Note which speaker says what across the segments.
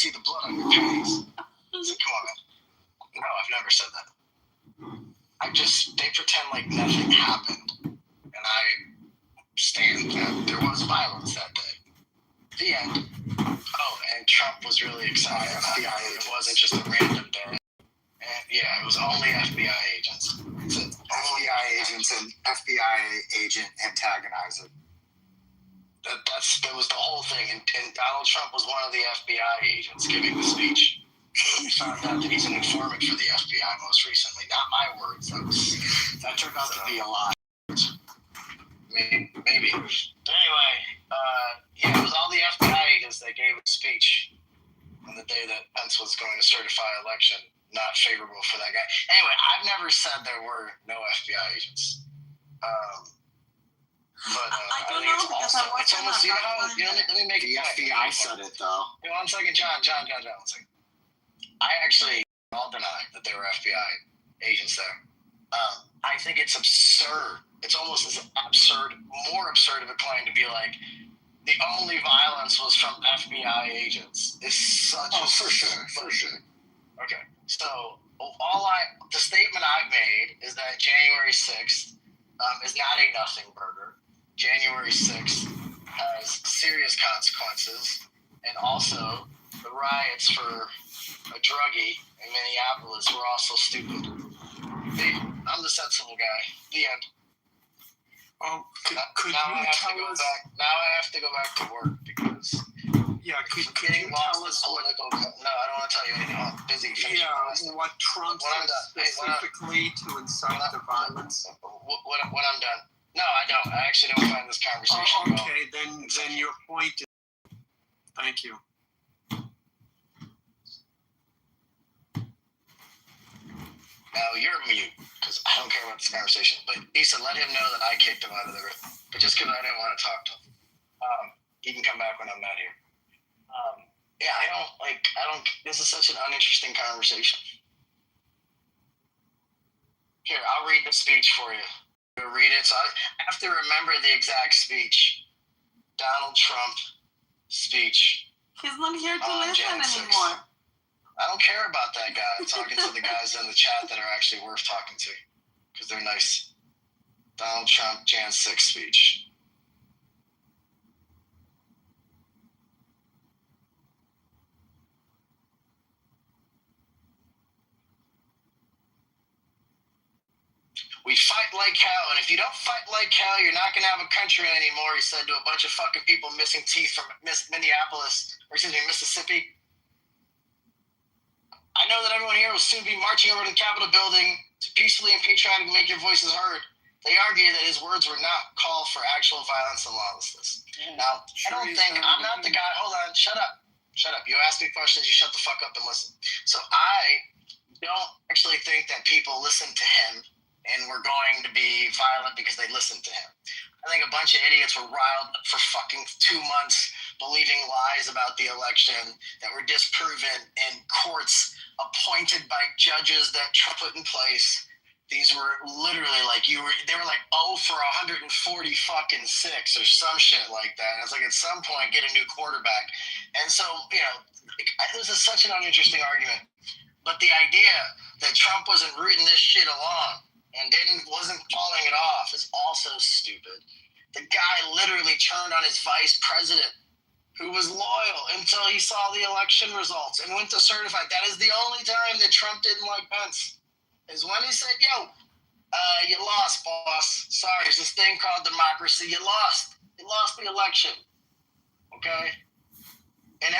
Speaker 1: see the blood on your panties. I said, come on, man. No, I've never said that. They pretend like nothing happened. And I stand that there was violence that day. The end. Oh, and Trump was really excited. FBI. It wasn't just a random day. And yeah, it was only FBI agents.
Speaker 2: FBI agents and FBI agent antagonizer.
Speaker 1: That was the whole thing. And Donald Trump was one of the FBI agents giving the speech. We found out that he's an informant for the FBI most recently. Not my words. That turned out to be a lie. Maybe. But anyway, it was all the FBI agents that gave a speech on the day that Pence was going to certify election not favorable for that guy. Anyway, I've never said there were no FBI agents. But
Speaker 3: I don't know because I watched
Speaker 1: let me make it.
Speaker 2: The FBI said it though.
Speaker 1: Hey, 1 second, John, 1 second. I actually all deny that there were FBI agents there. I think it's absurd. It's almost as absurd, more absurd of a claim to be like, the only violence was from FBI agents. It's such
Speaker 2: for sure.
Speaker 1: Okay, so the statement I've made is that January 6th is not a nothing burger. January 6th has serious consequences, and also the riots for a druggie in Minneapolis were also stupid. I'm the sensible guy. The end.
Speaker 2: Could
Speaker 1: now
Speaker 2: you tell us?
Speaker 1: Now I have to go back to work because.
Speaker 2: Yeah, could you tell us what?
Speaker 1: No, I don't want to tell you anything. I'm busy.
Speaker 2: What Trump said specifically to incite the violence?
Speaker 1: When I'm done. No, I don't. I actually don't find this conversation.
Speaker 2: Okay, then your point is. Thank you.
Speaker 1: Now you're mute because I don't care about this conversation. But Issa, let him know that I kicked him out of the room. But just because I didn't want to talk to him, he can come back when I'm not here. I don't. This is such an uninteresting conversation. Here, I'll read the speech for you. You'll read it. So I have to remember the exact speech. Donald Trump speech.
Speaker 3: He's not here to listen anymore.
Speaker 1: I don't care about that guy. I'm talking to the guys in the chat that are actually worth talking to because they're nice. Donald Trump, Jan 6 speech. We fight like hell, and if you don't fight like hell, you're not going to have a country anymore, he said to a bunch of fucking people missing teeth from Mississippi. I know that everyone here will soon be marching over to the Capitol building to peacefully and patriotically make your voices heard. They argue that his words were not called for actual violence and lawlessness. Now, I'm not the guy. Hold on, shut up. You ask me questions, you shut the fuck up and listen. So I don't actually think that people listen to him and were going to be violent because they listened to him. I think a bunch of idiots were riled up for fucking 2 months believing lies about the election that were disproven in courts appointed by judges that Trump put in place. These were literally they were like 0 for 140 fucking 6 or some shit like that. And it's like at some point get a new quarterback. And so, this is such an uninteresting argument. But the idea that Trump wasn't rooting this shit along and wasn't calling it off is also stupid. The guy literally turned on his vice president, who was loyal until he saw the election results and went to certify. That is the only time that Trump didn't like Pence, is when he said, you lost, boss. Sorry, it's this thing called democracy. You lost. You lost the election. Okay? And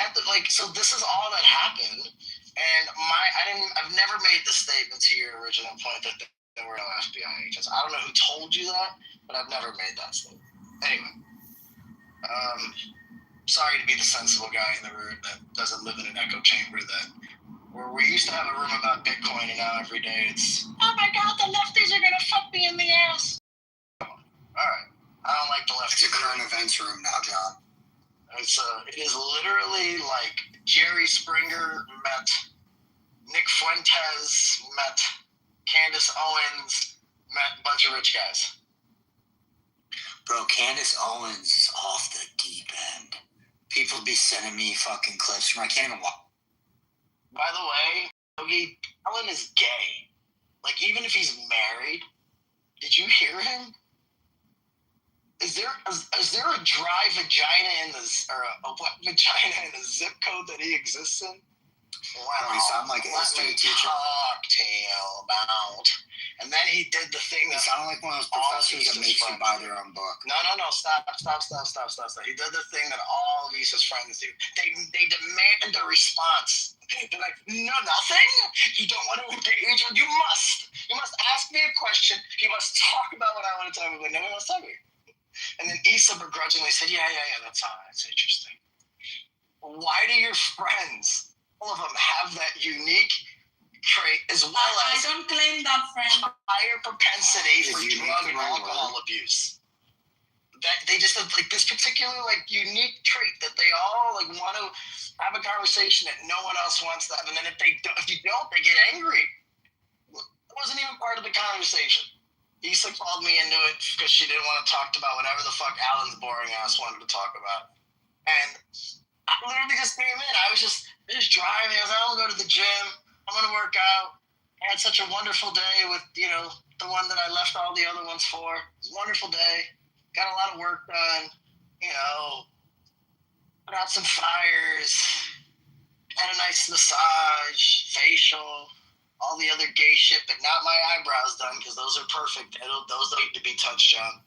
Speaker 1: so this is all that happened. And I've never made the statement to your original point that there were no FBI agents. I don't know who told you that, but I've never made that statement. Anyway, sorry to be the sensible guy in the room that doesn't live in an echo chamber where we used to have a room about Bitcoin, and now every day it's, oh my God, the lefties are gonna fuck me in the ass. All right, I don't like the lefties.
Speaker 2: It's a current events room now, John.
Speaker 1: It is literally like Jerry Springer met Nick Fuentes met Candace Owens met a bunch of rich guys.
Speaker 2: Bro, Candace Owens is off the deep end. People be sending me fucking clips from her. I can't even watch
Speaker 1: By the way, Yogi Allen is gay. Like, even if he's married, did you hear him? Is there a dry vagina in the or a wet vagina in the zip code that he exists in?
Speaker 4: Well, you sound like a history teacher.
Speaker 1: Talk to you about. And then he did the thing that
Speaker 4: You sound like one of those professors that makes you buy their own book.
Speaker 1: No. Stop. He did the thing that all Lisa's friends do. They demand a response. They're like, no, nothing? You don't want to engage? You must. You must ask me a question. You must talk about what I want to talk about. No one wants to talk to me. And then Issa begrudgingly said, yeah, that's all. That's interesting. Why do your friends, all of them, have that unique trait as well as
Speaker 3: I don't claim that friend.
Speaker 1: higher propensity for drug and alcohol abuse? That they just have like this particular like unique trait that they all like want to have a conversation that no one else wants to have, and then if you don't, they get angry. It wasn't even part of the conversation. Issa called me into it because she didn't want to talk about whatever the fuck Alan's boring ass wanted to talk about, and I literally just came in. I was just driving. I was like, I'm gonna go to the gym. I'm gonna work out. I had such a wonderful day with the one that I left all the other ones for. It was a wonderful day. Got a lot of work done. Put out some fires. Had a nice massage, facial, all the other gay shit, but not my eyebrows done because those are perfect. Those don't need to be touched on.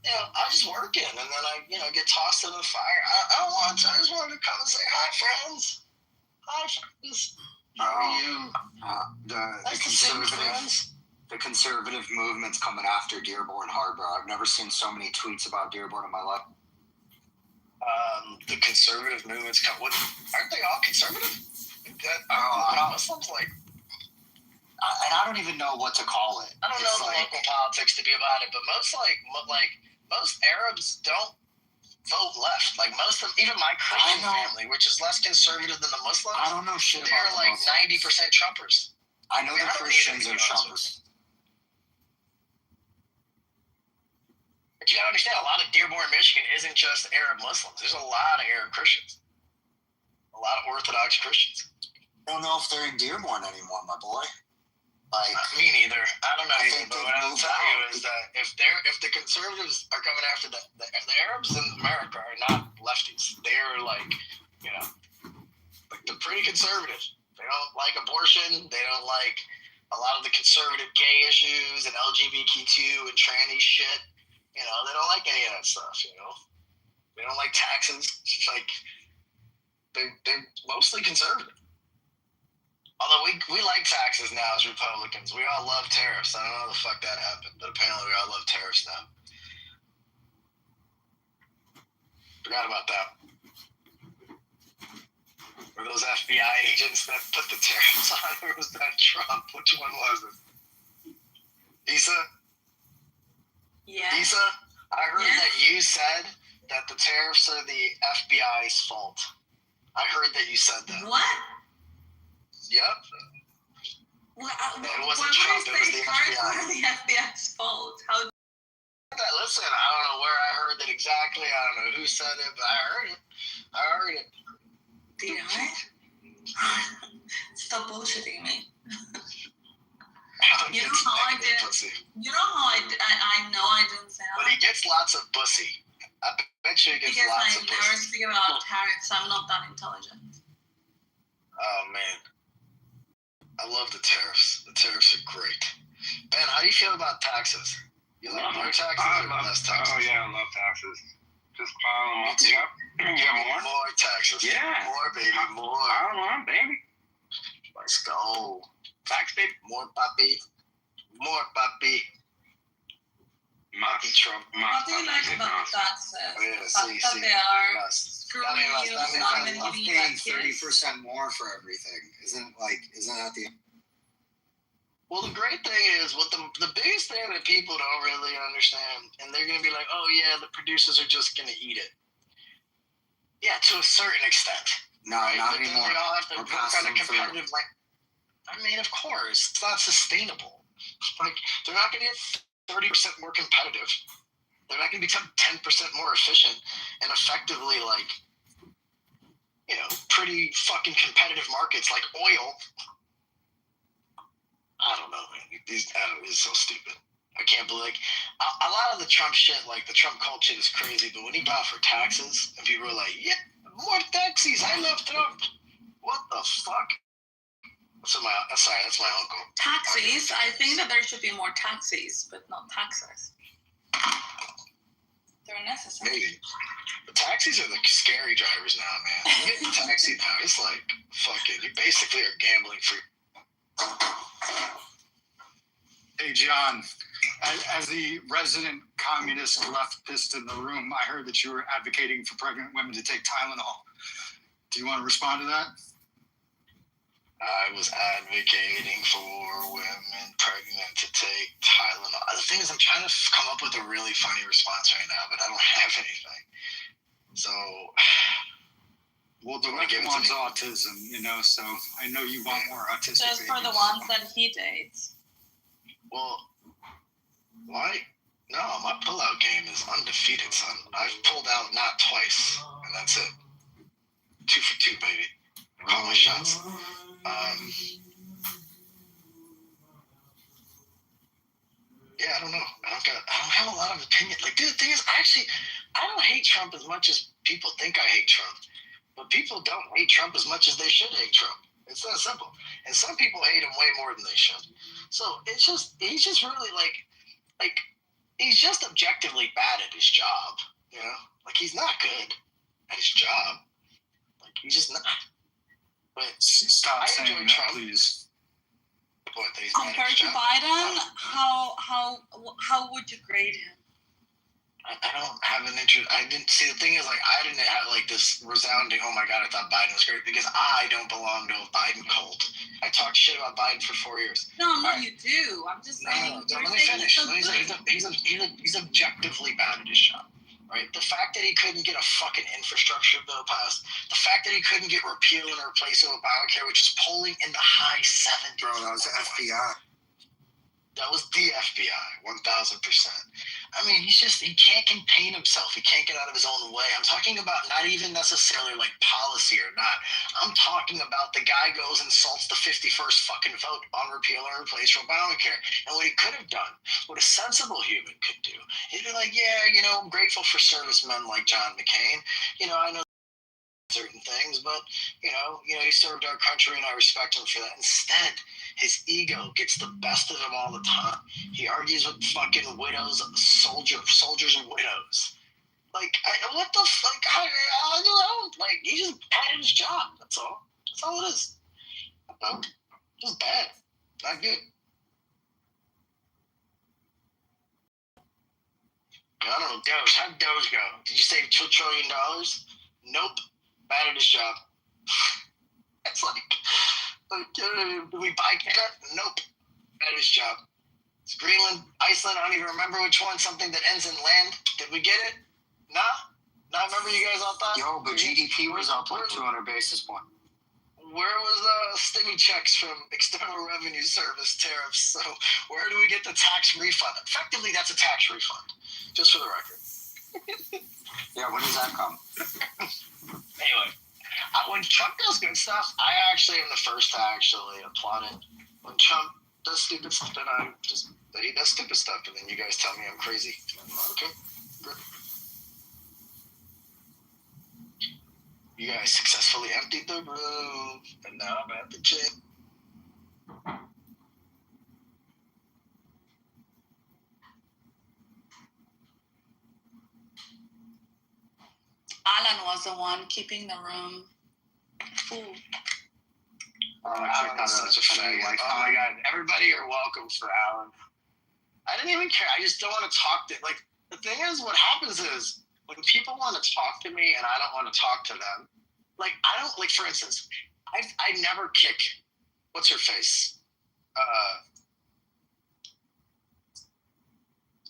Speaker 1: I was just working, and then I, get tossed in the fire. I don't want to. I just wanted to come and say, hi, friends. Hi, friends. How are you?
Speaker 4: The conservative movement's coming after Dearborn Harbor. I've never seen so many tweets about Dearborn in my life.
Speaker 1: The conservative movement's coming. Aren't they all conservative? Muslims, like...
Speaker 4: And I don't even know what to call it.
Speaker 1: I don't know the local politics to be about it, but most Arabs don't vote left. Like most of them, even my Christian family, which is less conservative than the Muslims,
Speaker 4: I don't know shit about
Speaker 1: they're like
Speaker 4: Muslims.
Speaker 1: 90% Trumpers.
Speaker 4: I know the Christians are Trumpers.
Speaker 1: But you gotta understand, a lot of Dearborn, Michigan isn't just Arab Muslims. There's a lot of Arab Christians. A lot of Orthodox Christians.
Speaker 4: I don't know if they're in Dearborn anymore, my boy.
Speaker 1: Me neither. I don't know either, but what I'll tell you is that if the conservatives are coming after the Arabs in America are not lefties. They're like they're pretty conservative. They don't like abortion. They don't like a lot of the conservative gay issues and LGBTQ and tranny shit. They don't like any of that stuff. They don't like taxes. It's like they're mostly conservative. Although we like taxes now as Republicans. We all love tariffs. I don't know how the fuck that happened, but apparently we all love tariffs now. Forgot about that. Were those FBI agents that put the tariffs on, or was that Trump? Which one was it? Issa?
Speaker 3: Yeah.
Speaker 1: Issa, I heard that you said that the tariffs are the FBI's fault. I heard that you said that.
Speaker 3: What?
Speaker 1: Yep.
Speaker 3: Well,
Speaker 1: it wasn't Trump, it was the FBI.
Speaker 3: The FBI's fault. How?
Speaker 1: Listen, I don't know where I heard that exactly. I don't know who said it, but I heard it.
Speaker 3: Did I? Stop bullshitting me. You know how I did? You know how I know I didn't say that?
Speaker 1: But he gets lots of pussy. I bet you he gets lots of pussy.
Speaker 3: Because I never speak about tariffs. I'm not that intelligent.
Speaker 1: Oh, man. I love the tariffs. The tariffs are great. Ben, how do you feel about taxes? You like more taxes or less taxes?
Speaker 5: Oh, yeah, I love taxes. Just pile them up.
Speaker 1: Yep.
Speaker 5: Get more?
Speaker 1: More taxes.
Speaker 5: Yeah.
Speaker 1: More, baby, more.
Speaker 5: Pile them up, baby.
Speaker 1: Let's go.
Speaker 5: Tax, baby.
Speaker 1: More puppy. More puppy. Puppy Trump.
Speaker 3: What do you like about the taxes?
Speaker 1: Oh, yeah,
Speaker 3: That they are
Speaker 4: I'm paying 30% more for everything. Isn't that the...
Speaker 1: Well, the great thing is, the biggest thing that people don't really understand, and they're going to be like, oh, yeah, the producers are just going to eat it. Yeah, to a certain extent.
Speaker 4: No,
Speaker 1: right?
Speaker 4: not
Speaker 1: but
Speaker 4: anymore.
Speaker 1: Then they all have to work on a competitive I mean, of course, it's not sustainable. Like, they're not going to get 30% more competitive. They're not going to become 10% more efficient and effectively, pretty fucking competitive markets like oil. I don't know, man. This is so stupid. I can't believe a lot of the Trump shit, like the Trump cult shit, is crazy. But when he got for taxes, and people were like, "Yeah, more taxes. I love Trump." What the fuck? That's my uncle.
Speaker 3: Taxis. I think that there should be more taxis, but not taxes. They're necessary.
Speaker 1: Maybe. The taxis are the scary drivers now, man. You get in a taxi now, it's like fucking. You basically are gambling for.
Speaker 6: Hey, John. As the resident communist leftist in the room, I heard that you were advocating for pregnant women to take Tylenol. Do you want to respond to that?
Speaker 1: I was advocating for women pregnant to take Tylenol. The thing is, I'm trying to come up with a really funny response right now, but I don't have anything. So,
Speaker 6: well, the left wants autism, so I know you want more autistic
Speaker 3: Just for the ones that he dates.
Speaker 1: Well, why? No, my pullout game is undefeated, son. I've pulled out not twice, and that's it. 2 for 2, baby. Call my shots. Yeah, I don't know. I don't have a lot of opinion. Like, dude, the thing is, I don't hate Trump as much as people think I hate Trump. But people don't hate Trump as much as they should hate Trump. It's that simple. And some people hate him way more than they should. So he's just really like he's just objectively bad at his job. Like he's not good at his job. Like he's just not. But
Speaker 6: stop saying that, Trump, please.
Speaker 1: What,
Speaker 3: compared to Biden, how would you grade him?
Speaker 1: I don't have an interest. I didn't see. The thing is, like, I didn't have like this resounding, "Oh my god, I thought Biden was great," because I don't belong to a Biden cult. I talked shit about Biden for 4 years.
Speaker 3: No, you do. I'm just saying.
Speaker 1: No, let me finish. He's objectively bad at his job, right? The fact that he couldn't get a fucking infrastructure bill passed, the fact that he couldn't get repeal and replace Obamacare, which is polling in the high 70s.
Speaker 6: Bro, that was the FBI.
Speaker 1: That was the FBI, 1,000%. I mean, he can't contain himself. He can't get out of his own way. I'm talking about not even necessarily like policy or not. I'm talking about the guy goes and insults the 51st fucking vote on repeal or replace Obamacare. And what he could have done, what a sensible human could do, he'd be like, yeah, I'm grateful for servicemen like John McCain. I know certain things, but he served our country and I respect him for that. Instead, his ego gets the best of him all the time. He argues with fucking widows, soldiers and widows. Like, what the fuck? I don't like. He just bad at his job. That's all. That's all it is. Just bad. Not good. I don't know. Doge. How'd Doge go? Did you save $2 trillion? Nope. Bad at his job. It's like do we buy Canada? Nope. Bad at his job. It's Greenland, Iceland, I don't even remember which one, something that ends in land. Did we get it? Nah? Not remember you guys all thought?
Speaker 4: Yo, but GDP was up like 200 basis points.
Speaker 1: Where was stimmy checks from External Revenue Service tariffs? So where do we get the tax refund? Effectively, that's a tax refund, just for the record.
Speaker 4: Yeah, when does that come?
Speaker 1: Anyway, when Trump does good stuff, I actually am the first to actually applaud it. When Trump does stupid stuff, then he does stupid stuff, and then you guys tell me I'm crazy. Okay, good. You guys successfully emptied the room, and now I'm at the gym.
Speaker 3: Alan was the one keeping the room full.
Speaker 1: Alan's such a faggot. Oh my god, everybody are welcome for Alan. I didn't even care. I just don't want to talk to. Like, the thing is, what happens is when people want to talk to me and I don't want to talk to them. Like, I don't, like, for instance, I never kick, what's her face?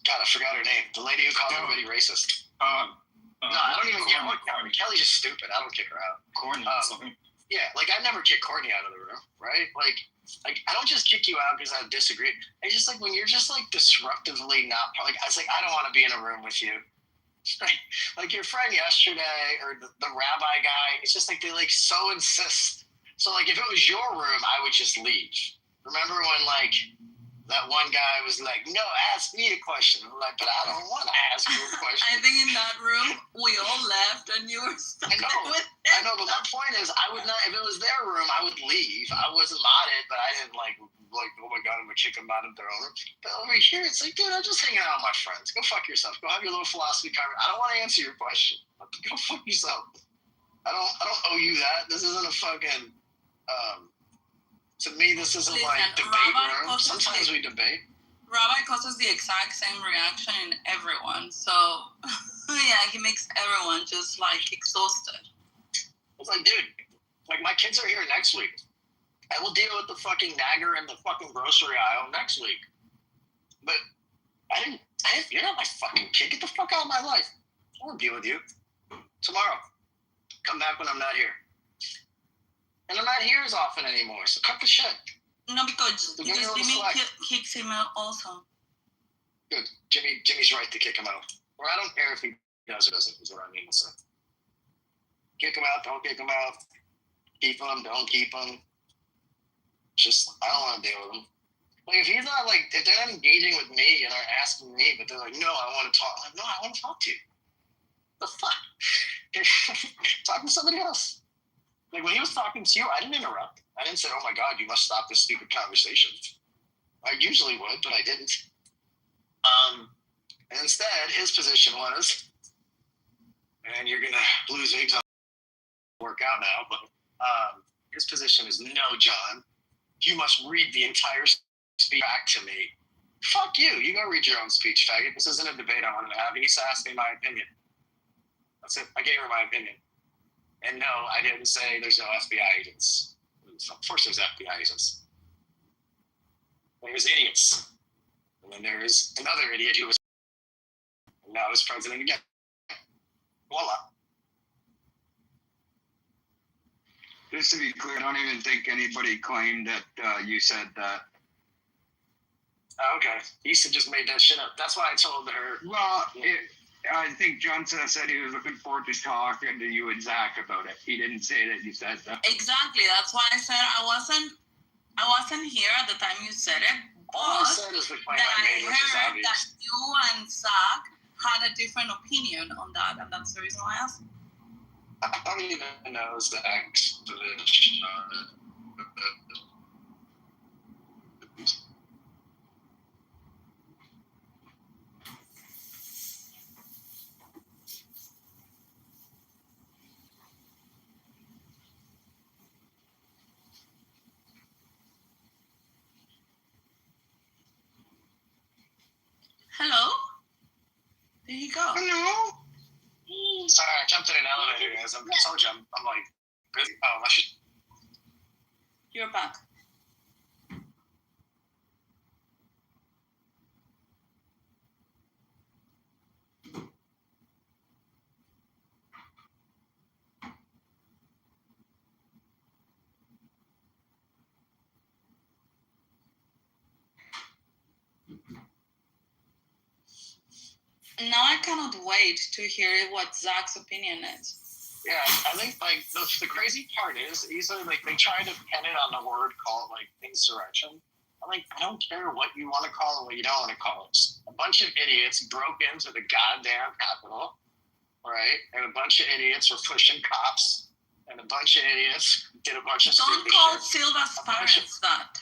Speaker 1: God, I forgot her name. The lady who called everybody racist. No, I don't even get what Kelly's just stupid. I don't kick her out.
Speaker 6: Corny.
Speaker 1: Yeah, like, I never kick Courtney out of the room, right? Like I don't just kick you out because I disagree. It's just like when you're just like disruptively not, like, I was like, I don't want to be in a room with you. Like your friend yesterday or the rabbi guy, it's just like they like so insist. So like if it was your room, I would just leave. Remember when like that one guy was like, "No, ask me a question." I'm like, "But I don't want to ask you a question."
Speaker 3: I think in that room we all left and you were stuck
Speaker 1: I know.
Speaker 3: with
Speaker 1: I know, but my point is, I would not. If it was their room, I would leave. I wasn't modded, but I didn't like, oh my god, I'm gonna kick them out of their own room. But over here, it's like, dude, I'm just hanging out with my friends. Go fuck yourself. Go have your little philosophy conversation. I don't want to answer your question. Go fuck yourself. I don't owe you that. This isn't a fucking. To me, this isn't
Speaker 3: Listen,
Speaker 1: like debate
Speaker 3: Rabbi
Speaker 1: room. Sometimes we debate.
Speaker 3: Rabbi causes the exact same reaction in everyone. So yeah, he makes everyone just like exhausted.
Speaker 1: It's like, dude, like my kids are here next week. I will deal with the fucking nagger in the fucking grocery aisle next week. But you're not my fucking kid. Get the fuck out of my life. I won't deal with you. Tomorrow. Come back when I'm not here. And I'm not here as often anymore, so cut the shit.
Speaker 3: No, because Jimmy kicks him out also.
Speaker 1: Good. Jimmy's right to kick him out. Or I don't care if he does or doesn't, is what I mean to say. Kick him out, don't kick him out. Keep him, don't keep him. Just, I don't want to deal with him. Like, if he's not, like, if they're not engaging with me and are asking me, but they're like, no, I want to talk. I'm like, no, I want to talk to you. The fuck? Talk to somebody else. Like, when he was talking to you, I didn't interrupt. I didn't say, oh my God, you must stop this stupid conversation. I usually would, but I didn't. And instead, his position was, and you're going to lose me to work out now, but his position is, no, John, you must read the entire speech back to me. Fuck you. You go read your own speech, faggot. This isn't a debate I wanted to have. He just asked me my opinion. That's it. I gave her my opinion. And no, I didn't say there's no FBI agents. Of course there's FBI agents. There's idiots. And then there is another idiot who was now is president again. Voila.
Speaker 7: Just to be clear, I don't even think anybody claimed that you said that.
Speaker 1: Okay. Issa just made that shit up. That's why I told her.
Speaker 7: Well, I think Johnson said he was looking forward to talking to you and Zach about it. He didn't say that you said that.
Speaker 3: Exactly. That's why I said I wasn't here at the time you said it.
Speaker 1: All I said is the claim
Speaker 3: That
Speaker 1: I
Speaker 3: I
Speaker 1: made, which is
Speaker 3: heard
Speaker 1: obvious.
Speaker 3: that you and Zach had a different opinion on that, and that's the reason why I asked.
Speaker 1: I don't even know Zach's position on it.
Speaker 3: Hello? There you go.
Speaker 7: Hello?
Speaker 1: Sorry, I jumped in an elevator, guys. I told you, I'm like, busy. Oh, I should.
Speaker 3: You're back. Now I cannot wait to hear what Zach's opinion is.
Speaker 1: Yeah, I think like the crazy part is easily like they try to pin it on the word, call it like insurrection. I'm like, I don't care what you want to call it, what you don't want to call it. A bunch of idiots broke into the goddamn Capitol, right? And a bunch of idiots were pushing cops, and a bunch of idiots did a bunch of
Speaker 3: Don't
Speaker 1: stupid
Speaker 3: call
Speaker 1: shit.
Speaker 3: Silva's parents that.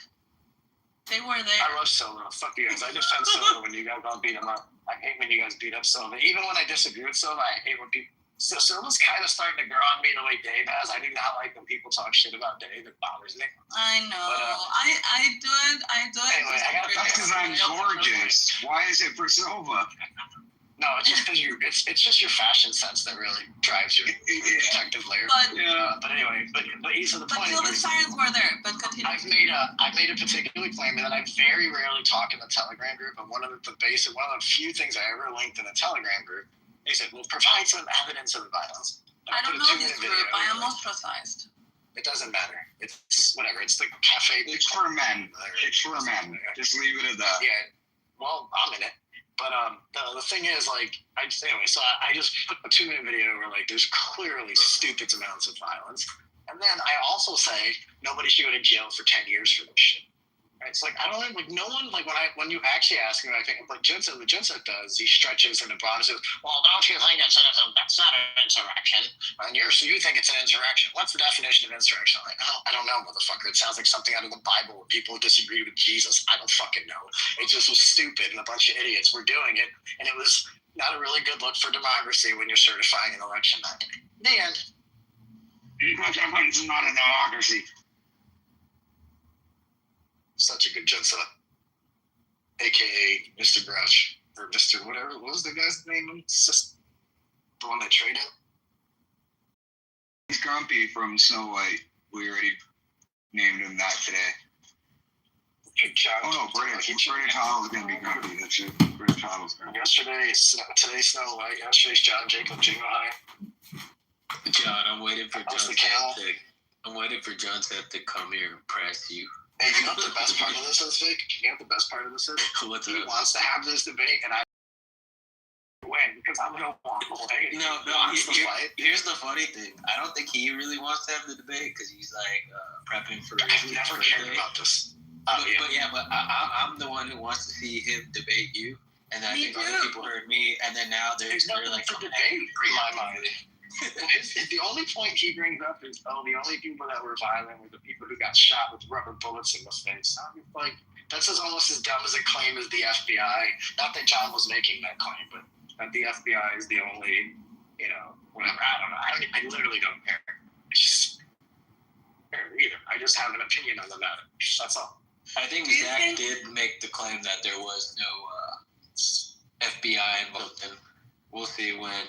Speaker 3: They were there.
Speaker 1: I love Silva. Fuck you guys. I defend Silva when you guys don't beat him up. I hate when you guys beat up Silva. Even when I disagree with Silva, I hate when people. So Silva's kind of starting to grow on me the way Dave has. I do not like when people talk shit about Dave. It bothers me.
Speaker 3: I know.
Speaker 1: But,
Speaker 3: I do it.
Speaker 1: Anyway, I gotta
Speaker 7: That's because I'm gorgeous. Why is it for Silva?
Speaker 1: No, it's just because it's just your fashion sense that really drives your protective layer.
Speaker 3: But
Speaker 1: But anyway, but Issa, the point
Speaker 3: Silva's
Speaker 1: is,
Speaker 3: parents were there. But continue.
Speaker 1: I've made a particular claim that I very rarely talk in the Telegram group, and one of the few things I ever linked in the Telegram group, they said, "Well, provide some evidence of the violence."
Speaker 3: I don't
Speaker 1: put a
Speaker 3: know
Speaker 1: 2-minute
Speaker 3: this
Speaker 1: video
Speaker 3: group. I am
Speaker 1: like,
Speaker 3: ostracized.
Speaker 1: It doesn't matter. It's whatever. It's the cafe.
Speaker 7: It's for men. It's for men. Just leave it at that.
Speaker 1: Yeah. Well, I'm in it. But the thing is, like, anyway, so I just put a 2-minute video where, like, there's clearly stupid amounts of violence. And then I also say nobody should go to jail for 10 years for this shit. Right? It's like, I don't think, like, no one, like, when you actually ask me, I think, like, what Jensen does, he stretches and abroad and says, well, don't you think that's not an insurrection? And so you think it's an insurrection. What's the definition of insurrection? I'm like, oh, I don't know, motherfucker. It sounds like something out of the Bible where people disagree with Jesus. I don't fucking know. It just was stupid, and a bunch of idiots were doing it, and it was not a really good look for democracy when you're certifying an election that day. The end.
Speaker 7: It's not a democracy.
Speaker 1: Such a good Jensen, aka Mr. Grush, or Mr. whatever. What was the guy's name? It's just the one that traded.
Speaker 7: He's Grumpy from Snow White. We already named him that today.
Speaker 1: Good job.
Speaker 7: Oh no, British Hoddle's gonna be Grumpy. That's it. British Hoddle's Grumpy.
Speaker 1: Today's Snow White. Yesterday's John Jacob Jingle High.
Speaker 2: John, I'm waiting for John to come here and press you.
Speaker 1: Hey, you know what the best part of this is, Vic? You know what the best part of this is?
Speaker 2: What's
Speaker 1: He
Speaker 2: up?
Speaker 1: wants to have this debate, and I win because I'm gonna walk away.
Speaker 2: No. Here's the funny thing. I don't think he really wants to have the debate because he's like prepping for his
Speaker 1: I've never cared
Speaker 2: birthday.
Speaker 1: about this.
Speaker 2: But I'm the one who wants to see him debate you, and I
Speaker 3: Me
Speaker 2: think other
Speaker 3: too.
Speaker 2: people heard me, and then now they're
Speaker 1: nothing
Speaker 2: like
Speaker 1: to debate in my mind. The only point he brings up is, the only people that were violent were the people who got shot with rubber bullets in the face. I'm like, that's almost as dumb as a claim as the FBI. Not that John was making that claim, but that the FBI is the only, whatever. I don't know. I literally don't care. I just don't care either. I just have an opinion on the matter. That's all.
Speaker 2: I think Zach did make the claim that there was no FBI involved, and we'll see when.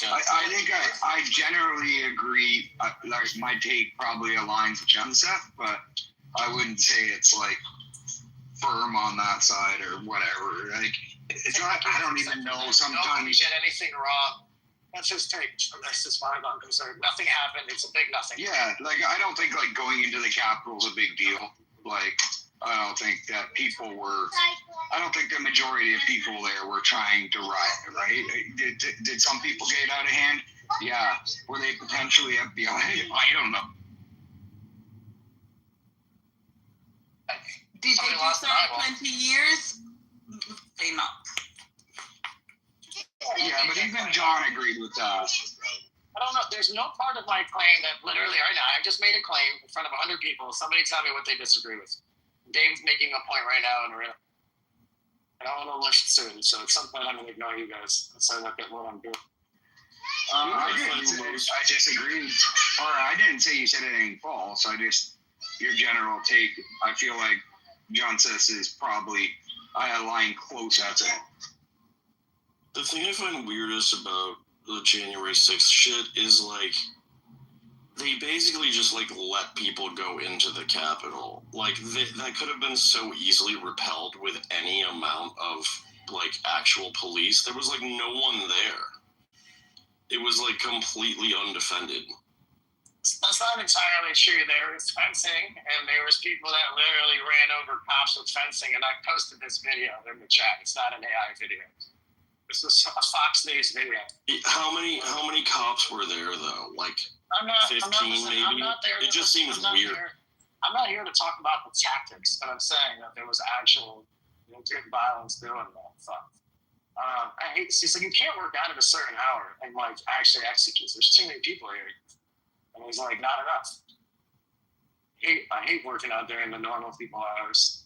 Speaker 7: I think I generally agree. Like my take probably aligns with Jenseth, but I wouldn't say it's like firm on that side or whatever. Like it's not. I don't even know. Sometimes
Speaker 1: nobody did anything wrong. That's his take. That's as far as I'm concerned. Nothing happened. It's a big nothing.
Speaker 7: Yeah, like I don't think like going into the Capitol is a big deal. Like I don't think that people were. I don't think the majority of people there were trying to riot. Right? Did some people get out of hand? Yeah. Were they potentially FBI? I don't know.
Speaker 3: Did they do serve 20 years? They not.
Speaker 7: Yeah, but even John agreed with that.
Speaker 1: I don't know. There's no part of my claim that literally right now, I just made a claim in front of 100 people. Somebody tell me what they disagree with. Dave's making a point right now, and I want to list soon. So at some point, I'm going to ignore you guys and say, look at what I'm doing.
Speaker 7: I disagreed. Or I didn't say you said anything false. Your general take, I feel like John says is probably, I align close at it.
Speaker 8: The thing I find weirdest about the January 6th shit is, like, they basically just, like, let people go into the Capitol. Like, that could have been so easily repelled with any amount of, like, actual police. There was, like, no one there. It was, like, completely undefended. That's not entirely true. There was fencing, and there was people that literally ran over cops with fencing, and I posted this video in the chat. It's not an AI video. This is a Fox News video. How many cops were there though? Like 15 maybe? I'm not there. It just seems weird. I'm not here to talk about the tactics, but I'm saying that there was actual good violence doing that. Fuck. I hate to see. So you can't work out at a certain hour and like actually execute. There's too many people here, and there's like not enough. I hate working out there in the normal people hours.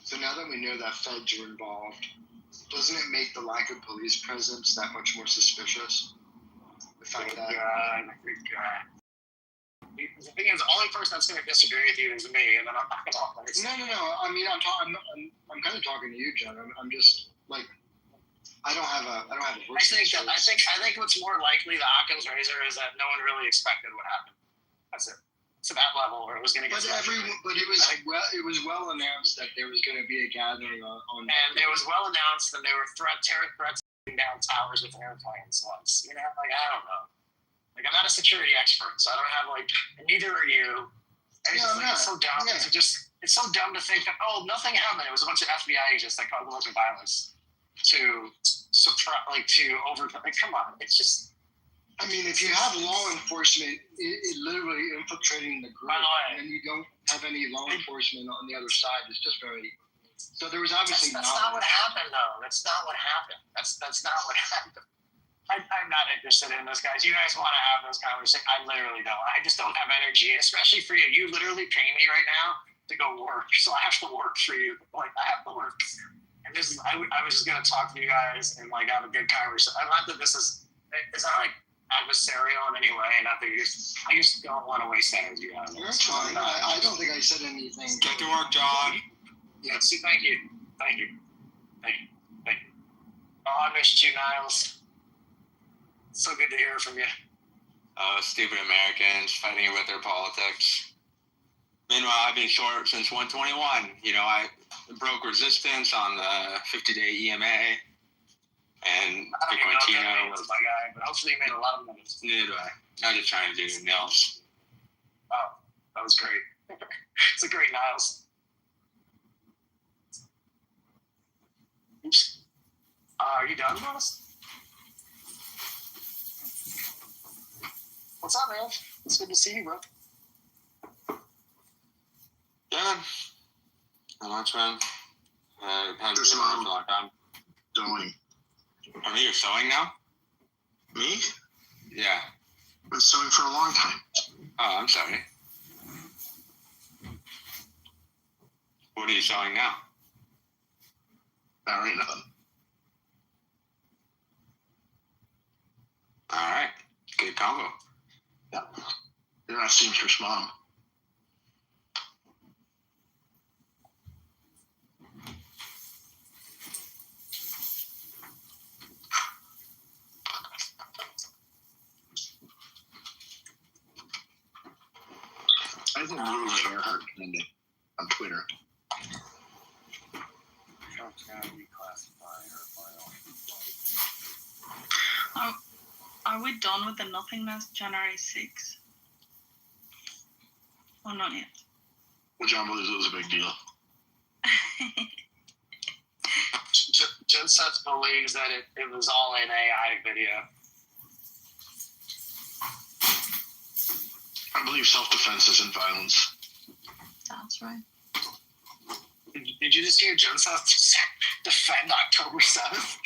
Speaker 6: So now that we know that feds are involved, doesn't it make the lack of police presence that much more suspicious? The fact that
Speaker 1: the thing is, the only person that's going to disagree with you is me, and then I'm not going to.
Speaker 6: No. I mean, I'm kind of talking to you, John. I'm just like, I don't have a
Speaker 1: I think what's more likely the Occam's razor is that no one really expected what happened. That's it. To that level where it was going to get.
Speaker 6: But it was well announced that there was going to be a gathering on.
Speaker 1: And it was well announced that they were terror threats down towers with airplanes once. You know, like I don't know. Like I'm not a security expert, so I don't have like. And neither are you. It's so dumb. Yeah. It's so dumb to think that nothing happened. It was a bunch of FBI agents that caused domestic violence to suppress, come on, it's just.
Speaker 6: I mean, if you have law enforcement, it literally infiltrating the group, and you don't have any law enforcement on the other side, it's just very. So there was obviously
Speaker 1: that's not what happened, though. That's not what happened. That's not what happened. I'm not interested in those guys. You guys want to have those conversations? I literally don't. I just don't have energy, especially for you. You literally pay me right now to go work, so I have to work for you. Like I have to work. And this is. I was just gonna talk to you guys and like have a good conversation. Not that this is. It's not like adversarial in any way, not that I just don't want to waste energy on it.
Speaker 6: That's fine. I don't think I said anything.
Speaker 2: Get to work, John.
Speaker 1: Yeah, see, thank you. Oh, I missed you, Niles. It's so good to hear from you.
Speaker 2: Stupid Americans fighting with their politics. Meanwhile, I've been short since 121. You know, I broke resistance on the 50-day EMA. And
Speaker 1: Bitcoin was my guy, but hopefully you made a lot of money.
Speaker 2: Neither do I. I was just trying to do nails.
Speaker 1: Wow, that was great. It's a great Niles. Oops. Are you done, Niles? What's up, man? It's good to see you, bro.
Speaker 2: Yeah. Not much, man.
Speaker 9: This mom doing.
Speaker 2: Are you sewing now?
Speaker 9: Me?
Speaker 2: Yeah.
Speaker 9: Been sewing for a long time.
Speaker 2: Oh, I'm sorry. What are you sewing now?
Speaker 9: Not right nothing.
Speaker 2: All right. Good combo.
Speaker 9: Yeah. You're not seamstress mom. I think Lulu Earhart Monday on Twitter.
Speaker 3: Are we done with the nothingness January 6th? Or not yet?
Speaker 9: Well, John believes it was a big deal.
Speaker 1: Jen Seth believes that it was all an AI video.
Speaker 9: I believe self-defense isn't violence.
Speaker 3: That's right.
Speaker 1: Did you just hear Jen Seth defend October 7th?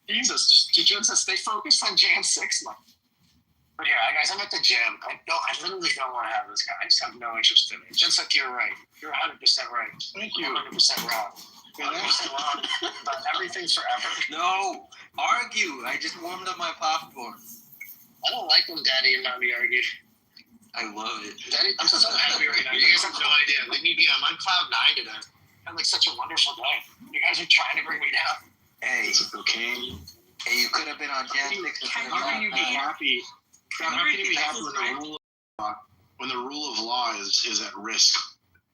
Speaker 1: Jesus, Jen Seth stay focused on Jan 6th. But yeah, guys, I'm at the gym. I literally don't want to have this guy. I just have no interest in it. Jen Seth, you're right. You're 100% right.
Speaker 6: Thank you.
Speaker 1: 100% wrong. 100% wrong. But everything's forever.
Speaker 2: No, argue. I just warmed up my popcorn.
Speaker 1: I don't like when Daddy and Mommy argue.
Speaker 2: I love it.
Speaker 1: Daddy, I'm so happy right now. You guys have no idea. Leave me be. I'm on cloud 9 today. I had like such a wonderful day. You guys are trying to bring me down.
Speaker 2: Hey,
Speaker 9: Is it cocaine?
Speaker 2: hey, you could have been on Jan 6.
Speaker 6: How can you be happy? How can you be happy
Speaker 9: when the rule of law is at risk?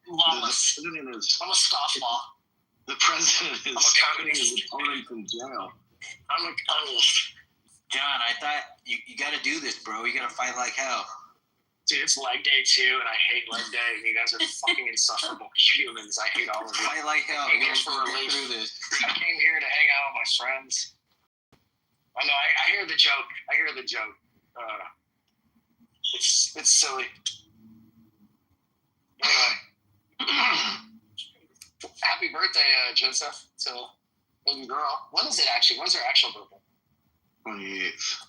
Speaker 1: Lawless.
Speaker 9: The president is.
Speaker 1: I'm a scofflaw.
Speaker 9: The president is
Speaker 1: I'm a
Speaker 9: putting
Speaker 1: communist.
Speaker 9: his opponent in jail.
Speaker 1: I'm a communist.
Speaker 2: John, I thought you got to do this, bro. You got to fight like hell.
Speaker 1: Dude, it's leg day 2, and I hate leg day, and you guys are fucking insufferable humans. I hate all of you.
Speaker 2: Fight like hell.
Speaker 1: I'm
Speaker 2: You
Speaker 1: here
Speaker 2: got
Speaker 1: for
Speaker 2: to
Speaker 1: relief.
Speaker 2: get through this.
Speaker 1: I came here to hang out with my friends. I know, I hear the joke. It's silly. Anyway. Happy birthday, Joseph, to little girl. When is it actually? When's her actual birthday?
Speaker 9: 28th.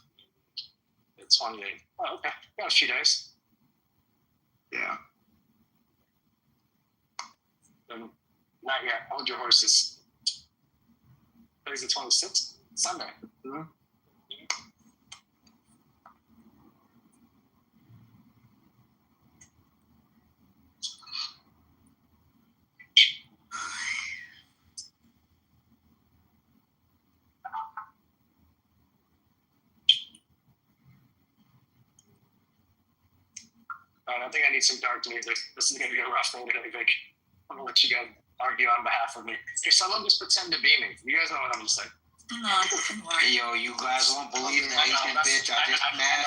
Speaker 1: It's 28. Oh, okay. Got a few days.
Speaker 9: Yeah.
Speaker 1: Not yet. Hold your horses. Today's the 26th? Sunday.
Speaker 9: Mm-hmm.
Speaker 1: on. I think I need some dark music. This is gonna be a rough one. I think I'm gonna let you guys argue on behalf of me. Here, someone just pretend to be me. You guys know what I'm gonna say.
Speaker 3: No, it doesn't work.
Speaker 4: Hey, yo, you guys won't believe that Asian bitch I just met.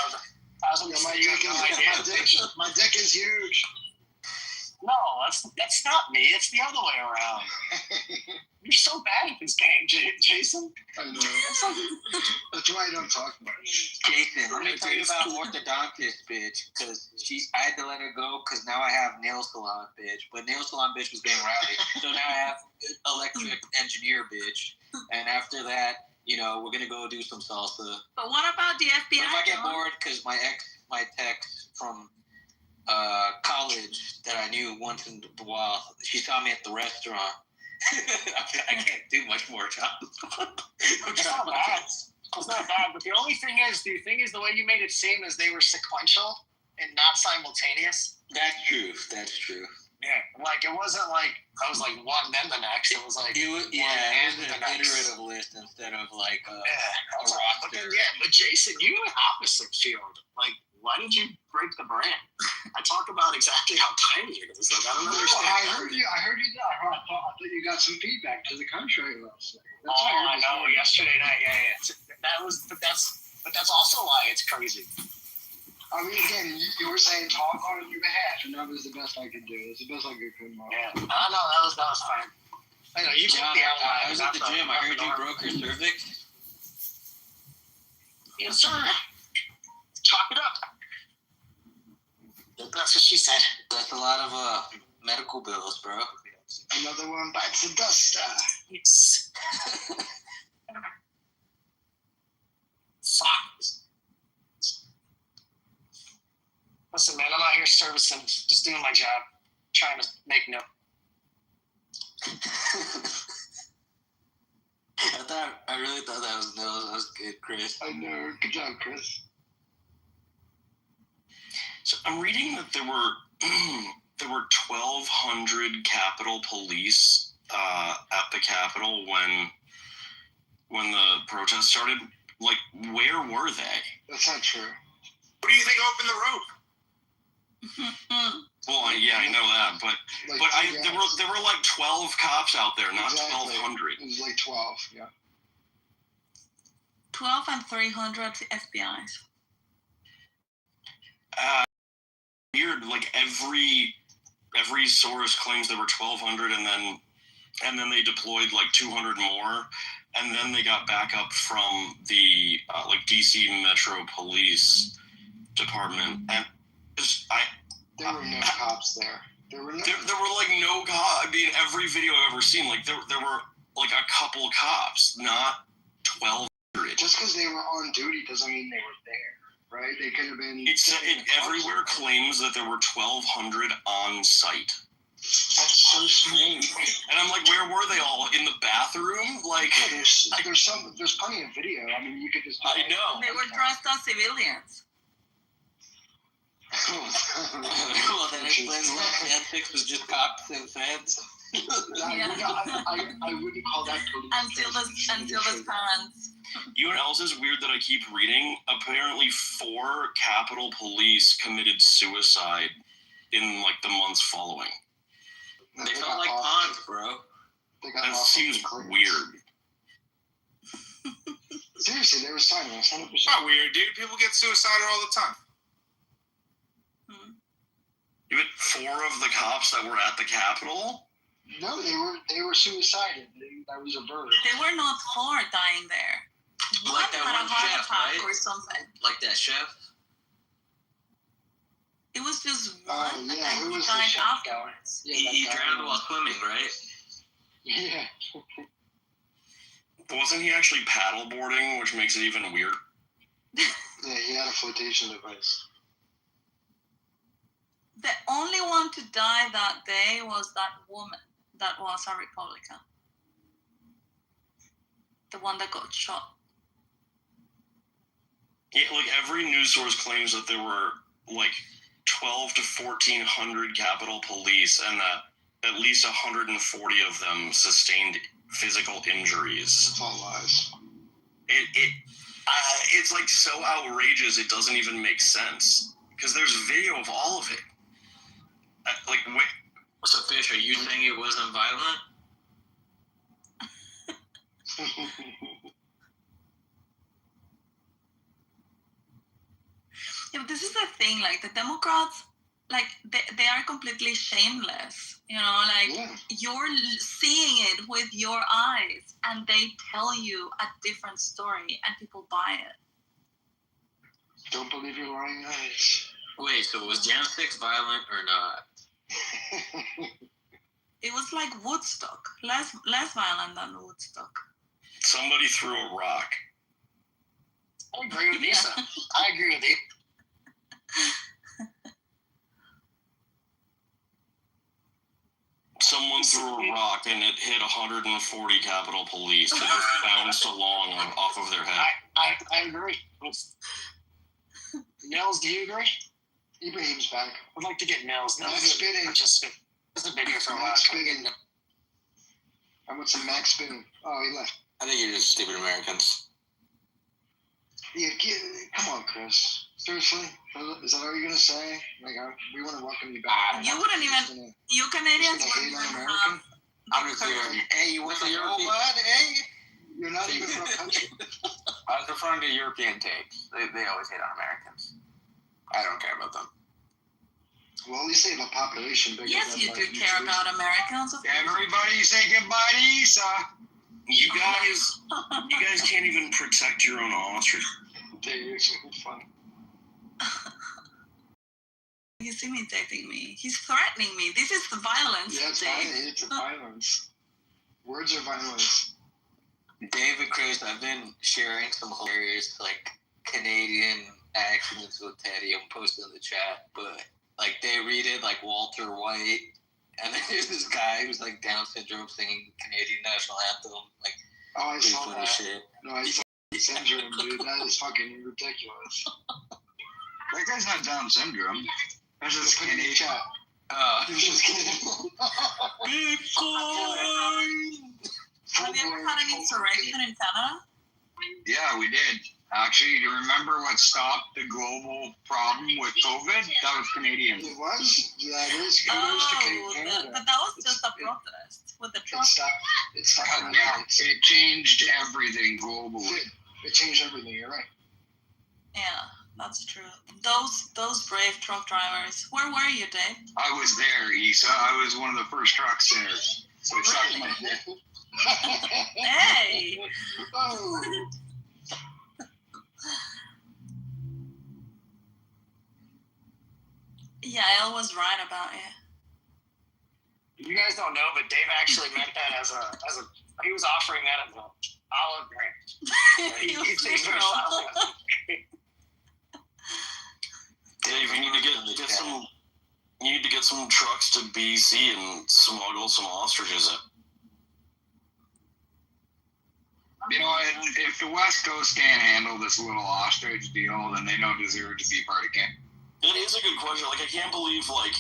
Speaker 6: My dick is huge.
Speaker 1: No, that's not me. It's the other way around. You're so bad at this game, Jason.
Speaker 6: I know. That's why I don't talk about it.
Speaker 4: Jason, let me tell you about orthodontist bitch, because I had to let her go because now I have nail salon bitch, but nail salon bitch was getting rowdy, so now I have electric engineer bitch, and after that, we're gonna go do some salsa.
Speaker 3: But what about the FBI?
Speaker 4: But if I get bored, because my ex from college that I knew once in a while, she saw me at the restaurant. I can't do much more, John.
Speaker 1: It's not bad. It's not bad. But the the way you made it seem is they were sequential and not simultaneous.
Speaker 4: That's true.
Speaker 1: Yeah, like it wasn't like I was like one then the next. It was like
Speaker 4: it was an iterative list instead of like a roster.
Speaker 1: But Jason, you went opposite field. Like, why did you break the brand? I talk about exactly how tiny it is. Like, I don't understand.
Speaker 6: I heard you. I thought you got some feedback to the contrary last night.
Speaker 1: I know. Yesterday night, but that's also why it's crazy.
Speaker 6: I mean, again, you were saying talk on your behalf, and that was the best I could do. It was the best I could do.
Speaker 1: Yeah. No, that was fine. I know you took the outline.
Speaker 4: I was at the gym. I heard you broke your cervix.
Speaker 1: Yes, sir. Chalk it up. That's what she said.
Speaker 4: That's a lot of medical bills, bro.
Speaker 6: Another one bites the dust.
Speaker 1: It's fuck. Listen, man, I'm out here servicing, just doing my job, trying to make no.
Speaker 4: I really thought that was good, Chris.
Speaker 6: I know. Good job, Chris.
Speaker 8: So I'm reading that there were 1,200 Capitol Police at the Capitol when the protest started. Like, where were they?
Speaker 6: That's not true.
Speaker 5: What do you think opened the rope?
Speaker 8: Well, I know that, but there were like 12 cops out there, not 1,200.
Speaker 6: It was like 12, yeah.
Speaker 3: 12 and 300 FBIs.
Speaker 8: Weird. Like every source claims there were 1,200, and then they deployed like 200 more, and then they got backup from the like DC Metro Police Department, and
Speaker 6: there were no cops there. There were like
Speaker 8: no cops. I mean, every video I've ever seen, like there were like a couple cops, not 1,200.
Speaker 6: Just because they were on duty doesn't mean they were there, right? They could have been.
Speaker 8: It everywhere claims that there were 1,200 on site.
Speaker 6: That's so strange.
Speaker 8: And I'm like, where were they all? In the bathroom? Like,
Speaker 6: there's plenty of video. I mean, you could just.
Speaker 8: I know.
Speaker 3: They were dressed as civilians.
Speaker 4: Well, that explains why Netflix was just cops and feds.
Speaker 6: I wouldn't call that police.
Speaker 3: Until the parents.
Speaker 8: You know what else is weird that I keep reading? Apparently 4 Capitol Police committed suicide in like the months following.
Speaker 4: They felt like pawns, bro.
Speaker 8: That seems weird.
Speaker 6: Seriously, they were silent. 100%.
Speaker 5: It's not weird, dude. People get suicidal all the time.
Speaker 8: Even 4 of the cops that were at the Capitol?
Speaker 6: No, they were suicided. That was a bird.
Speaker 3: They were not 4 dying there.
Speaker 4: Like that
Speaker 3: had
Speaker 4: one
Speaker 3: a heart
Speaker 4: chef,
Speaker 3: attack
Speaker 4: right?
Speaker 3: or something.
Speaker 4: Like that chef?
Speaker 3: It was just one, and
Speaker 6: who
Speaker 3: he
Speaker 6: was the
Speaker 3: died
Speaker 6: chef guy?
Speaker 3: afterwards.
Speaker 6: Yeah,
Speaker 4: He drowned while swimming, right?
Speaker 6: Yeah.
Speaker 8: Wasn't he actually paddleboarding, which makes it even weird?
Speaker 6: Yeah, he had a flotation device.
Speaker 3: The only one to die that day was that woman that was a Republican. The one that got shot.
Speaker 8: Yeah, like every news source claims that there were like 12 to 1,400 Capitol Police, and that at least 140 of them sustained physical injuries.
Speaker 6: That's all lies.
Speaker 8: It's like so outrageous it doesn't even make sense, because there's video of all of it. Like, wait.
Speaker 4: So, Fish, are you saying it wasn't violent?
Speaker 3: Yeah, but this is the thing. Like the Democrats, like they are completely shameless. You know, like
Speaker 6: Yeah.
Speaker 3: you're seeing it with your eyes, and they tell you a different story, and people buy it.
Speaker 9: Don't believe your lying eyes.
Speaker 4: Wait, so was Jan 6 violent or not?
Speaker 3: It was like Woodstock, less violent than Woodstock.
Speaker 8: Somebody threw a rock.
Speaker 1: I agree with Lisa.
Speaker 3: Yeah.
Speaker 1: I agree with you.
Speaker 8: Someone threw a rock and it hit 140 Capitol Police. It just bounced along off of their head.
Speaker 1: I agree. Nels, do you agree?
Speaker 6: Ibrahim's back.
Speaker 1: I'd like to get Nels.
Speaker 6: Max spinning.
Speaker 1: Just a video for a while.
Speaker 6: Max spinning. I want some Max spinning. Oh, he left.
Speaker 2: I think you're just stupid Americans.
Speaker 6: Yeah, come on, Chris. Seriously? Is that all you're going to say? Like, we want to welcome you back.
Speaker 3: You wouldn't even. You Canadians
Speaker 6: Just gonna
Speaker 3: wouldn't
Speaker 6: hate on
Speaker 3: even
Speaker 6: American?
Speaker 3: have.
Speaker 2: I'm just here.
Speaker 4: Hey, you went to Europe, bud? Hey.
Speaker 6: You're not even from a country.
Speaker 2: I was referring to European takes. They always hate on Americans. I don't care about them.
Speaker 6: Well, you say about population bigger
Speaker 3: Yes,
Speaker 6: than
Speaker 3: you do
Speaker 6: like,
Speaker 3: care about Americans. Of course.
Speaker 6: Everybody say goodbye to Isa.
Speaker 8: You guys can't even protect your own ostrich.
Speaker 6: They're so fun.
Speaker 3: He's imitating me. He's threatening me. This is the violence.
Speaker 6: Yeah, it's
Speaker 3: Dave.
Speaker 6: violence. It's violence. Words are violence.
Speaker 4: David, Chris, I've been sharing some hilarious, like, Canadian accents with Teddy. I'm posting in the chat, but, like, they read it like Walter White, and then there's this guy who's, like, Down syndrome singing Canadian national anthem, like,
Speaker 6: Oh, I
Speaker 4: pretty
Speaker 6: saw
Speaker 4: funny
Speaker 6: that.
Speaker 4: shit.
Speaker 6: No, I saw syndrome, dude. That is fucking ridiculous.
Speaker 7: That guy's not Down syndrome. That's just
Speaker 6: Put it in the
Speaker 7: Canadian.
Speaker 6: chat. He was just kidding.
Speaker 3: Have you ever had an insurrection in Canada?
Speaker 7: Yeah, we did. Actually, you remember what stopped the global problem with COVID? That was Canadians.
Speaker 6: It was? Yeah, it is. It
Speaker 3: Oh,
Speaker 6: is to Canada.
Speaker 3: but that was just a protest with the truck.
Speaker 6: It stopped on the
Speaker 7: Yeah,
Speaker 6: lights.
Speaker 7: it changed everything globally.
Speaker 6: It changed everything. You're right.
Speaker 3: Yeah, that's true. Those brave truck drivers. Where were you, Dave?
Speaker 7: I was there, Isa. I was one of the first trucks there. So it sucked
Speaker 3: Really?
Speaker 7: my dick.
Speaker 3: Hey!
Speaker 6: Oh.
Speaker 3: Yeah, Elle was right about it.
Speaker 1: You guys don't know, but Dave actually meant that as a. He was offering that as a olive branch.
Speaker 3: He was
Speaker 1: takes
Speaker 3: literal.
Speaker 8: Dave, you need to get some. You need to get some trucks to BC and smuggle some ostriches in.
Speaker 7: You know, if the West Coast can't handle this little ostrich deal, then they don't deserve to be part of Canada.
Speaker 8: It is a good question. Like, I can't believe, like,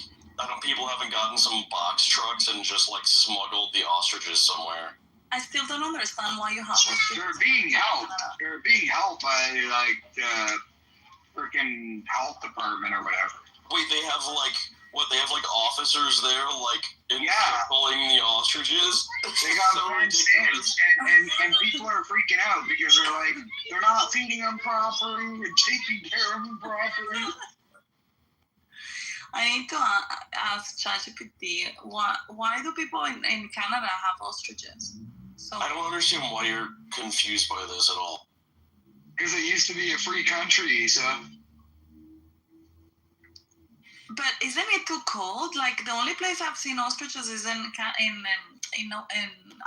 Speaker 8: people haven't gotten some box trucks and just, like, smuggled the ostriches somewhere.
Speaker 3: I still don't understand why you have
Speaker 7: They're being helped. They're being helped by, like, the freaking health department or whatever.
Speaker 8: Wait, they have, like, they have, like, officers there, like, pulling the ostriches?
Speaker 7: They got fenced in, and people are freaking out because they're not feeding them properly and taking care of them properly.
Speaker 3: I need to ask ChatGPT, why do people in Canada have ostriches? So
Speaker 8: I don't understand why you're confused by this at all.
Speaker 7: Because it used to be a free country, so.
Speaker 3: But isn't it too cold? Like the only place I've seen ostriches is in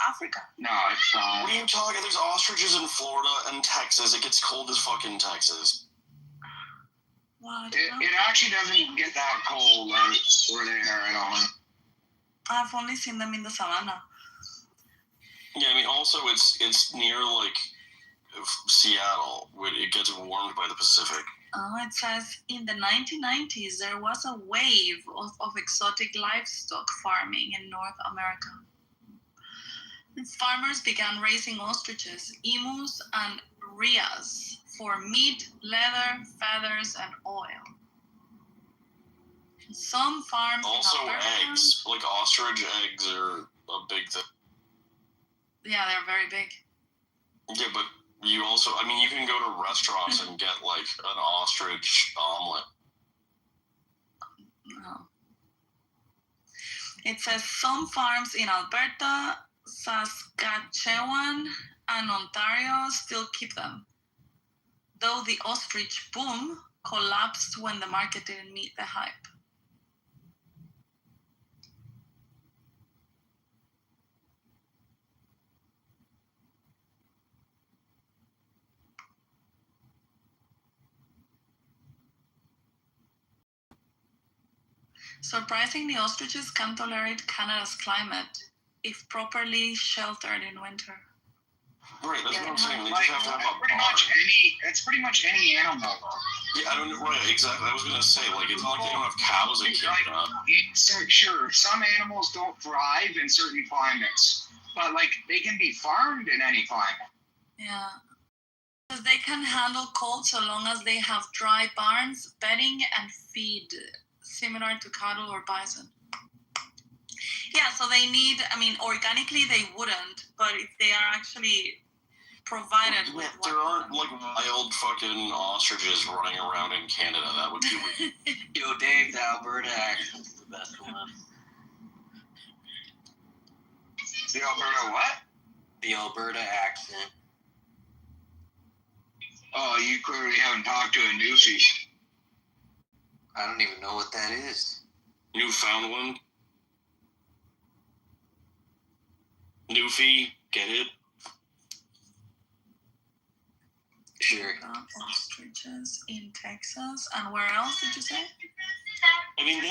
Speaker 3: Africa.
Speaker 7: No, it's not.
Speaker 8: What are you talking? There's ostriches in Florida and Texas. It gets cold as fucking Texas.
Speaker 3: Well,
Speaker 7: It actually doesn't get that cold where they are at all.
Speaker 3: I've only seen them in the savannah.
Speaker 8: Yeah, I mean, also it's near like Seattle, where it gets warmed by the Pacific.
Speaker 3: Oh, it says in the 1990s there was a wave of exotic livestock farming in North America. Farmers began raising ostriches, emus, and rheas for meat, leather, feathers, and oil. Some farms.
Speaker 8: Also,
Speaker 3: in Alberta,
Speaker 8: eggs. Like ostrich eggs are a big thing.
Speaker 3: Yeah, they're very big.
Speaker 8: Yeah, but you also, I mean, you can go to restaurants and get like an ostrich omelet.
Speaker 3: No. It says some farms in Alberta, Saskatchewan, and Ontario still keep them, though the ostrich boom collapsed when the market didn't meet the hype. Surprisingly, ostriches can tolerate Canada's climate if properly sheltered in winter.
Speaker 8: Right, that's what I'm saying. They
Speaker 7: Like,
Speaker 8: just have to have a
Speaker 7: pretty
Speaker 8: barn.
Speaker 7: much it's pretty much any animal.
Speaker 8: Yeah, I don't know. Right, exactly. I was gonna say, like, it's not like they don't have cows in Canada.
Speaker 7: Sure, some animals don't thrive in certain climates, but like they can be farmed in any climate.
Speaker 3: Yeah. Because they can handle cold so long as they have dry barns, bedding, and feed, similar to cattle or bison. Yeah, so they need, I mean, organically they wouldn't, but if they are actually provided with
Speaker 8: There aren't like wild fucking ostriches running around in Canada. That would be weird.
Speaker 4: Yo, Dave, the Alberta accent's the best one.
Speaker 7: The Alberta what?
Speaker 4: The Alberta accent.
Speaker 7: Oh, you clearly haven't talked to a newfie.
Speaker 4: I don't even know what that is.
Speaker 8: Newfoundland. Newfie, get it?
Speaker 4: Sure.
Speaker 3: Ostriches in Texas, and where else did you say?
Speaker 8: I mean, they're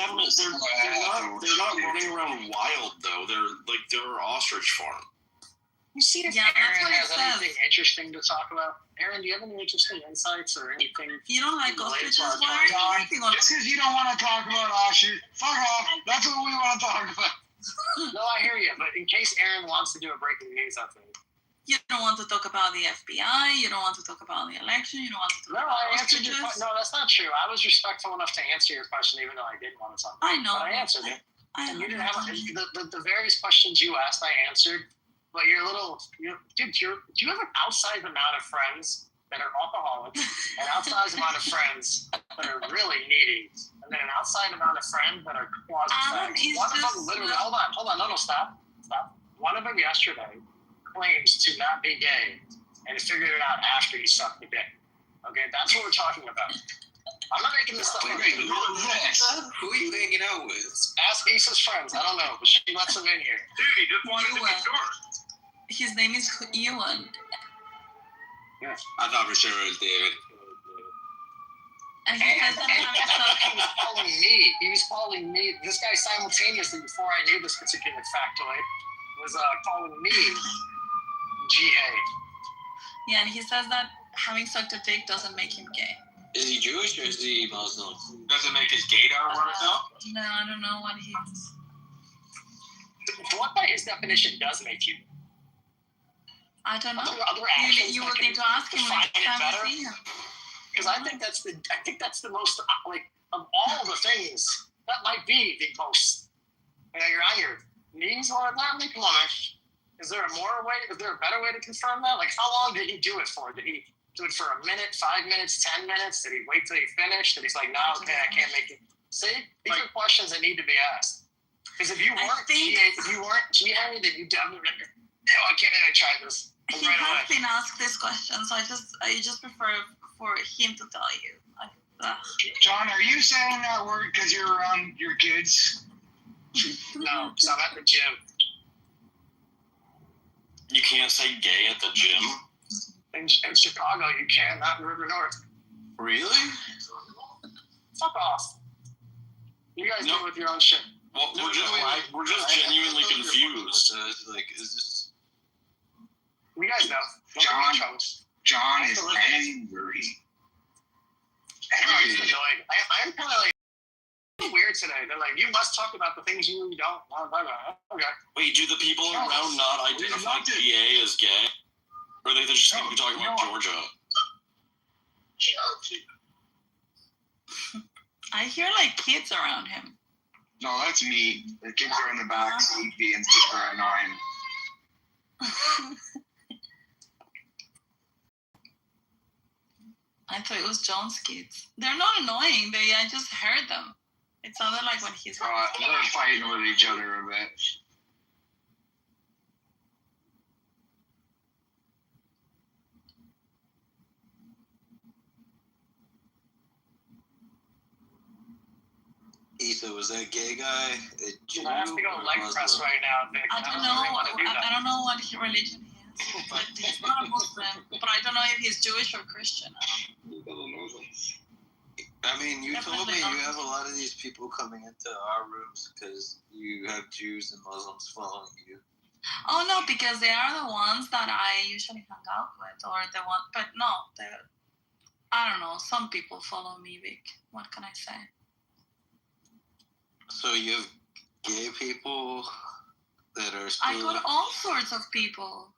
Speaker 8: not running around wild though. They're ostrich farm.
Speaker 1: You see if
Speaker 3: Yeah, that's
Speaker 1: Aaron
Speaker 3: what it
Speaker 1: has
Speaker 3: says.
Speaker 1: anything interesting to talk about? Aaron, do you have any interesting insights or anything?
Speaker 3: If you don't like
Speaker 1: Related
Speaker 3: ostriches,
Speaker 1: to our
Speaker 3: why are you
Speaker 7: John,
Speaker 3: sleeping on?
Speaker 7: just because you don't want to talk about ostrich, fuck off. That's what we want to talk about.
Speaker 1: No, I hear you, but in case Aaron wants to do a breaking news update.
Speaker 3: You don't want to talk about the FBI. You don't want to talk about the election. You don't want to talk
Speaker 1: No,
Speaker 3: about
Speaker 1: I answered your
Speaker 3: ostriches.
Speaker 1: question. No, that's not true. I was respectful enough to answer your question, even though I didn't want to talk about
Speaker 3: I know.
Speaker 1: it. But I answered it.
Speaker 3: I
Speaker 1: And
Speaker 3: know.
Speaker 1: you didn't have the various questions you asked, I answered. But you're a little, dude, do you have an outsized amount of friends that are alcoholics, an outsized amount of friends that are really needy, and then an outside amount of friends that are closet
Speaker 3: Adam
Speaker 1: fags?
Speaker 3: is
Speaker 1: One of them
Speaker 3: just
Speaker 1: literally,
Speaker 3: not-
Speaker 1: hold on, no, stop. One of them yesterday claims to not be gay and figured it out after he sucked the dick. Okay, that's what we're talking about. I'm not making this stuff up.
Speaker 4: Who are you hanging out with?
Speaker 1: Ask Asa's friends. I don't know, but she lets him in here.
Speaker 5: Dude, he just wanted to be
Speaker 3: Ewan.
Speaker 5: sure.
Speaker 3: His name is Ewan.
Speaker 2: I thought for sure it was David.
Speaker 3: And he
Speaker 1: And
Speaker 3: says that
Speaker 1: he
Speaker 3: having
Speaker 1: was calling me. He was calling me. This guy simultaneously, before I knew this particular factoid, was calling me GA.
Speaker 3: yeah, and he says that having sucked a dick doesn't make him gay.
Speaker 4: Is he Jewish or is he Muslim?
Speaker 2: Does it make his gaydar work out?
Speaker 3: No, I don't know what he is.
Speaker 1: What by his definition does make you?
Speaker 3: I don't know.
Speaker 1: Other actions
Speaker 3: You
Speaker 1: that
Speaker 3: would
Speaker 1: can
Speaker 3: need to ask him
Speaker 1: define
Speaker 3: next
Speaker 1: it
Speaker 3: time
Speaker 1: better?
Speaker 3: you see him.
Speaker 1: Because I think that's the most, like, of all the things, that might be the most. You're on your knees or not? Like, come on, man. Is there a better way to confirm that? Like, how long did he do it for? Did he do it for a minute, 5 minutes, 10 minutes? Did he wait till he finished? Did he's like, no, okay, I can't make it. See, these are questions that need to be asked. Because if you weren't GA, then you definitely, I can't even try this.
Speaker 3: He
Speaker 1: Right
Speaker 3: has
Speaker 1: away.
Speaker 3: been asked this question, so I just prefer for him to tell you. Like,
Speaker 7: John, are you saying that word because you're around your kids?
Speaker 1: No, because I'm at the gym.
Speaker 8: You can't say gay at the gym.
Speaker 1: In Chicago, you can, not in River North.
Speaker 2: Really?
Speaker 1: Fuck off. You guys
Speaker 8: No.
Speaker 1: deal with your own shit.
Speaker 8: Well, we're just genuinely confused.
Speaker 4: Like, is this?
Speaker 1: You guys know.
Speaker 7: John is angry.
Speaker 1: Everybody's annoyed. I'm kind of like weird today. They're like, you must talk about the things you don't. Okay.
Speaker 8: Wait, do the people around not identify PA as gay? Or are they just going to be talking about Georgia?
Speaker 3: I hear like kids around him.
Speaker 7: No, that's me. The kids are in the back seat being super annoying.
Speaker 3: I thought it was John's kids. They're not annoying. I just heard them. It sounded like when he's.
Speaker 7: They're fighting with each other a bit.
Speaker 10: Issa, was that gay guy a Jew?
Speaker 6: I have to go leg press right now, Vic.
Speaker 3: I don't know. I don't know what religion he is. But he's not a Muslim. But I don't know if he's Jewish or Christian.
Speaker 10: I mean, you told me
Speaker 3: Definitely
Speaker 10: you
Speaker 3: not.
Speaker 10: have a lot of these people coming into our rooms because you have Jews and Muslims following you.
Speaker 3: Oh no, because they are the ones that I usually hang out with, or the one. But no, I don't know. Some people follow me, Vic. What can I say?
Speaker 10: So you have gay people that are still.
Speaker 3: I got all sorts of people.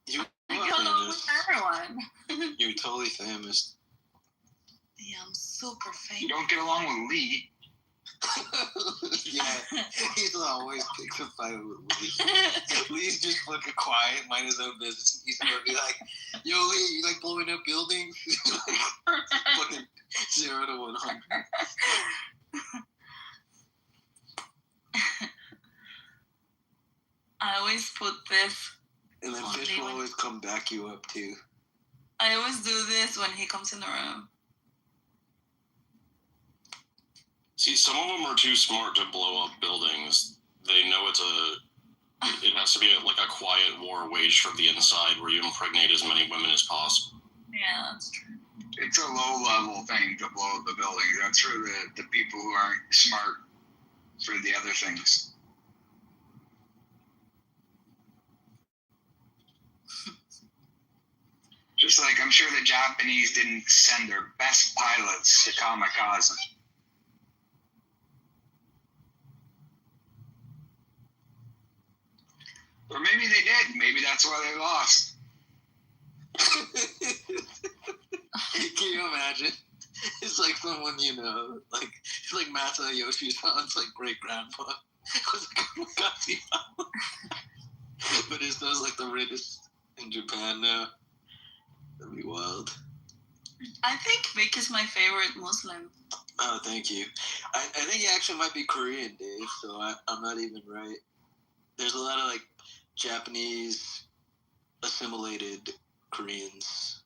Speaker 10: You
Speaker 3: I
Speaker 10: are
Speaker 3: get along with
Speaker 10: famous.
Speaker 3: everyone.
Speaker 10: You're totally famous.
Speaker 3: Yeah, I'm super
Speaker 7: You
Speaker 3: famous.
Speaker 7: don't get along with Lee.
Speaker 10: Yeah, he's always picked a fight with Lee. Lee's just fucking quiet, mind his own business. He's gonna be like, "Yo, Lee, you like blowing up buildings?" Like, fucking 0 to 100.
Speaker 3: I always put this.
Speaker 10: And then
Speaker 3: Oh,
Speaker 10: Fish
Speaker 3: Lee
Speaker 10: will
Speaker 3: would-
Speaker 10: always come back you up too.
Speaker 3: I always do this when he comes in the room.
Speaker 8: See, some of them are too smart to blow up buildings. They know it has to be like a quiet war waged from the inside where you impregnate as many women as possible.
Speaker 3: Yeah, that's true.
Speaker 7: It's a low-level thing to blow up the building. That's for the people who aren't smart for the other things. Just like I'm sure the Japanese didn't send their best pilots to kamikaze. Or maybe they did. Maybe that's why they lost.
Speaker 10: Can you imagine? It's like someone you know, like it's like Masa Yoshizan's like great grandpa was a kamikaze pilot. But it's those like the richest in Japan now. That'd be wild.
Speaker 3: I think Vic is my favorite Muslim.
Speaker 10: Oh, thank you. I think he actually might be Korean, Dave. So I'm not even right. There's a lot of like Japanese assimilated Koreans.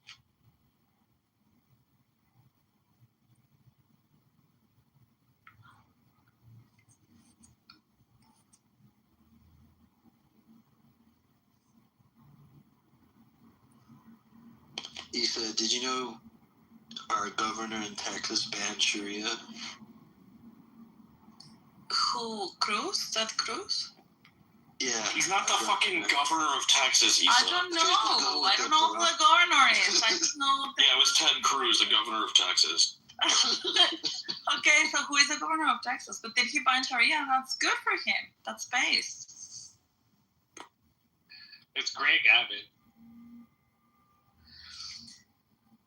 Speaker 10: Issa, did you know our governor in Texas banned Sharia?
Speaker 3: Who? Cruz? That Cruz?
Speaker 10: Yeah.
Speaker 8: He's not the fucking governor of Texas, Issa.
Speaker 3: I don't know. I don't know who the governor is. I just know.
Speaker 8: Yeah, it was Ted Cruz, the governor of Texas.
Speaker 3: Okay, so who is the governor of Texas? But did he ban Sharia? That's good for him. That's space.
Speaker 4: It's Greg Abbott.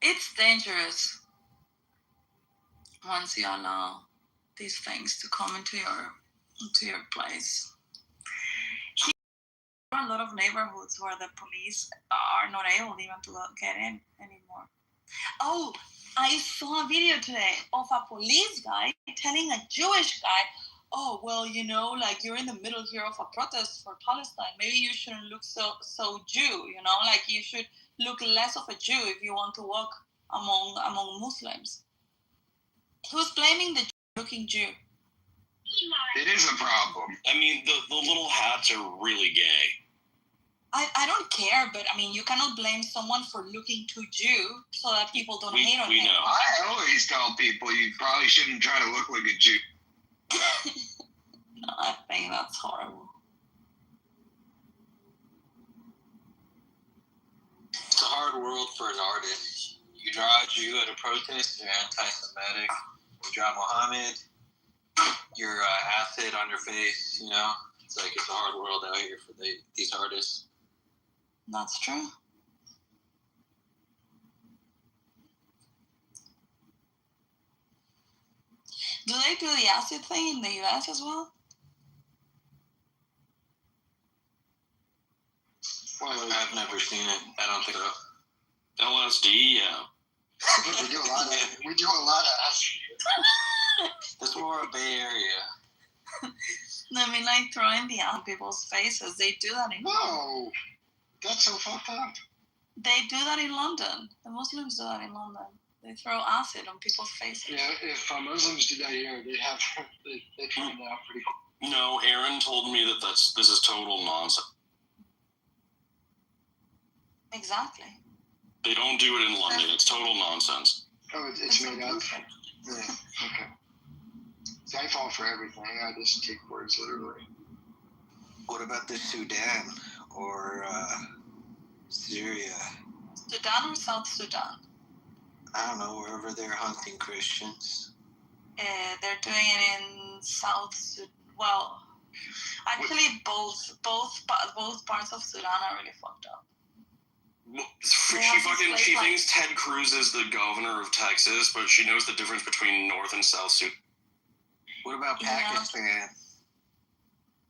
Speaker 3: It's dangerous once you allow these things to come into your place. There are a lot of neighborhoods where the police are not able even to get in anymore. Oh, I saw a video today of a police guy telling a Jewish guy, "Oh, well, you know, like you're in the middle here of a protest for Palestine. Maybe you shouldn't look so Jew, you know, like you should look less of a Jew if you want to walk among Muslims." Who's blaming the looking Jew?
Speaker 7: It is a problem.
Speaker 8: I mean, the little hats are really gay.
Speaker 3: I don't care, but I mean, you cannot blame someone for looking too Jew so that people don't hate on
Speaker 8: We
Speaker 3: him.
Speaker 8: know.
Speaker 7: I always tell people you probably shouldn't try to look like a Jew.
Speaker 3: No, I think that's horrible.
Speaker 10: It's a hard world for an artist. You draw a Jew at a protest, you're anti-Semitic. You draw Muhammad, you're acid on your face, you know? It's like it's a hard world out here for these artists.
Speaker 3: That's true. Do they do the acid thing in the U.S. as well?
Speaker 10: Well, I've never seen it. I don't think so.
Speaker 8: LSD, yeah.
Speaker 9: We do a lot of acid.
Speaker 10: That's more a Bay Area.
Speaker 3: I mean, like throwing the on people's faces. They do that in.
Speaker 9: No, that's so fucked up.
Speaker 3: They do that in London. The Muslims do that in London. They throw acid on people's faces.
Speaker 9: Yeah, if Muslims did that here, they find that out pretty quick.
Speaker 8: No, Aaron told me that this is total nonsense.
Speaker 3: Exactly.
Speaker 8: They don't do it in London. It's total nonsense.
Speaker 9: Oh, it's made up? Yeah, okay. See, I fall for everything. I just take words literally.
Speaker 10: What about the Sudan or Syria?
Speaker 3: Sudan or South Sudan?
Speaker 10: I don't know, wherever they're hunting Christians.
Speaker 3: They're doing it in South Sudan. Well, actually, both parts of Sudan are really fucked up.
Speaker 8: She thinks Ted Cruz is the governor of Texas, but she knows the difference between North and South Sudan.
Speaker 10: What about Pakistan?
Speaker 3: Yeah.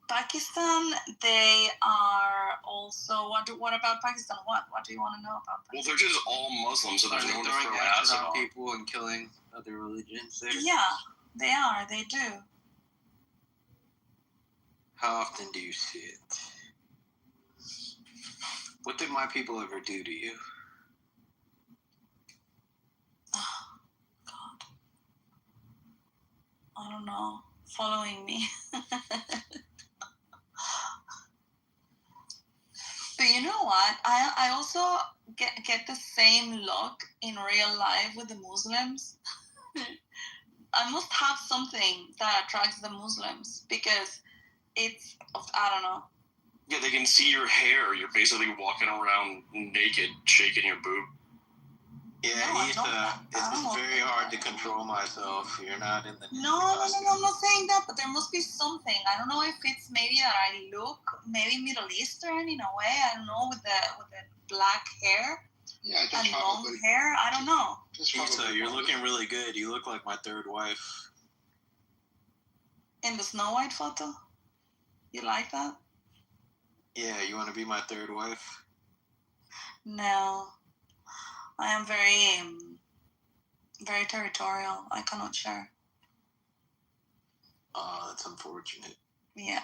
Speaker 3: Pakistan, they are also. What about Pakistan? What do you want to know about Pakistan?
Speaker 8: Well, they're just all Muslims, so
Speaker 10: Are
Speaker 8: there's
Speaker 10: they
Speaker 8: no one to
Speaker 10: throwing
Speaker 8: throw
Speaker 10: acid
Speaker 8: acid
Speaker 10: on
Speaker 8: on.
Speaker 10: people and killing other religions there?
Speaker 3: Yeah, they are. They do.
Speaker 10: How often do you see it? What did my people ever do to you?
Speaker 3: Oh, God. I don't know. Following me. But you know what? I also get the same look in real life with the Muslims. I must have something that attracts the Muslims because it's, I don't know.
Speaker 8: Yeah, they can see your hair. You're basically walking around naked, shaking your boob.
Speaker 10: Yeah,
Speaker 3: No,
Speaker 10: it's very hard to control myself. You're not in the...
Speaker 3: No, I'm not saying that, but there must be something. I don't know if it's maybe that I look maybe Middle Eastern in a way. I don't know, with the black hair and long hair. I don't know.
Speaker 10: Pizza, you're looking really good. You look like my third wife.
Speaker 3: In the Snow White photo? You like that?
Speaker 10: Yeah, you want to be my third wife?
Speaker 3: No. I am very territorial. I cannot share.
Speaker 10: Oh, that's unfortunate.
Speaker 3: Yeah.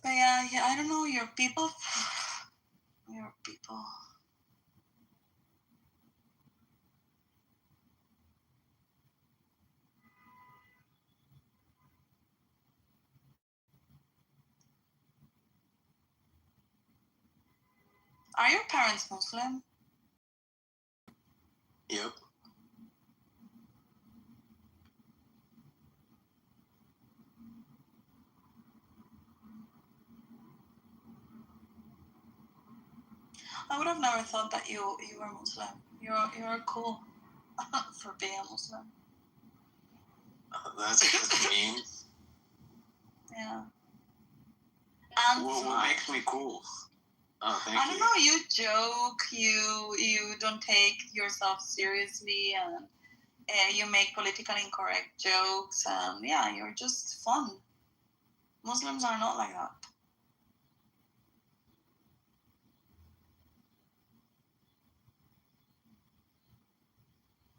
Speaker 3: But yeah, I don't know, your people. Your people. Are your parents Muslim?
Speaker 10: Yep.
Speaker 3: I would have never thought that you were Muslim. You're cool for being a Muslim.
Speaker 10: That's mean.
Speaker 3: Yeah. And
Speaker 10: What makes me cool? Oh, thank you.
Speaker 3: I don't know. You joke. You don't take yourself seriously, and you make politically incorrect jokes, and yeah, you're just fun. Muslims are not like that.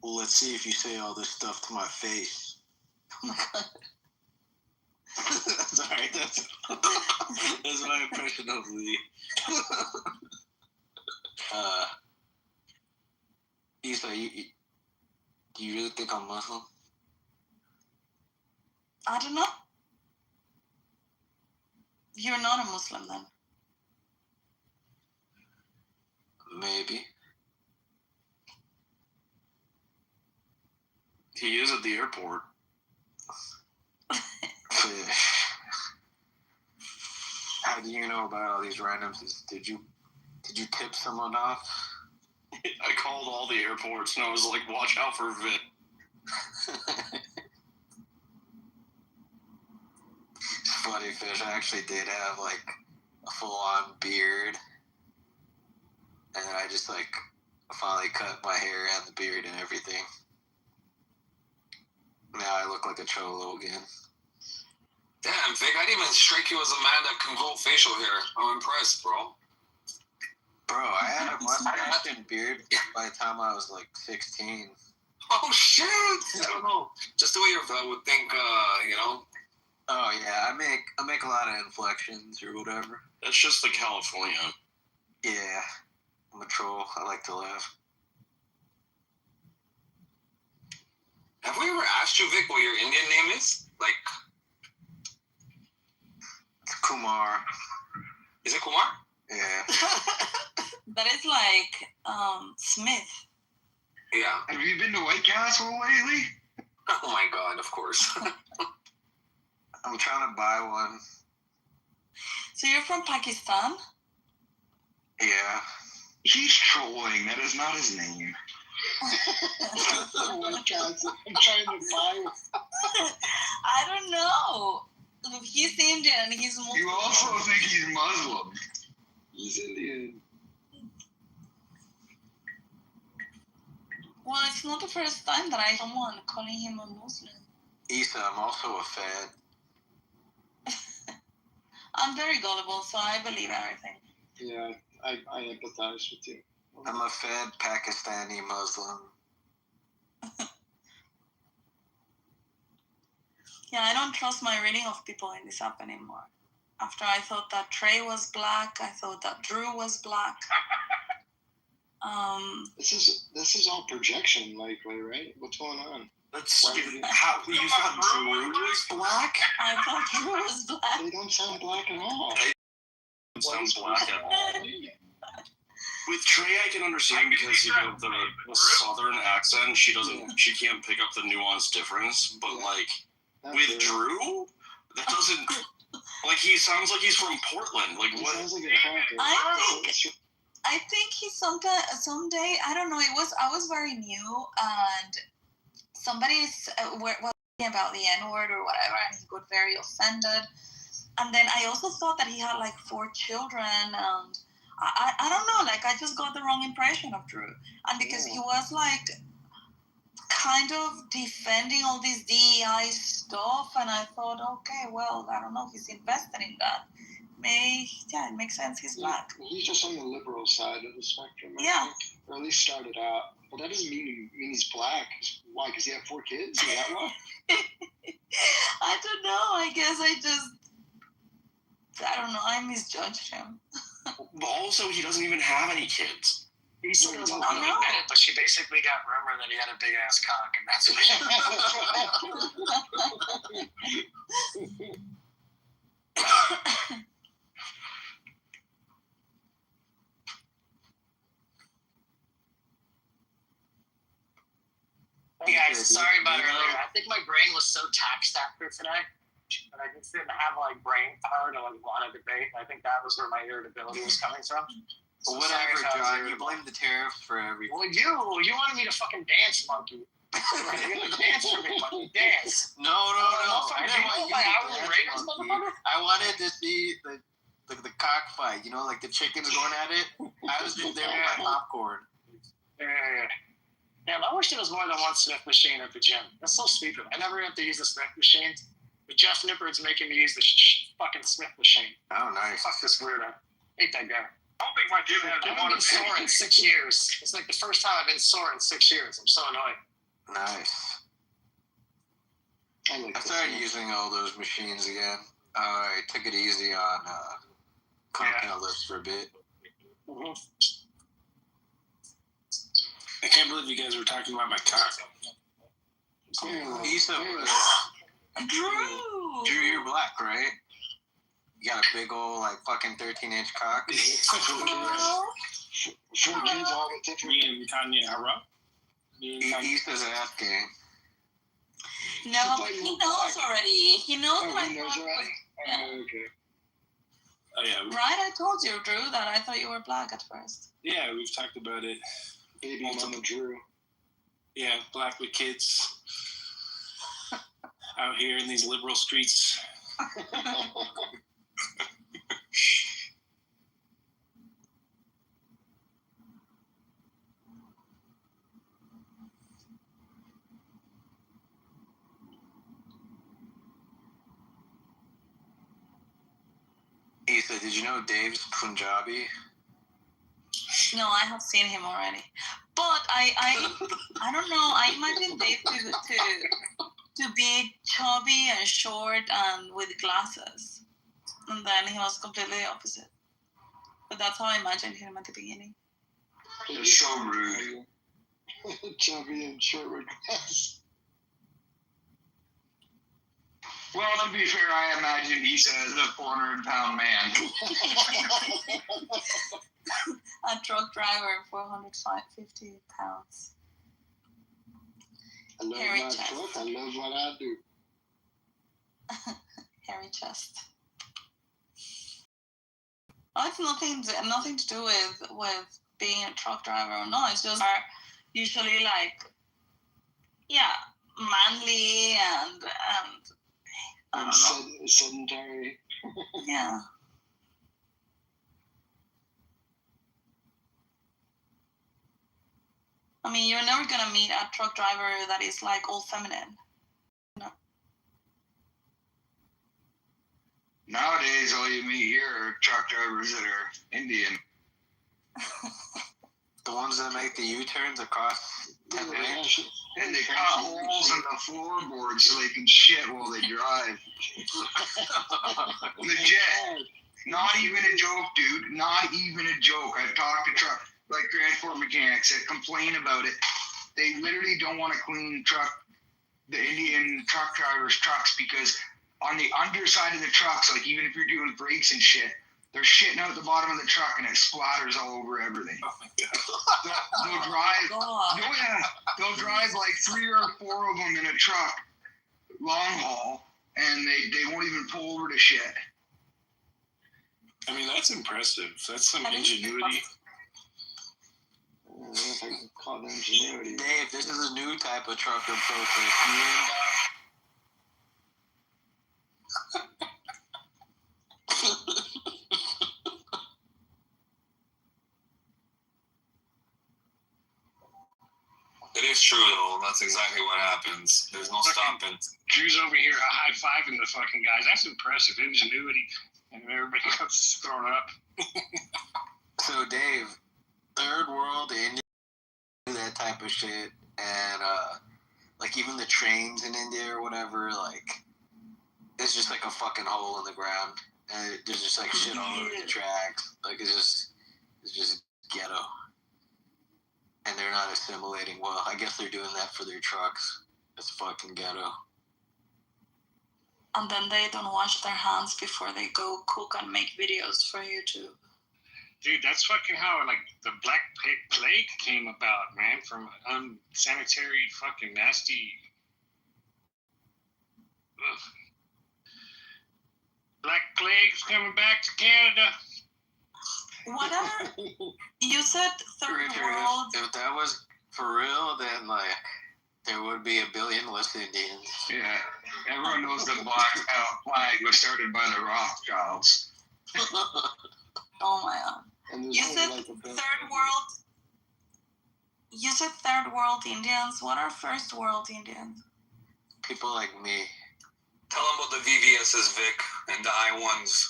Speaker 10: Well, let's see if you say all this stuff to my face.
Speaker 3: Oh my God.
Speaker 10: Sorry, that's my impression of Lee. Isa, do you really think I'm Muslim?
Speaker 3: I don't know. You're not a Muslim then.
Speaker 10: Maybe.
Speaker 8: He is at the airport.
Speaker 10: How do you know about all these randoms? Did you tip someone off?
Speaker 8: I called all the airports and I was like, watch out for Vic.
Speaker 10: Funny fish. I actually did have like a full-on beard, and I just like I finally cut my hair and the beard and everything. Now I look like a cholo again.
Speaker 11: Damn, Vic, I didn't even strike you as a man that can grow facial hair. I'm impressed, bro.
Speaker 10: Bro, I had a mustache and beard by the time I was like 16.
Speaker 11: Oh, shit! I don't know. Just the way your fellow would think, you know?
Speaker 10: Oh yeah, I make a lot of inflections or whatever.
Speaker 8: That's just the California.
Speaker 10: Yeah, I'm a troll. I like to laugh.
Speaker 11: Have we ever asked you, Vic, what your Indian name is? Like,
Speaker 10: It's Kumar.
Speaker 11: is it Kumar?
Speaker 10: Yeah.
Speaker 3: That is like Smith.
Speaker 11: Yeah.
Speaker 7: Have you been to White Castle lately?
Speaker 11: Oh my god, of course.
Speaker 10: I'm trying to buy one.
Speaker 3: So you're from Pakistan?
Speaker 10: Yeah.
Speaker 7: He's trolling. That is not his name.
Speaker 9: White Castle. I'm trying to buy one.
Speaker 3: I don't know. He's Indian and he's Muslim.
Speaker 7: You also think he's Muslim.
Speaker 9: He's Indian.
Speaker 3: Well, it's not the first time that I someone calling him a Muslim.
Speaker 10: Issa, I'm also a Fed.
Speaker 3: I'm very gullible, so I believe everything.
Speaker 9: Yeah, I empathize with you.
Speaker 10: I'm a Fed Pakistani Muslim.
Speaker 3: Yeah, I don't trust my reading of people in this app anymore. After I thought that Trey was black, I thought that Drew was black.
Speaker 9: This is all projection, likely, right? What's going on?
Speaker 8: Let's how you thought Drew was black?
Speaker 3: I thought Drew was black.
Speaker 9: They don't sound black at all.
Speaker 8: Sounds black at all. With Trey, I can understand because you know the southern accent. She can't pick up the nuanced difference. But like with Drew, that doesn't. Like he sounds like he's from Portland. Like
Speaker 9: He
Speaker 8: what?
Speaker 9: sounds like a cracker.
Speaker 3: I think he someday I don't know. I was very new and somebody was talking about the N-word or whatever, and he got very offended. And then I also thought that he had like 4 children, and I don't know. Like I just got the wrong impression of Drew, and because he was like kind of defending all this DEI stuff, and I thought, okay, well, I don't know. He's invested in that. It makes sense. He's black.
Speaker 9: He's just on the liberal side of the spectrum. I
Speaker 3: Yeah.
Speaker 9: think. Or at least started out. But that doesn't mean he's black. Why? Because he had 4 kids? Is that why?
Speaker 3: I don't know. I guess I don't know. I misjudged him.
Speaker 8: Also, he doesn't even have any kids.
Speaker 1: He still doesn't want to admit it, but she basically got rumor that he had a big ass cock, and that's what. Hey guys, sorry about earlier. I think my brain was so taxed after today that I just didn't have like brain power to like want to debate. I think that was where my irritability was coming from. So
Speaker 10: Well, whatever,
Speaker 1: sorry if I was
Speaker 10: John. You
Speaker 1: irritable.
Speaker 10: blame the tariffs for everything.
Speaker 1: Well, you wanted me to fucking dance, monkey. You're gonna dance for me, monkey. Dance.
Speaker 10: No. I didn't want you to
Speaker 1: hourly
Speaker 10: dance,
Speaker 1: rate,
Speaker 10: monkey.
Speaker 1: motherfucker?
Speaker 10: I wanted to see the cockfight. You know, like the chickens going at it. I was just there with my popcorn.
Speaker 1: Yeah. Damn, I wish there was more than one Smith machine at the gym. That's so stupid. I never have to use the Smith machine. But Jeff Nippard's making me use the fucking Smith machine.
Speaker 10: Oh, nice.
Speaker 1: Fuck this weirdo. Hate that guy.
Speaker 5: I don't think my gym has
Speaker 1: I
Speaker 5: one
Speaker 1: haven't
Speaker 5: of
Speaker 1: been sore in 6 years. It's like the first time I've been sore in 6 years. I'm so annoyed.
Speaker 10: Nice.
Speaker 9: I like
Speaker 10: I started using all those machines again. I took it easy on compound lifts for a bit.
Speaker 1: Mm-hmm.
Speaker 8: I can't believe you guys were talking about my cock.
Speaker 10: Issa was... Drew, you're black, right? You got a big old, like, fucking 13-inch cock.
Speaker 9: 4 kids all with different...
Speaker 10: Issa's asking.
Speaker 3: No, but he knows already. He knows
Speaker 9: Oh,
Speaker 3: my
Speaker 9: he knows
Speaker 3: thought
Speaker 9: already?
Speaker 3: was- yeah.
Speaker 9: Oh, okay.
Speaker 8: Oh yeah,
Speaker 3: Right? I told you, Drew, that I thought you were black at first.
Speaker 8: yeah, we've talked about it.
Speaker 9: Baby mama Drew.
Speaker 8: Yeah, black with kids out here in these liberal streets.
Speaker 10: Lisa, did you know Dave's Punjabi?
Speaker 3: No, I have seen him already. But I don't know. I imagine Dave to be chubby and short and with glasses. And then he was completely opposite. But that's how I imagined him at the beginning.
Speaker 7: It's so rude.
Speaker 9: Chubby and short with glass.
Speaker 7: Well, to be fair, I imagine he says a 400-pound man.
Speaker 3: A truck driver, 450 pounds.
Speaker 9: I love
Speaker 3: Hairy
Speaker 9: my
Speaker 3: chest.
Speaker 9: truck. I love what I do.
Speaker 3: Hairy chest. Oh, it's nothing to do with being a truck driver or not. It's just are usually like, yeah, manly and I don't know.
Speaker 9: Sedentary.
Speaker 3: Yeah. I mean, you're never gonna meet a truck driver that is like all feminine. No.
Speaker 7: Nowadays, all you meet here are truck drivers that are Indian.
Speaker 10: The ones that make the U-turns across 10 lanes?
Speaker 7: And they cut holes in the floorboard so they can shit while they drive. Legit. Not even a joke, dude. Not even a joke. I've talked to transport mechanics that complain about it. They literally don't want to clean the Indian truck drivers' trucks because on the underside of the trucks, like even if you're doing brakes and shit, they're shitting out the bottom of the truck and it splatters all over everything.
Speaker 8: Oh my god.
Speaker 7: They'll drive. They'll drive like 3 or 4 of them in a truck, long haul, and they won't even pull over to shit.
Speaker 8: I mean, that's impressive. That's some ingenuity.
Speaker 9: I don't know if I can call it ingenuity.
Speaker 10: Dave, this is a new type of trucker protest.
Speaker 11: It is true, though. That's exactly what happens. There's no stopping.
Speaker 5: Drew's over here high-fiving the fucking guys. That's impressive. Ingenuity. And everybody else is thrown up.
Speaker 10: So, Dave, third world India do that type of shit, and like even the trains in India or whatever, like it's just like a fucking hole in the ground, and there's just like shit all over the tracks. Like it's just ghetto, and they're not assimilating well. I guess they're doing that for their trucks. It's fucking ghetto.
Speaker 3: And then they don't wash their hands before they go cook and make videos for YouTube.
Speaker 5: Dude, that's fucking how, like, the Black Plague came about, man, from unsanitary, fucking nasty... Ugh. Black Plague's coming back to Canada.
Speaker 3: Whatever. You said third world.
Speaker 10: If that was for real, then, like, there would be 1 billion less Indians.
Speaker 7: Yeah, everyone knows the black flag was started by the Rothschilds.
Speaker 3: Oh my god. You said third world. You said third world Indians. What are first world Indians?
Speaker 10: People like me.
Speaker 11: Tell them about the VVSs, Vic, and the I-1s.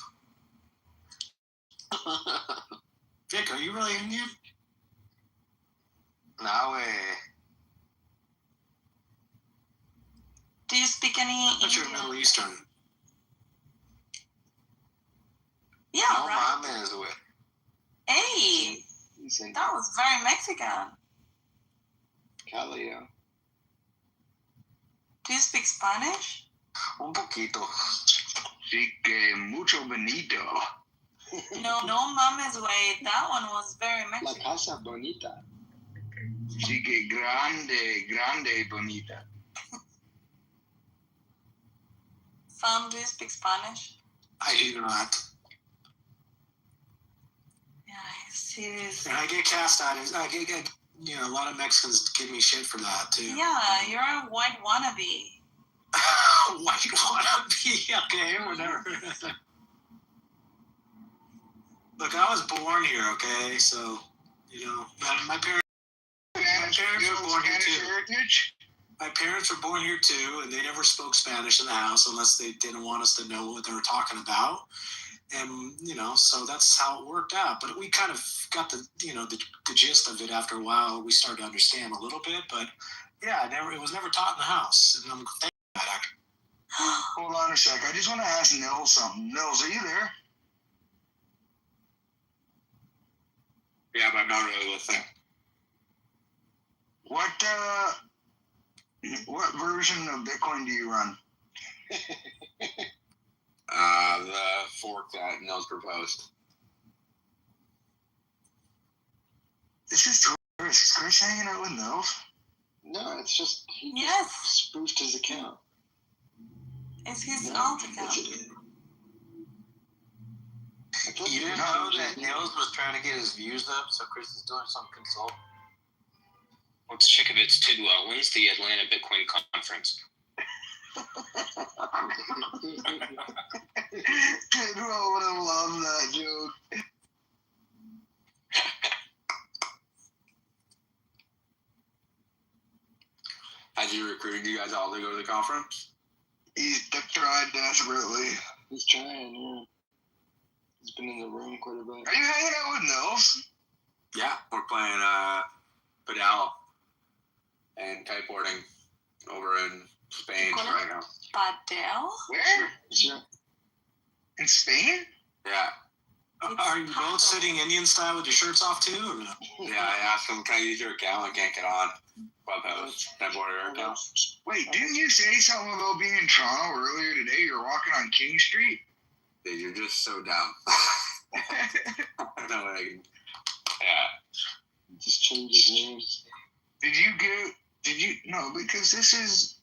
Speaker 8: Vic, are you really Indian?
Speaker 10: No way.
Speaker 3: Do you speak any
Speaker 8: But you're
Speaker 3: Indian?
Speaker 8: Middle Eastern.
Speaker 3: Yeah,
Speaker 10: No,
Speaker 3: right.
Speaker 10: mom is with.
Speaker 3: Hey, that was very Mexican.
Speaker 9: Calio.
Speaker 3: Do you speak Spanish?
Speaker 10: Un poquito.
Speaker 7: Sí que mucho bonito.
Speaker 3: No mames, way. That one was very
Speaker 9: La
Speaker 3: Mexican.
Speaker 9: casa bonita.
Speaker 7: Sí que grande bonita.
Speaker 3: Sam, do you speak Spanish?
Speaker 8: I do not.
Speaker 3: Yeah, he's
Speaker 8: And I get cast out. I get a lot of Mexicans give me shit for that too.
Speaker 3: yeah, you're a white wannabe.
Speaker 8: White wannabe. Okay, whatever. Look, I was born here. Okay, so my parents were born here too.
Speaker 7: Heritage?
Speaker 8: My parents were born here too, and they never spoke Spanish in the house unless they didn't want us to know what they were talking about.
Speaker 12: And, so that's how it worked out. But we kind of got the gist of it after a while. We started to understand a little bit, but yeah, it was never taught in the house. And I'm thankful for that, actually.
Speaker 9: Hold on a sec. I just want to ask Nils something. Nils, are you there?
Speaker 2: Yeah, but I'm not really listening.
Speaker 9: What version of Bitcoin do you run?
Speaker 2: The fork that Nils proposed.
Speaker 9: This is Chris. Is Chris hanging out with Nils?
Speaker 13: No, it's just he
Speaker 3: Yes.
Speaker 13: spoofed his account.
Speaker 3: It's his alt account.
Speaker 10: You didn't know that Nils was trying to get his views up, so Chris is doing some consult?
Speaker 14: Let's check if it's Tidwell. When's the Atlanta Bitcoin conference?
Speaker 9: Tidwell would have loved that joke.
Speaker 2: Has he recruited you guys all to go to the conference?
Speaker 9: He's tried desperately.
Speaker 13: He's trying, yeah. He's been in the room quite a bit.
Speaker 9: Are you hanging out with Nils?
Speaker 2: Yeah, we're playing pedal and kiteboarding over in Spain right now.
Speaker 3: Padel?
Speaker 9: Where?
Speaker 13: Sure.
Speaker 9: In Spain?
Speaker 2: Yeah.
Speaker 12: Are you both sitting Indian style with your shirts off too, or no?
Speaker 2: Yeah, I asked him, can I use your account? I can't get on Clubhouse. Temporary account.
Speaker 9: Wait, didn't you say something about being in Toronto earlier today? You're walking on King Street?
Speaker 2: Dude, you're just so dumb. I don't know what I can... Yeah.
Speaker 13: Just change his name.
Speaker 9: No, because this is...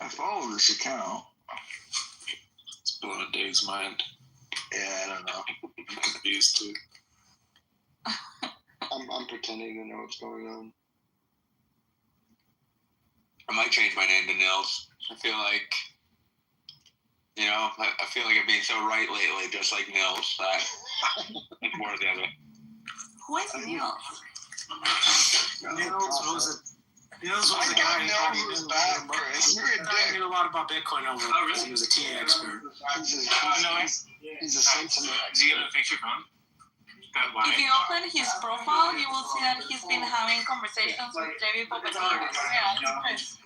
Speaker 9: I follow this account.
Speaker 8: It's blowing Dave's mind.
Speaker 9: Yeah, I don't know.
Speaker 8: I'm confused too.
Speaker 13: I'm pretending to know what's going on.
Speaker 2: I might change my name to Nils. I feel like, I feel like I'm being so right lately, just like Nils. Like more of the other.
Speaker 3: Who is Neil?
Speaker 12: Nils was a guy who knew a lot about Bitcoin over because he was a TA expert.
Speaker 13: He's a sentiment.
Speaker 5: Do you have a picture phone?
Speaker 3: If you open his profile, you will see that he's been having conversations with David Popper. Yeah, it's Chris.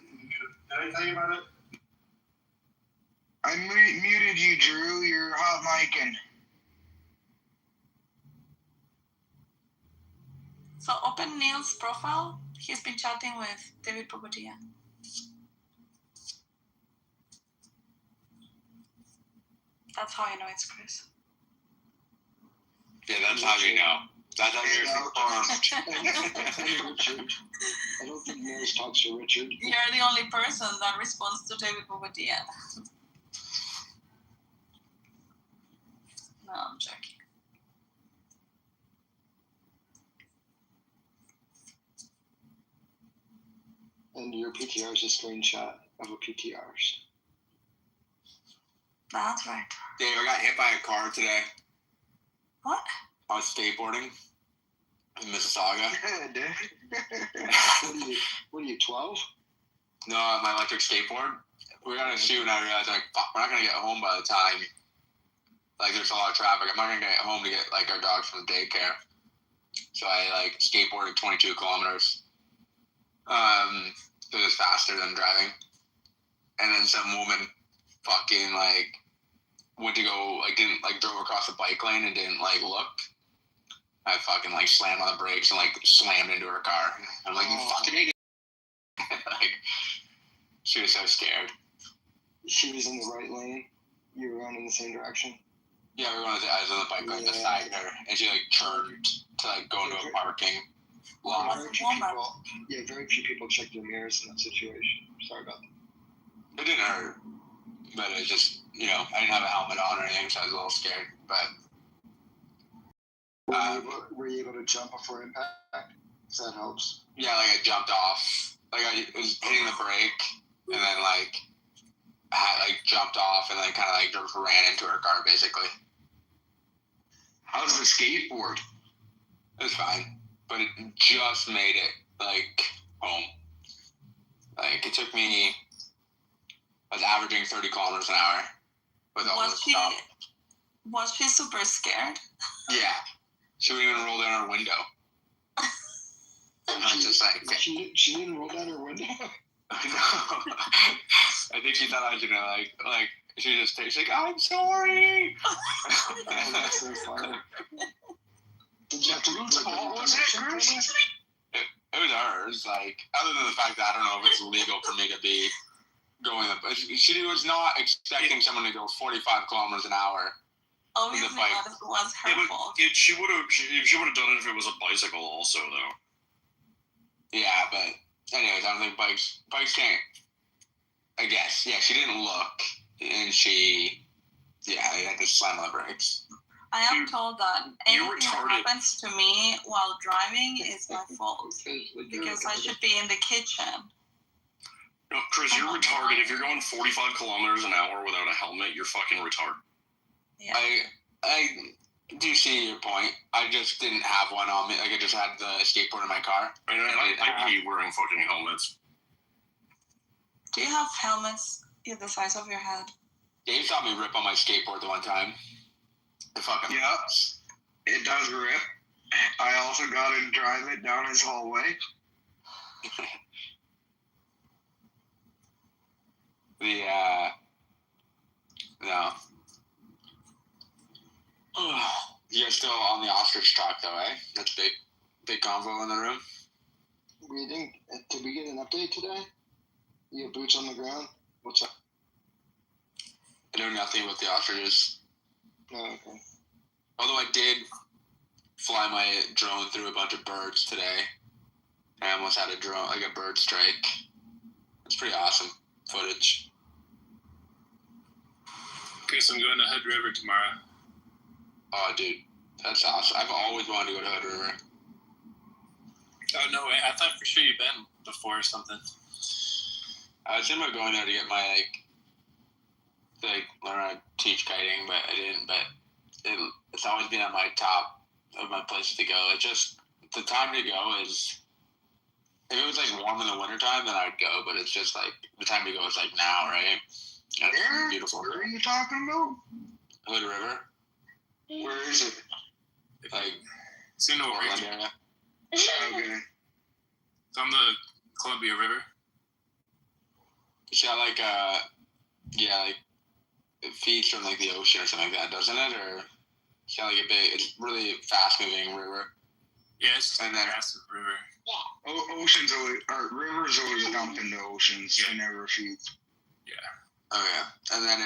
Speaker 8: Did I tell you about it?
Speaker 9: I muted you, Drew. You're hot micing.
Speaker 3: So open Neil's profile. He's been chatting with David Popotia. That's how I know it's Chris.
Speaker 2: Yeah, that's how you know. That's how you're
Speaker 13: Richard. I don't think Nils talks to Richard.
Speaker 3: You're the only person that responds to David Popotia. No, I'm joking.
Speaker 13: And your PTR is a screenshot of a PTR.
Speaker 3: That's right.
Speaker 2: Dave, I got hit by a car today.
Speaker 3: What?
Speaker 2: I was skateboarding in Mississauga.
Speaker 13: What are you, 12?
Speaker 2: No, my electric skateboard. We got to shoot, and I realized, fuck, we're not going to get home by the time. There's a lot of traffic. I'm not going to get home to get, our dogs from the daycare. So I, skateboarded 22 kilometers. It was faster than driving. And then some woman fucking, went to go, didn't, drove across the bike lane and didn't, look. I fucking, slammed on the brakes and, slammed into her car. I'm like, you fucking idiot. She was so scared.
Speaker 13: She was in the right lane. You were going in the same direction.
Speaker 2: Yeah, I was on the bike lane beside her, and she turned to go into a parking lot.
Speaker 13: Very few people check their mirrors in that situation. Sorry about that.
Speaker 2: It didn't hurt, but it just I didn't have a helmet on or anything, so I was a little scared. But
Speaker 13: were you able to jump before impact? So that helps.
Speaker 2: Yeah, I jumped off. I was hitting the brake, and then I had jumped off, and then kind of just ran into her car basically.
Speaker 7: How's the skateboard?
Speaker 2: It was fine, but it just made it home. It took me. I was was averaging 30 kilometers an hour with all this stuff.
Speaker 3: Was she super scared?
Speaker 2: Yeah. She wouldn't even roll down her window. And I was just like,
Speaker 13: She didn't roll down her window?
Speaker 2: no. I think she thought I was gonna like she just she's like, I'm sorry.
Speaker 13: That's so funny. Did you have to
Speaker 2: was it, Chris? It was hers. Like, other than the fact that I don't know if it's legal for me to be going, but she was not expecting someone to go 45 kilometers an hour.
Speaker 3: Obviously, that was her fault.
Speaker 8: She would have done it if it was a bicycle, also though.
Speaker 2: Yeah, but anyways, I don't think bikes can't. I guess, yeah, she didn't look, and I had to slam on the brakes.
Speaker 3: I am told that anything that happens to me while driving is my fault because I should be in the kitchen.
Speaker 8: No, Chris, you're retarded. If you're going 45 kilometers an hour without a helmet, you're fucking retarded.
Speaker 3: Yeah.
Speaker 2: I do see your point. I just didn't have one on me. Like, I just had the skateboard in my car.
Speaker 8: And I hate wearing fucking helmets.
Speaker 3: Do you have helmets the size of your head?
Speaker 2: Dave saw me rip on my skateboard the one time.
Speaker 7: Yeah, it does rip. I also got to drive it down his hallway.
Speaker 2: No. You guys still on the ostrich talk, though, eh? That's big convo in the room.
Speaker 13: Did we get an update today? You have boots on the ground? What's up?
Speaker 2: I know nothing about the ostriches.
Speaker 13: Oh, okay.
Speaker 2: Although I did fly my drone through a bunch of birds today. I almost had a bird strike. It's pretty awesome footage.
Speaker 14: Okay, so I'm going to Hood River tomorrow.
Speaker 2: Oh, dude, that's awesome. I've always wanted to go to Hood River.
Speaker 14: Oh, no way. I thought for sure you'd been before or something.
Speaker 2: I was thinking about going there to get my, learn how to teach kiting, but I didn't. But it's always been on my top of my places to go. It's just, the time to go is, if it was, warm in the wintertime, then I'd go. But it's just, the time to go is, now, right?
Speaker 7: Where?
Speaker 2: Beautiful.
Speaker 7: Where are you talking about?
Speaker 2: Hood River.
Speaker 7: Where is it?
Speaker 14: It's in
Speaker 2: Portland area.
Speaker 7: Okay.
Speaker 14: It's on the Columbia River.
Speaker 2: It's got it feeds from the ocean or something like that, doesn't it? Or it's got it's really fast moving river.
Speaker 14: Yeah, it's a massive river.
Speaker 7: Oceans always, or rivers always dump into oceans. Yeah. They never feed.
Speaker 14: Yeah.
Speaker 2: Oh yeah, and then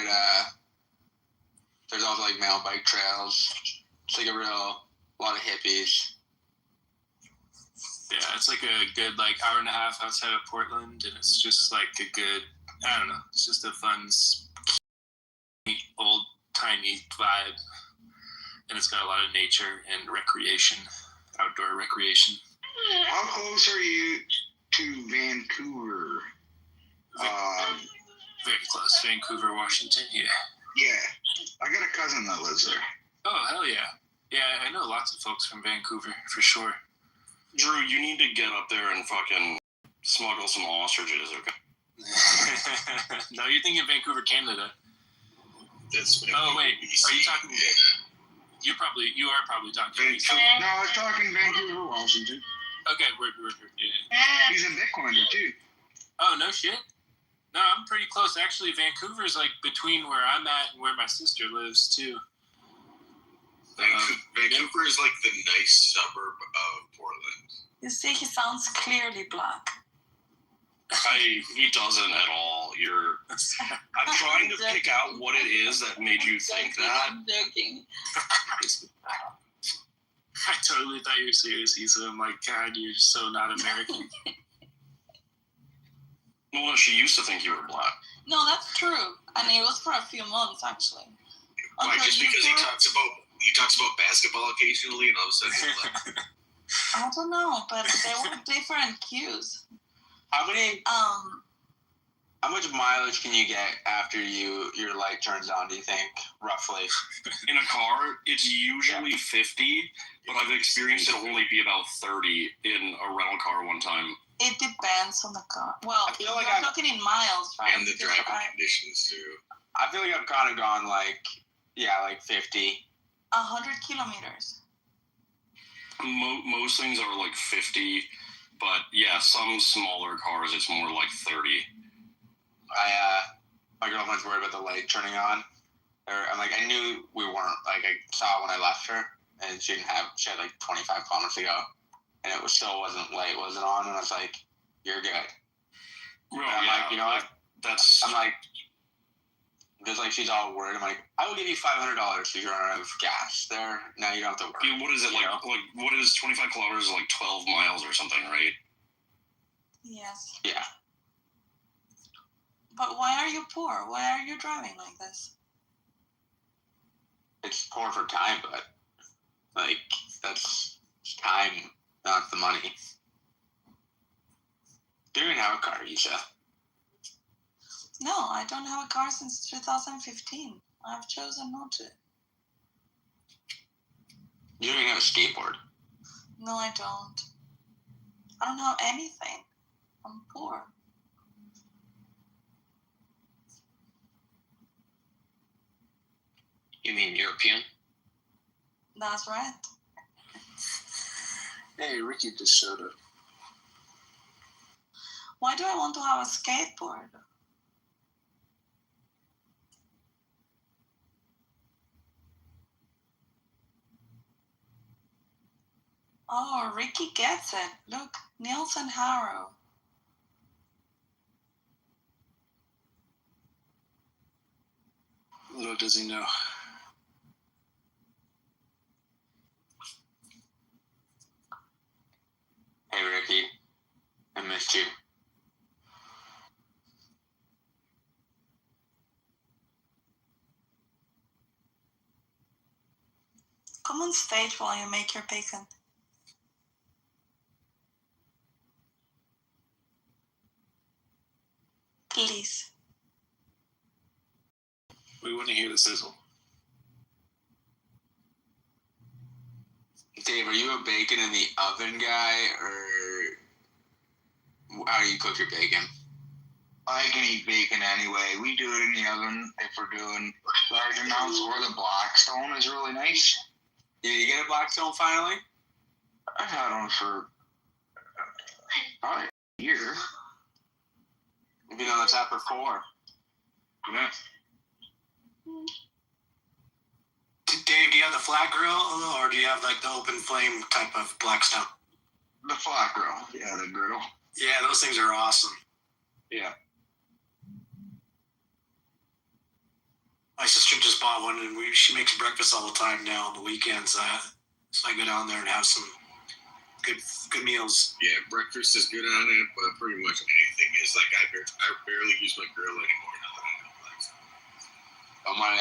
Speaker 2: there's also mountain bike trails. It's a lot of hippies.
Speaker 14: Yeah, it's a good hour and a half outside of Portland, and it's just a good, I don't know, it's just a fun, old-timey vibe, and it's got a lot of nature and recreation, outdoor recreation.
Speaker 7: How close are you to Vancouver?
Speaker 14: Very close, Vancouver, Washington, yeah.
Speaker 7: Yeah, I got a cousin that lives there.
Speaker 14: Oh, hell yeah. Yeah, I know lots of folks from Vancouver, for sure.
Speaker 8: Drew, you need to get up there and fucking smuggle some ostriches, okay?
Speaker 14: No, you're thinking Vancouver, Canada.
Speaker 8: That's
Speaker 14: oh, wait. Are you talking... You are probably talking...
Speaker 7: No, I was talking Vancouver, Washington.
Speaker 14: Okay, we're yeah.
Speaker 7: He's a Bitcoiner, too.
Speaker 14: Oh, no shit? No, I'm pretty close. Actually, Vancouver's between where I'm at and where my sister lives, too.
Speaker 11: Vancouver is the nice suburb of Portland.
Speaker 3: You see, he sounds clearly black.
Speaker 8: He doesn't at all. I'm trying to pick out what it is that made you think that.
Speaker 3: I'm joking.
Speaker 14: I totally thought you were serious, Issa. I'm God, you're so not American.
Speaker 8: Well, she used to think you were black.
Speaker 3: No, that's true. And it was for a few months, actually.
Speaker 11: Why, just because he talks about basketball occasionally and all of a sudden he's black?
Speaker 3: I don't know, but there were different cues.
Speaker 2: How much mileage can you get after your light turns on, do you think, roughly?
Speaker 8: In a car, it's usually 50, but I've experienced it only be about 30 in a rental car one time.
Speaker 3: It depends on the car. Well,
Speaker 2: I feel like
Speaker 3: you're talking in miles, right?
Speaker 8: And the
Speaker 3: Because
Speaker 8: driving conditions too.
Speaker 2: I feel like I've kind of gone like 50.
Speaker 3: 100 kilometers.
Speaker 8: Most things are like 50, but yeah, some smaller cars it's more like 30.
Speaker 2: My girlfriend's worried about the light turning on. I knew we weren't. Like, I saw when I left her, and she had like 25 kilometers to go, and it still wasn't on, and I was like, "You're good."
Speaker 8: Well,
Speaker 2: And I'm like, you know what?
Speaker 8: That's.
Speaker 2: I'm like, just like she's all worried. I'm like, I will give you $500 if you run out of gas there. Now you don't have to worry.
Speaker 8: What is it like? What is 25 kilometers? Like 12 miles or something, right?
Speaker 3: Yes.
Speaker 2: Yeah.
Speaker 3: But why are you poor? Why are you driving like this?
Speaker 2: It's poor for time, but like that's time, not the money. Do you even have a car, Isha?
Speaker 3: No, I don't have a car since 2015. I've chosen not to.
Speaker 2: You don't even have a skateboard.
Speaker 3: No, I don't. I don't have anything. I'm poor.
Speaker 11: You mean European?
Speaker 3: That's right.
Speaker 10: Hey, Ricky just showed up.
Speaker 3: Why do I want to have a skateboard? Oh, Ricky gets it. Look, Niels and Harrow.
Speaker 12: Little does he know.
Speaker 2: Hey, Ricky. I missed you.
Speaker 3: Come on stage while you make your bacon. Please.
Speaker 12: We wouldn't hear the sizzle.
Speaker 2: Dave, are you a bacon in the oven guy, or how do you cook your bacon?
Speaker 7: I can eat bacon anyway. We do it in the oven if we're doing large amounts, or the Blackstone is really nice.
Speaker 2: Did you get a Blackstone finally?
Speaker 7: I've had one for probably a year.
Speaker 2: You've been on the tap for 4.
Speaker 7: Yeah.
Speaker 12: Dave, do you have the flat grill, or do you have like the open flame type of Blackstone?
Speaker 7: The flat grill. Yeah, the griddle.
Speaker 12: Yeah, those things are awesome.
Speaker 7: Yeah.
Speaker 12: My sister just bought one, and she makes breakfast all the time now on the weekends. So I go down there and have some good meals.
Speaker 8: Yeah, breakfast is good on it, but pretty much anything is like I barely use my grill anymore now that I have Blackstone.
Speaker 2: On my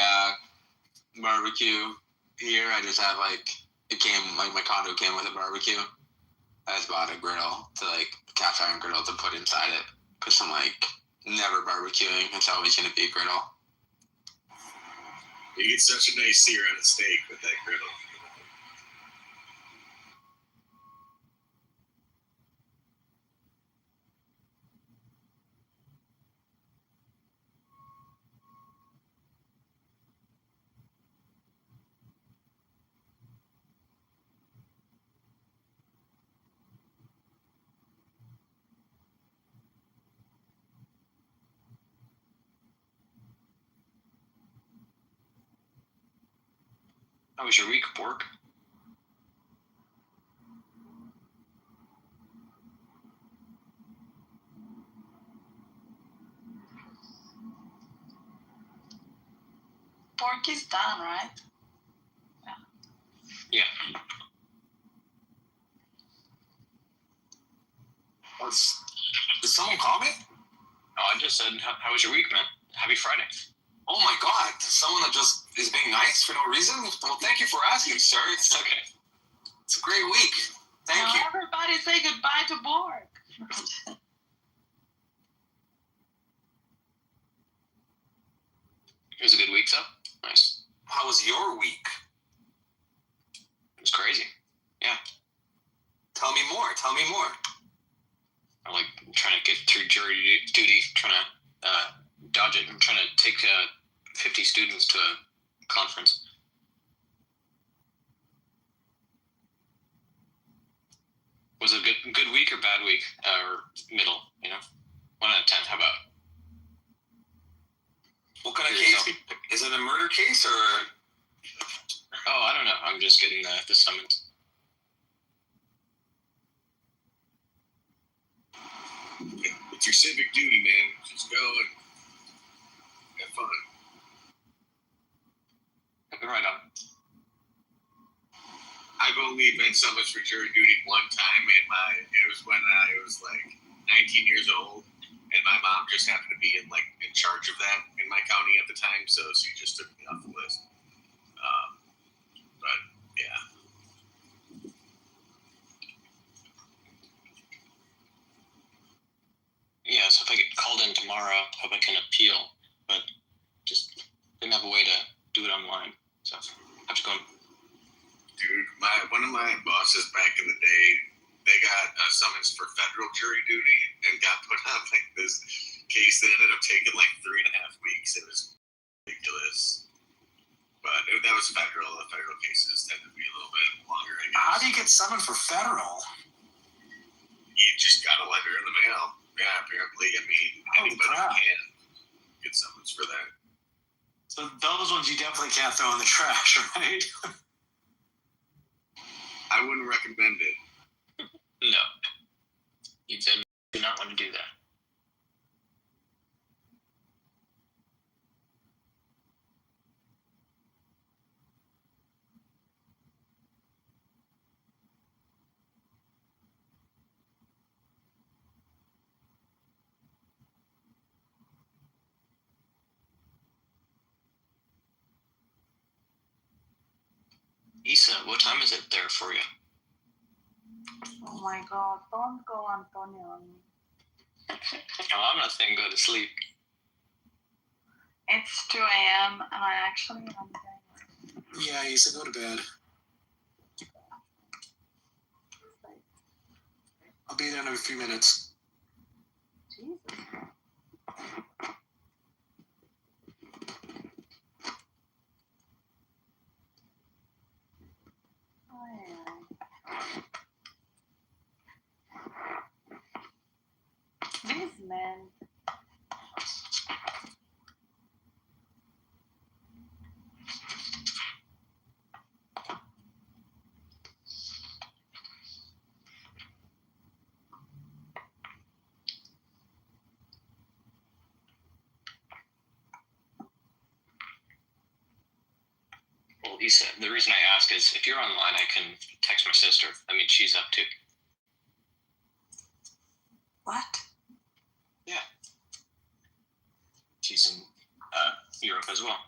Speaker 2: barbecue here, I just have my condo came with a barbecue. I just bought a griddle cast iron griddle to put inside it, because I'm never barbecuing. It's always going to be a griddle.
Speaker 8: You get such a nice sear on a steak with that griddle.
Speaker 11: How was your week, Borg?
Speaker 3: Pork is done, right?
Speaker 11: Yeah.
Speaker 10: Did someone call me?
Speaker 11: Oh, I just said, how was your week, man? Happy Friday.
Speaker 10: Oh my God! Someone that just is being nice for no reason? Well, thank you for asking, sir. It's
Speaker 11: Okay.
Speaker 10: a great week. Thank
Speaker 3: now
Speaker 10: you.
Speaker 3: everybody say goodbye to Borg.
Speaker 11: It was a good week, so nice.
Speaker 10: How was your week?
Speaker 11: It was crazy. Yeah.
Speaker 10: Tell me more.
Speaker 2: I'm like trying to get through jury duty, trying to dodge it. I'm trying to take 50 students to a conference. Was it a good week or bad week? Or middle, 1 out of 10, how about?
Speaker 11: What kind of case? Is it a murder case or?
Speaker 2: Oh, I don't know. I'm just getting the summons.
Speaker 11: It's your civic duty, man. Just go and have fun.
Speaker 2: Right on.
Speaker 11: I've only been summoned for jury duty one time, and it was when I was like 19 years old, and my mom just happened to be in charge of that in my county at the time, so she just took me off the list. But yeah.
Speaker 2: Yeah, so if I get called in tomorrow, hope I can appeal, but just didn't have a way to do it online, so I'm just going.
Speaker 11: Dude, one of my bosses back in the day, they got a summons for federal jury duty and got put on this case that ended up taking 3.5 weeks. It was ridiculous. But that was federal. The federal cases tend to be a little bit longer, I guess.
Speaker 12: How do you get summoned for federal?
Speaker 11: You just got a letter in the mail. Yeah, apparently. I mean, anybody can get summons for that.
Speaker 12: So those ones you definitely can't throw in the trash, right?
Speaker 11: I wouldn't recommend it.
Speaker 2: No. You do not want to do that. Isa, what time is it there for you?
Speaker 3: Oh my God! Don't go, Antonio, on me.
Speaker 2: Oh, I'm not saying go to sleep.
Speaker 3: It's 2 a.m. and I actually am going.
Speaker 12: Yeah, Isa, go to bed. I'll be there in a few minutes.
Speaker 3: Jesus. These men.
Speaker 2: Well, Isa, the reason I ask is if you're online, I can text my sister. I mean, she's up too.
Speaker 3: What?
Speaker 2: Yeah. She's in Europe as well.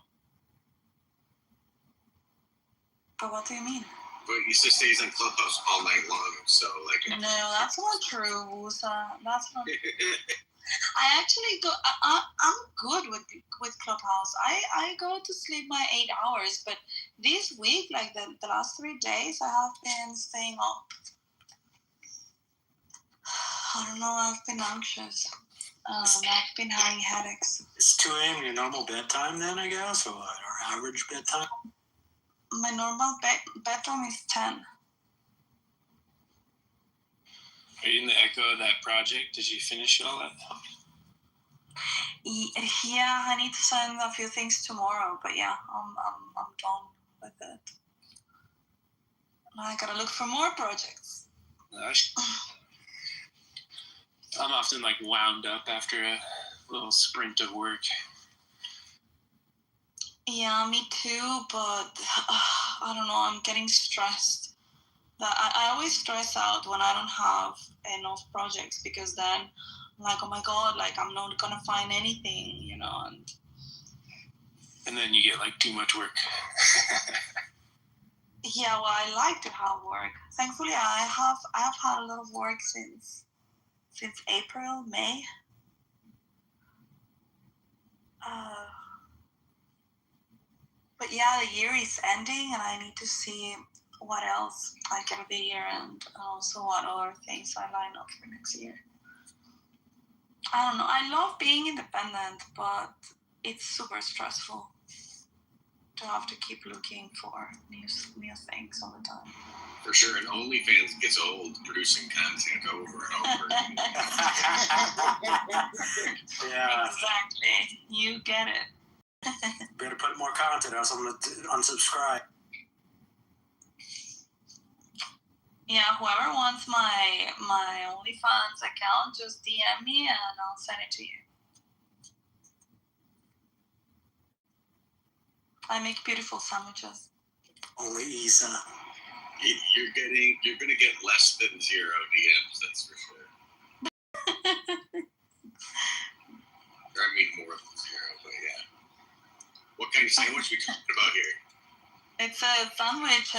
Speaker 3: But what do you mean?
Speaker 11: But Issa stays in Clubhouse all night long, so
Speaker 3: No, that's not true, Usa. That's not. I actually go. I'm good with Clubhouse. I go to sleep my 8 hours, but this week, the last 3 days, I have been staying up. I don't know. I've been anxious. I've been having headaches.
Speaker 12: It's 2 a.m. your normal bedtime then, I guess, or what? Or average bedtime?
Speaker 3: My normal bedtime is 10.
Speaker 14: Are you in the echo of that project? Did you finish all that?
Speaker 3: Yeah, I need to send a few things tomorrow, but yeah, I'm done with it. I gotta look for more projects.
Speaker 14: I'm often wound up after a little sprint of work.
Speaker 3: Yeah, me too, but I don't know, I'm getting stressed. I always stress out when I don't have enough projects because then I'm like, oh my God, I'm not gonna find anything,
Speaker 14: And then you get too much work.
Speaker 3: Yeah, well, I like to have work. Thankfully, I have had a lot of work since April, May. But yeah, the year is ending, and I need to see what else I get of the year, and also what other things I line up for next year. I don't know. I love being independent, but it's super stressful to have to keep looking for new things all the time.
Speaker 11: For sure, and OnlyFans gets old producing content over and over.
Speaker 12: Yeah.
Speaker 3: Exactly. You get it.
Speaker 12: Better put more content out, so I'm gonna unsubscribe.
Speaker 3: Yeah, whoever wants my OnlyFans account, just DM me and I'll send it to you. I make beautiful sandwiches.
Speaker 12: Only Isa.
Speaker 11: You're gonna get less than 0 DMs, that's for sure. Or I mean more than 0, but yeah. What kind of sandwich we talking about here?
Speaker 3: It's a sandwich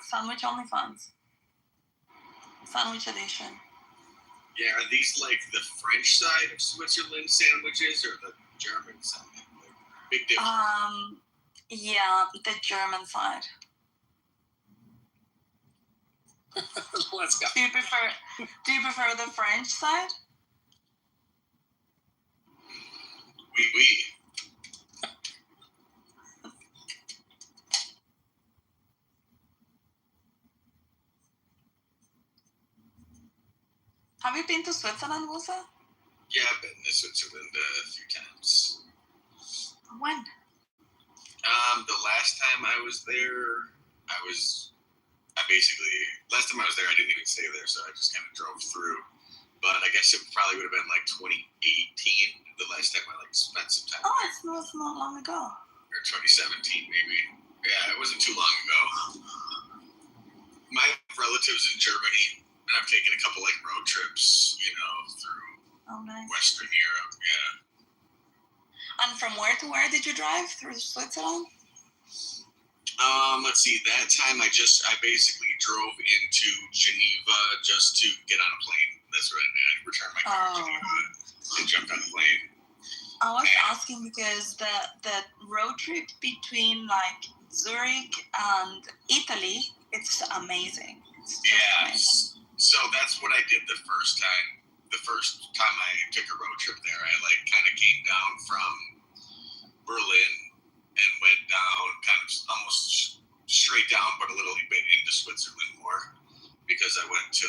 Speaker 3: sandwich OnlyFans. Sandwich edition.
Speaker 11: Yeah, are these like the French side of Switzerland sandwiches or the German side? Like, big difference.
Speaker 3: Yeah, the German side.
Speaker 12: Let's go.
Speaker 3: Do you prefer the French side?
Speaker 11: Oui.
Speaker 3: Have you been to Switzerland, Wilson?
Speaker 11: Yeah, I've been to Switzerland a few times.
Speaker 3: When?
Speaker 11: The last time I was there, last time I was there, I didn't even stay there, so I just kind of drove through. But I guess it probably would have been like 2018, the last time I spent some time.
Speaker 3: Oh, it's not long ago.
Speaker 11: Or 2017, maybe. Yeah, it wasn't too long ago. My relatives in Germany, and I've taken a couple road trips, through
Speaker 3: nice.
Speaker 11: Western Europe. Yeah.
Speaker 3: And from where to where did you drive through Switzerland?
Speaker 11: Let's see. That time I basically drove into Geneva just to get on a plane. That's what I did. I returned my car to Geneva and jumped on a plane.
Speaker 3: I was asking because the road trip between Zurich and Italy, it's amazing. It's amazing.
Speaker 11: So that's what I did the first time. The first time I took a road trip there, I kind of came down from Berlin and went down kind of almost straight down, but a little bit into Switzerland more, because I went to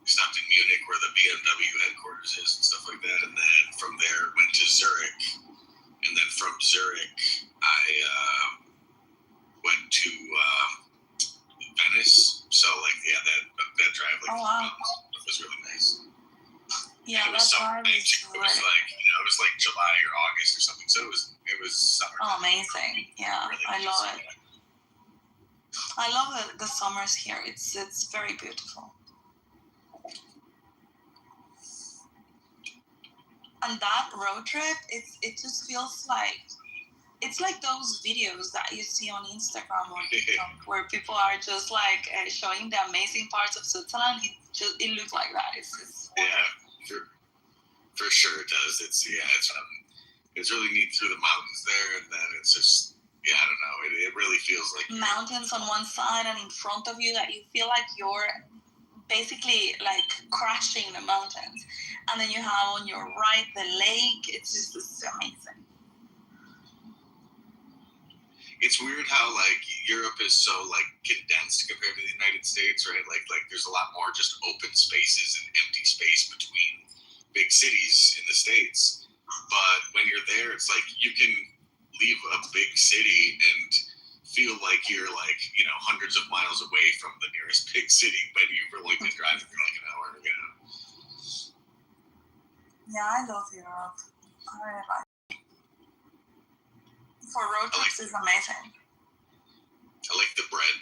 Speaker 11: stopped in Munich where the BMW headquarters is and stuff like that, and then from there went to Zurich, and then from Zurich I went to Venice. So that drive was really nice.
Speaker 3: Yeah,
Speaker 11: and it was summer. It was it was July or August or something. So it was summer.
Speaker 3: Oh, amazing! Yeah, really I love it. I love the summers here. It's very beautiful. And that road trip, it just feels like it's like those videos that you see on Instagram or TikTok where people are just showing the amazing parts of Switzerland. It looks like that. It's
Speaker 11: for sure it does. It's really neat through the mountains there, and then it's just I don't know. It really feels like
Speaker 3: mountains on one side and in front of you that you feel like you're basically crashing the mountains, and then you have on your right the lake. It's amazing.
Speaker 11: It's weird how Europe is so condensed compared to the United States, right? Like there's a lot more just open spaces and empty space between big cities in the States. But when you're there, it's you can leave a big city and feel like you're hundreds of miles away from the nearest big city, but you've only been driving for an hour.
Speaker 3: Yeah, I love Europe. I really like it. For road trips is amazing.
Speaker 11: I like the bread.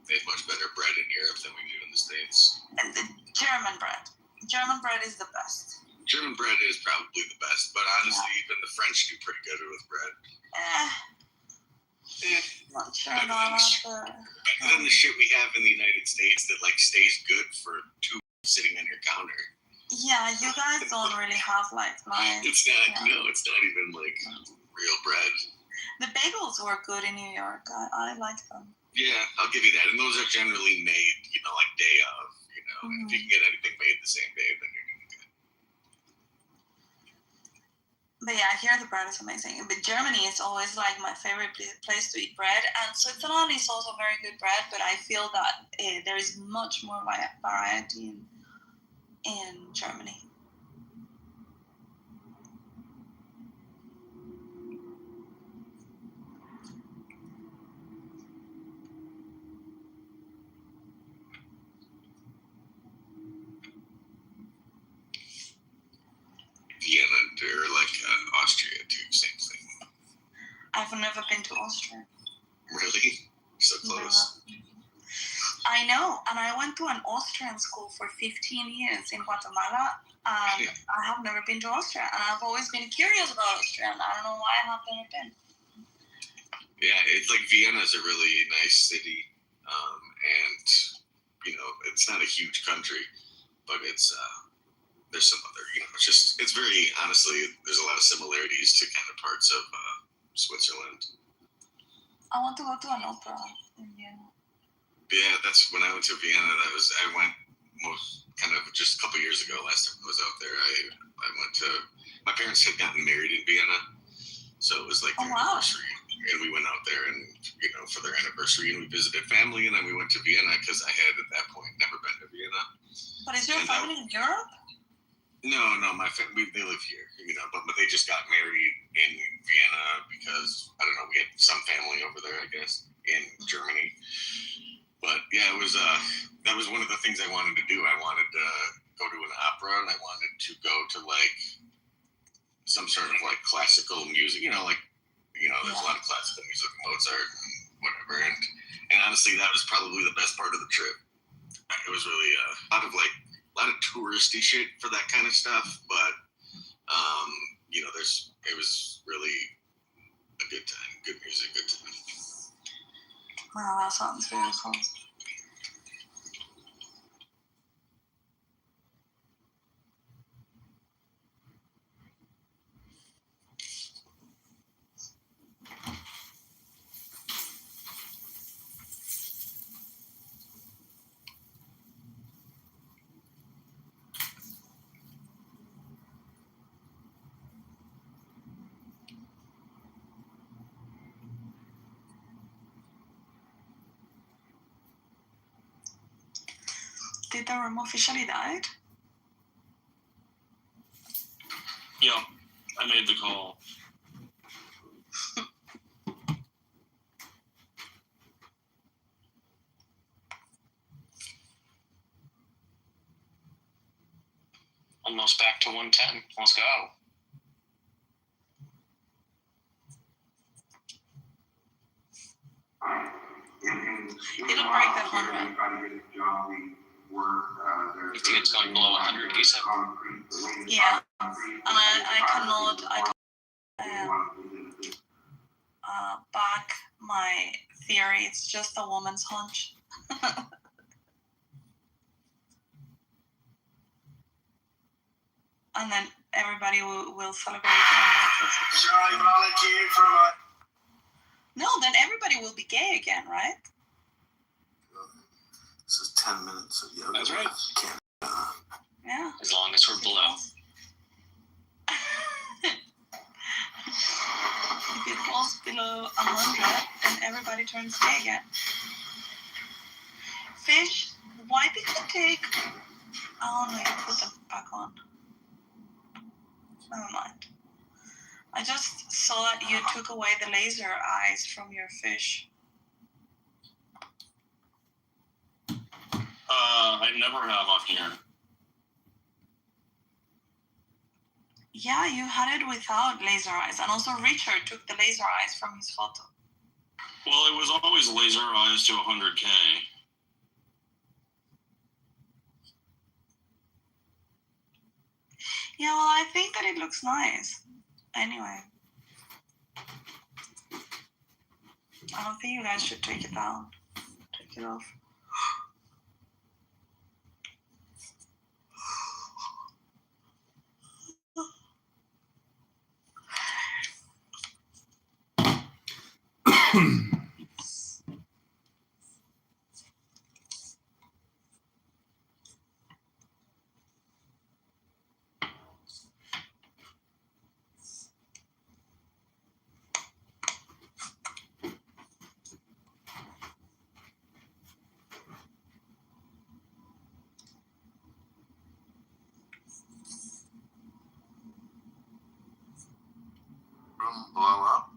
Speaker 11: They have much better bread in Europe than we do in the States.
Speaker 3: And the German bread. German bread is the best.
Speaker 11: German bread is probably the best, but honestly, even the French do pretty good with bread.
Speaker 3: Not sure
Speaker 11: better than the shit we have in the United States that stays good for 2 weeks sitting on your counter.
Speaker 3: Yeah, you guys don't really have
Speaker 11: It's not. No, it's not even real bread.
Speaker 3: The bagels were good in New York. I like them.
Speaker 11: Yeah, I'll give you that. And those are generally made, day of. If you can get anything made the same day, then you're doing
Speaker 3: But yeah, here the bread is amazing. But Germany is always like my favorite place to eat bread, and Switzerland is also very good bread. But I feel that there is much more variety in Germany.
Speaker 11: Vienna or like Austria too, same thing.
Speaker 3: I've never been to Austria.
Speaker 11: Really? So close.
Speaker 3: No. I know, and I went to an Austrian school for 15 years in Guatemala.
Speaker 11: Yeah.
Speaker 3: I have never been to Austria, and I've always been curious about Austria, and I don't know why I have never been.
Speaker 11: Yeah, it's like Vienna is a really nice city, and you know it's not a huge country, but it's there's some other it's very honestly there's a lot of similarities to kind of parts of Switzerland.
Speaker 3: I want to go to an opera in Vienna.
Speaker 11: Yeah, that's when I went to Vienna. I went kind of just a couple years ago. Last time I was out there, I went to my parents had gotten married in Vienna, so it was like their anniversary, and we went out there and for their anniversary, and we visited family, and then we went to Vienna because I had at that point never been to Vienna.
Speaker 3: But is your family in Europe?
Speaker 11: No, my family they live here, but they just got married in Vienna because I don't know, we had some family over there, I guess, in Germany. But yeah, it was that was one of the things I wanted to do. I wanted to go to an opera, and I wanted to go to like some sort of like classical music, there's a lot of classical music, Mozart and whatever, and honestly, that was probably the best part of the trip. It was really a lot of touristy shit for that kind of stuff, but it was really a good time, good music, good time.
Speaker 3: Wow, that sounds beautiful. Did the room officially died?
Speaker 8: Yeah, I made the call. Almost back to 110. Let's go.
Speaker 3: It'll break the 100.
Speaker 8: You think it's going below 100, you said?
Speaker 3: Yeah, and I cannot back my theory. It's just a woman's hunch. And then everybody will celebrate.
Speaker 1: Should I volunteer for my...
Speaker 3: No, then everybody will be gay again, right?
Speaker 12: This is 10 minutes of yoga.
Speaker 8: That's right.
Speaker 3: Yeah.
Speaker 8: As long as we're below.
Speaker 3: If it falls below 100, then everybody turns gay again. Fish, why did you take... Oh no, you put them back on. Never mind. I just saw that you took away the laser eyes from your fish.
Speaker 8: I never have on here.
Speaker 3: Yeah, you had it without laser eyes. And also Richard took the laser eyes from his photo.
Speaker 8: Well, it was always laser eyes to 100K.
Speaker 3: Yeah, well, I think that it looks nice. Anyway. I don't think you guys should take it down. Take it off.
Speaker 11: room blow up?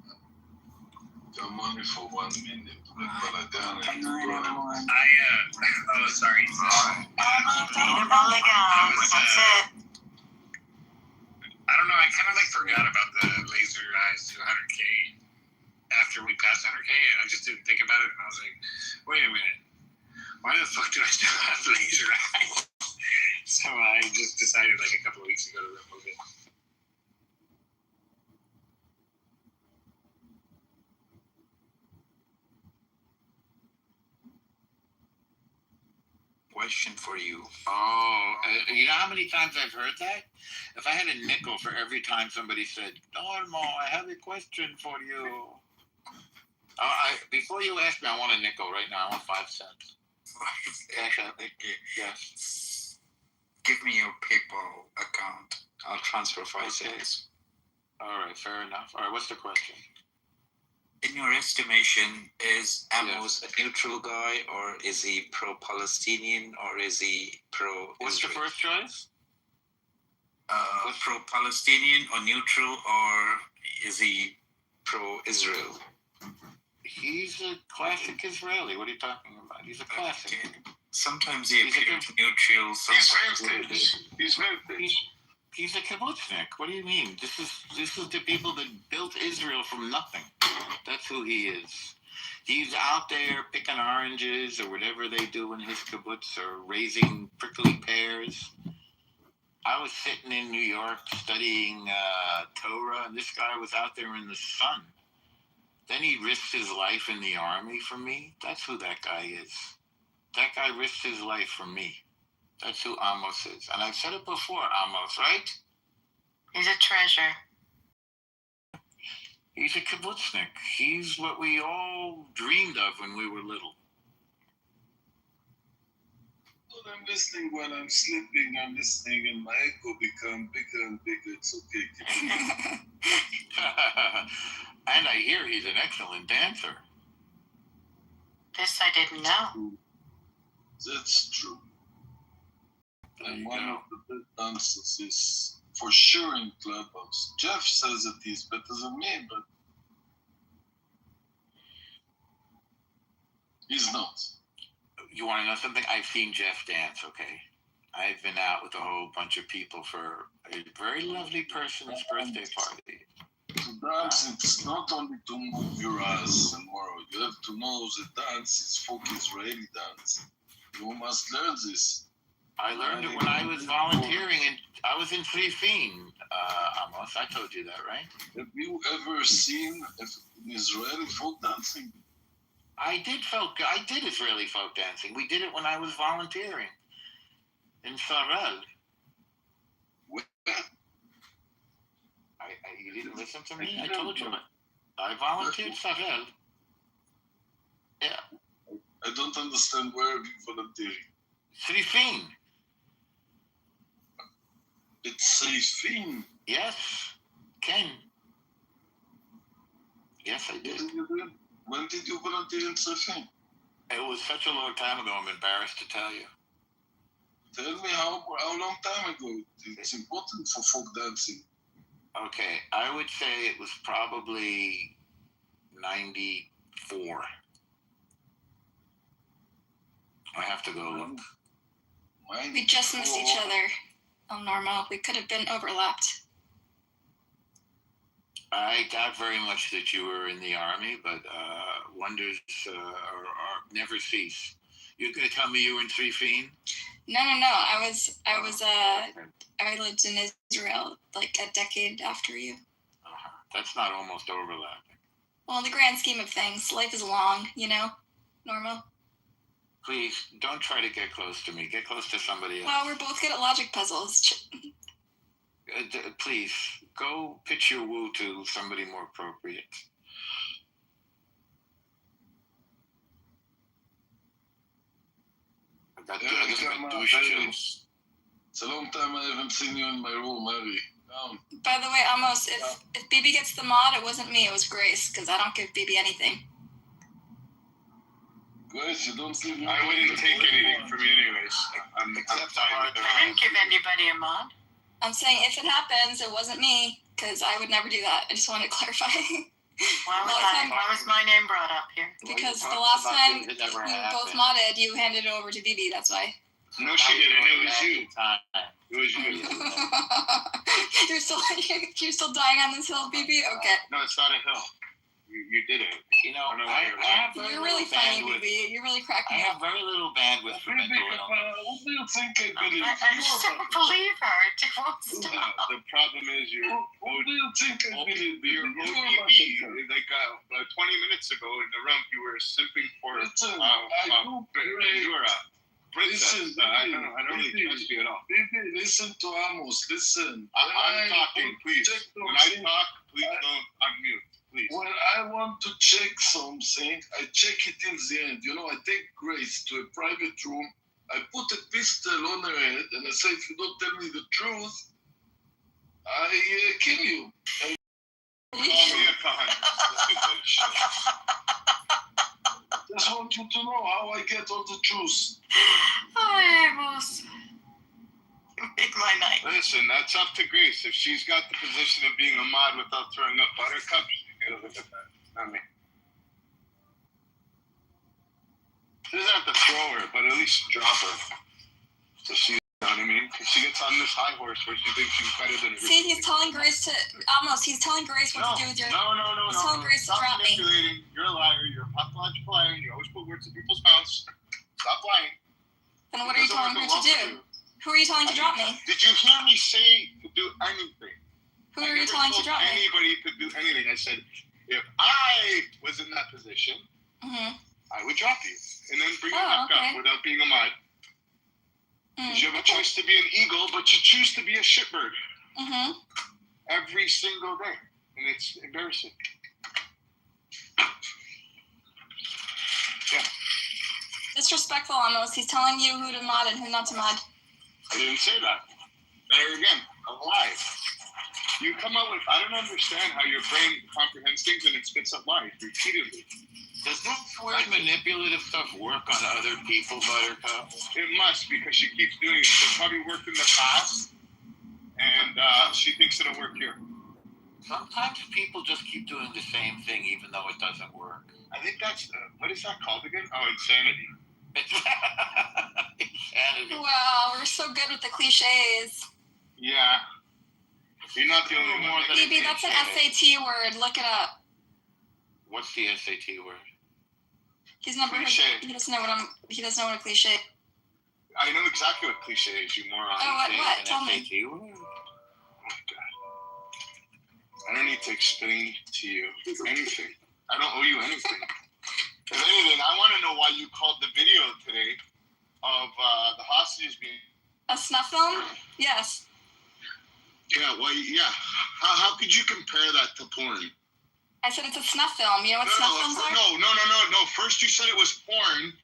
Speaker 15: Come on for 1 minute. We're gonna down and
Speaker 1: Can't do it anymore.
Speaker 5: Oh, sorry.
Speaker 1: That's it.
Speaker 5: I don't know. I kind of like forgot about the laser eyes to 100K after we passed 100K, and I just didn't think about it. And I was like, wait a minute, why the fuck do I still have laser eyes? So I just decided like a couple of weeks ago to remove it.
Speaker 10: Question for you.
Speaker 16: Oh, you know how many times I've heard that? If I had a nickel for every time somebody said, Normo, I have a question for you. Before you ask me, I want a nickel right now. I want 5 cents.
Speaker 10: Yes. Give me your PayPal account. I'll transfer 5 cents.
Speaker 16: All right, fair enough. All right, what's the question?
Speaker 10: In your estimation, is Amos a neutral guy, or is he pro-Palestinian, or is he pro-Israel?
Speaker 16: What's the first choice?
Speaker 10: Pro-Palestinian or neutral, or is he pro-Israel?
Speaker 16: He's a classic Israeli. What are you talking about? He's a classic.
Speaker 10: Sometimes he appears neutral.
Speaker 16: He's a kibbutznik. What do you mean? This is the people that built Israel from nothing. That's who he is. He's out there picking oranges or whatever they do in his kibbutz, or raising prickly pears. I was sitting in New York studying Torah, and this guy was out there in the sun. Then he risked his life in the army for me. That's who that guy is. That guy risked his life for me. That's who Amos is. And I've said it before, Amos, right?
Speaker 1: He's a treasure.
Speaker 16: He's a kibbutznik. He's what we all dreamed of when we were little.
Speaker 15: Well, I'm listening when I'm sleeping. I'm listening, and my echo become bigger and bigger. It's okay.
Speaker 16: And I hear he's an excellent dancer.
Speaker 1: This I didn't know.
Speaker 15: That's true. And one of the best dancers is for sure in Clubhouse. Jeff says that he's better than me, but he's not.
Speaker 16: You want to know something? I've seen Jeff dance, okay? I've been out with a whole bunch of people for a very lovely person's birthday party.
Speaker 15: To dance, it's not only to move your ass and more. You have to know the dance is folk Israeli dance. You must learn this.
Speaker 16: I learned it when I was volunteering, and I was in Tzrifin, Amos. I told you that, right?
Speaker 15: Have you ever seen Israeli folk dancing?
Speaker 16: I did Israeli folk dancing. We did it when I was volunteering in Sarel.
Speaker 15: Where?
Speaker 16: You didn't listen to me? I told you. I volunteered Sarel. Yeah.
Speaker 15: I don't understand where you volunteering.
Speaker 16: Tzrifin.
Speaker 15: It's Tzrifin.
Speaker 16: Yes. Ken. Yes, I did.
Speaker 15: When did you volunteer in Tzrifin?
Speaker 16: It was such a long time ago, I'm embarrassed to tell you.
Speaker 15: Tell me how long time ago. It's important for folk dancing.
Speaker 16: Okay, I would say it was probably 94. I have to go look.
Speaker 17: We just missed each other. Oh, Norma, we could have been overlapped.
Speaker 16: I doubt very much that you were in the army, but wonders are never cease. You're going to tell me you were in Tzrifin?
Speaker 17: No. I lived in Israel like a decade after you.
Speaker 16: That's not almost overlapping.
Speaker 17: Well, in the grand scheme of things, life is long, Norma.
Speaker 16: Please, don't try to get close to me. Get close to somebody else.
Speaker 17: Well, we're both good at logic puzzles.
Speaker 16: Please, go pitch your woo to somebody more appropriate.
Speaker 15: It's a long time I haven't seen you in my room, Mary.
Speaker 17: By the way, Amos, if Bibi gets the mod, it wasn't me, it was Grace, because I don't give Bibi anything.
Speaker 15: Grace, you don't give me...
Speaker 5: I wouldn't take anything from you anyways.
Speaker 1: I didn't give anybody a mod.
Speaker 17: I'm saying if it happens, it wasn't me, because I would never do that. I just wanted to clarify.
Speaker 18: Why was my name brought up here?
Speaker 17: Because the last time you both modded, you handed it over to BB, that's why.
Speaker 7: No, she didn't. It was you. It was you.
Speaker 17: You're still dying on this hill, BB? Okay.
Speaker 7: No, it's not a hill. You did it.
Speaker 16: You know, I have very
Speaker 17: You're really
Speaker 16: little
Speaker 17: funny,
Speaker 16: bandwidth.
Speaker 17: BB. You really crack
Speaker 16: I
Speaker 17: me
Speaker 16: have
Speaker 17: up.
Speaker 16: very little bandwidth for mental illness.
Speaker 15: What do you think I believe?
Speaker 18: I just don't believe her. She won't stop.
Speaker 7: The problem is your
Speaker 15: What do you think I believe?
Speaker 7: your ODB, like 20 minutes ago in the room, you were simping for
Speaker 15: Listen,
Speaker 7: Bandura. Princess.
Speaker 15: Listen,
Speaker 7: I don't really trust you at all.
Speaker 15: Baby, listen to Amos. Listen.
Speaker 7: I'm talking, please. When I talk, please don't unmute. Please.
Speaker 15: When I want to check something, I check it in the end. You know, I take Grace to a private room. I put a pistol on her head, and I say, if you don't tell me the truth, I kill you. And
Speaker 7: Call me a cunt. Look at this shit.
Speaker 15: just want you to know how I get all the truth.
Speaker 18: I almost made my night.
Speaker 7: Listen, that's up to Grace. If she's got the position of being a mod without throwing up buttercups, you gotta look at that. Not me. She doesn't have to throw her, but at least drop her. So she, you know what I mean? Because she gets on this high horse where she thinks she's better than everybody.
Speaker 17: See, he's telling Grace to he's telling Grace what to do with your.
Speaker 7: No.
Speaker 17: He's telling Grace to
Speaker 7: Stop
Speaker 17: drop me.
Speaker 7: manipulating. You're a liar. You're a pathological liar. You always put words in people's mouths. Stop lying.
Speaker 17: Then what are you telling her to do? Who are you telling to drop me?
Speaker 7: Did you hear me say to do anything?
Speaker 17: Who are you telling to drop me?
Speaker 7: Anybody to do anything. I said, if I was in that position,
Speaker 17: Mm-hmm.
Speaker 7: I would drop you and then bring you back up without being a mod. Because you have a choice to be an eagle, but you choose to be a shitbird.
Speaker 17: Mm-hmm.
Speaker 7: Every single day. And it's embarrassing. Yeah.
Speaker 17: Disrespectful almost. He's telling you who to mod and who not to mod.
Speaker 7: I didn't say that. There again, a lie. You come up with, I don't understand how your brain comprehends things and it spits up lies repeatedly.
Speaker 16: Does this weird manipulative stuff work on other people, Buttercup?
Speaker 7: It must, because she keeps doing it. It probably worked in the past, and she thinks it'll work here.
Speaker 16: Sometimes people just keep doing the same thing even though it doesn't work.
Speaker 7: I think that's, what is that called again? Oh, insanity.
Speaker 16: Insanity.
Speaker 17: Wow, we're so good with the cliches.
Speaker 7: Yeah. You're not the only one.
Speaker 17: BB, that's an SAT word. Look it up.
Speaker 16: What's the SAT word?
Speaker 17: He's never heard. He doesn't know what a cliche.
Speaker 7: I know exactly what cliche is, you moron.
Speaker 17: Oh, what? Tell me.
Speaker 16: SAT word?
Speaker 7: Oh my god. I don't need to explain to you anything. I don't owe you anything. If anything, I want to know why you called the video today of the hostages being...
Speaker 17: A snuff film? Yes.
Speaker 7: Yeah, well, yeah. How could you compare that to porn?
Speaker 17: I said it's a snuff film. You know what snuff films are?
Speaker 7: No. First you said it was porn.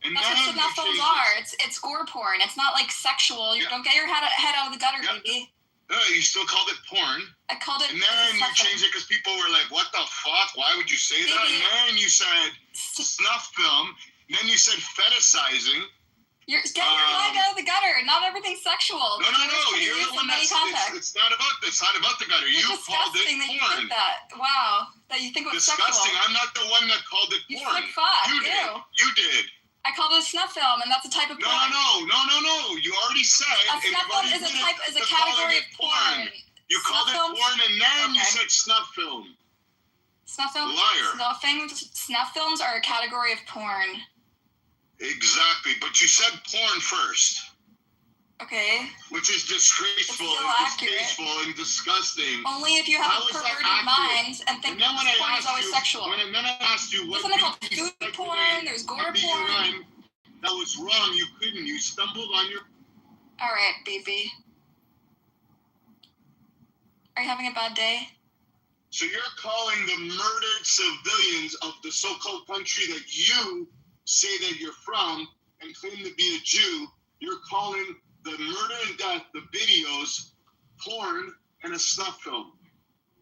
Speaker 7: And
Speaker 17: that's what snuff films are. It's gore porn. It's not like sexual. You don't get your head out of the gutter, baby.
Speaker 7: You still called it porn.
Speaker 17: I called it.
Speaker 7: And then you changed it because people were like, "What the fuck? Why would you say that?" And then you said snuff film. And then you said fetishizing.
Speaker 17: You're getting your head out of the gutter. Not everything's sexual.
Speaker 7: No. You're the one that's. It's not about the gutter. You called it
Speaker 17: that
Speaker 7: porn.
Speaker 17: You did that. Wow. That you think it was
Speaker 7: disgusting.
Speaker 17: sexual.
Speaker 7: I'm not the one that called it porn.
Speaker 17: You said fuck.
Speaker 7: You did. You did.
Speaker 17: I called it a snuff film, and that's a type of porn.
Speaker 7: No. You already said.
Speaker 17: A snuff film is a category of porn.
Speaker 7: You called it porn, and then you said snuff film.
Speaker 17: Snuff film.
Speaker 7: Liar.
Speaker 17: Snuff films are a category of porn.
Speaker 7: Exactly, but you said porn first.
Speaker 17: Okay.
Speaker 7: Which is disgraceful and disgusting.
Speaker 17: Only if you have a perverted mind and think that porn is always sexual.
Speaker 7: And then I asked you what
Speaker 17: Isn't it called food porn? There's gore porn.
Speaker 7: That was wrong. You couldn't. You stumbled on your...
Speaker 17: All right, baby. Are you having a bad day?
Speaker 7: So you're calling the murdered civilians of the so-called country that you say that you're from and claim to be a Jew, you're calling the murder and death, the videos, porn, and a snuff film.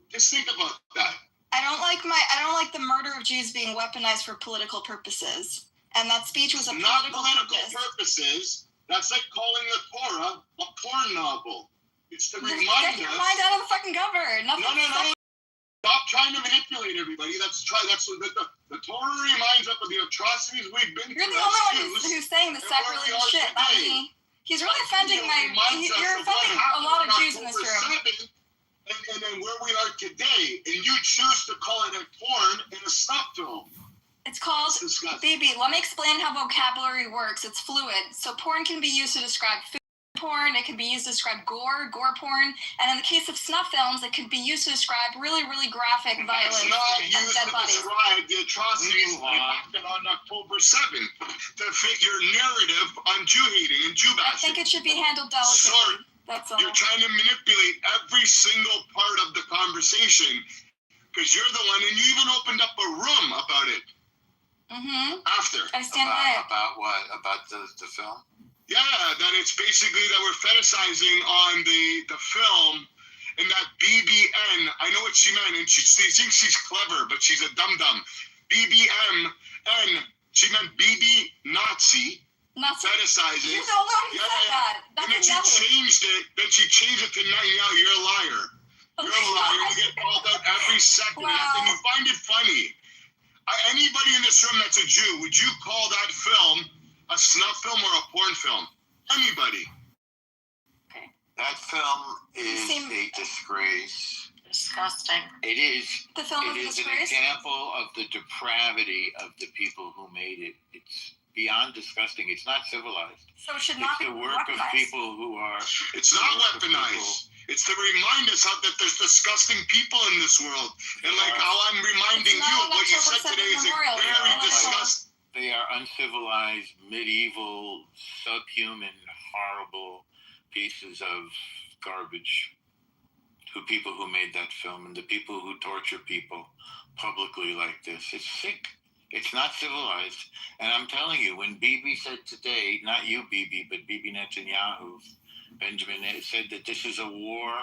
Speaker 7: Just think about that.
Speaker 17: I don't like the murder of Jews being weaponized for political purposes. And that speech was
Speaker 7: not political purposes. That's like calling the Torah a porn novel.
Speaker 9: It's to
Speaker 17: Just
Speaker 9: remind
Speaker 17: get your
Speaker 9: us.
Speaker 17: mind out of the fucking cupboard.
Speaker 9: No. Stop trying to manipulate everybody. That's what the Torah reminds us of the atrocities we've been
Speaker 17: You're
Speaker 9: through.
Speaker 17: the only one who's saying the sacrilegious shit, not me. He's really offending you're offending a lot of Jews in this room.
Speaker 9: And then where we are today, and you choose to call it a porn and a snuff film.
Speaker 17: It's called, BB, let me explain how vocabulary works. It's fluid. So porn can be used to describe food porn. It can be used to describe gore porn. And in the case of snuff films, it could be used to describe really, really graphic violence
Speaker 9: It's not
Speaker 17: of
Speaker 9: used
Speaker 17: dead
Speaker 9: to
Speaker 17: bodies.
Speaker 9: describe the atrocities that happened on October 7th to fit your narrative on Jew hating and Jew bashing.
Speaker 17: I think it should be handled delicately.
Speaker 9: Sorry.
Speaker 17: That's all.
Speaker 9: You're trying to manipulate every single part of the conversation because you're the one, and you even opened up a room about it.
Speaker 17: Mm-hmm.
Speaker 9: After.
Speaker 17: I stand by it.
Speaker 16: About what? About the film?
Speaker 9: Yeah, that it's basically that we're fetishizing on the film, and that BBN, I know what she meant, and she thinks she's clever, but she's a dum-dum. BBMN, she meant BB Nazi. Fetishizing.
Speaker 17: You're the only one who said that. That's
Speaker 9: and then she changed it. Then she changed it to Netanyahu. You're a liar. You're a liar. You get called out every second, and you find it funny. Anybody in this room that's a Jew, would you call that film a snuff film or a porn film? Anybody?
Speaker 16: That film is a disgrace.
Speaker 18: Disgusting.
Speaker 16: It is.
Speaker 17: The film
Speaker 16: it
Speaker 17: is
Speaker 16: is an example of the depravity of the people who made it. It's beyond disgusting. It's not civilized.
Speaker 17: So it should not be
Speaker 16: the work of people who are.
Speaker 9: It's not weaponized. It's to remind us that there's disgusting people in this world, and like how I'm reminding you of what you said today is very disgusting.
Speaker 16: They are uncivilized, medieval, subhuman, horrible pieces of garbage. To people who made that film and the people who torture people publicly like this. It's sick. It's not civilized. And I'm telling you, when Bibi said today, not you, Bibi, but Bibi Netanyahu, Benjamin, said that this is a war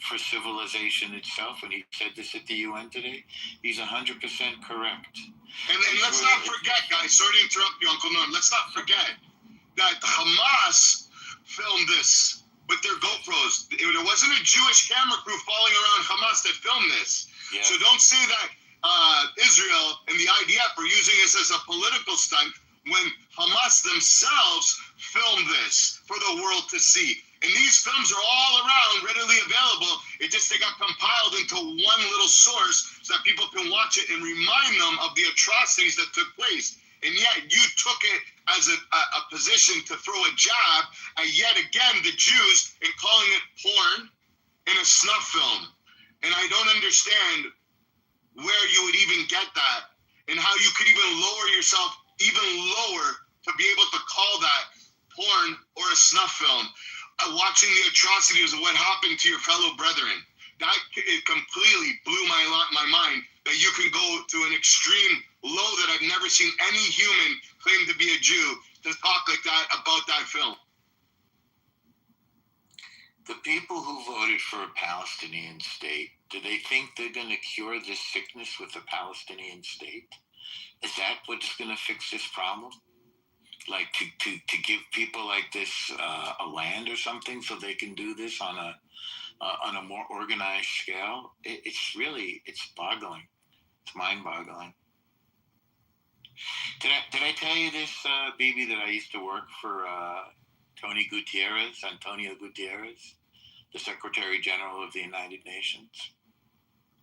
Speaker 16: for civilization itself, when he said this at the UN today, he's 100% correct.
Speaker 9: And let's not forget, guys, sorry to interrupt you, Uncle Norm, let's not forget that Hamas filmed this with their GoPros. There wasn't a Jewish camera crew following around Hamas that filmed this. Yeah. So don't say that Israel and the IDF are using this as a political stunt when Hamas themselves filmed this for the world to see. And these films are all around, readily available. It just they got compiled into one little source so that people can watch it and remind them of the atrocities that took place. And yet you took it as a position to throw a jab at yet again the Jews in calling it porn and a snuff film. And I don't understand where you would even get that and how you could even lower yourself even lower to be able to call that porn or a snuff film. Watching the atrocities of what happened to your fellow brethren. That it completely blew my mind that you can go to an extreme low that I've never seen any human claim to be a Jew to talk like that about that film.
Speaker 16: The people who voted for a Palestinian state, do they think they're going to cure this sickness with a Palestinian state? Is that what's going to fix this problem? Like to give people like this a land or something so they can do this on a more organized scale? It's boggling. It's mind-boggling. Did I tell you this, Bibi, that I used to work for Antonio Gutierrez, the Secretary General of the United Nations?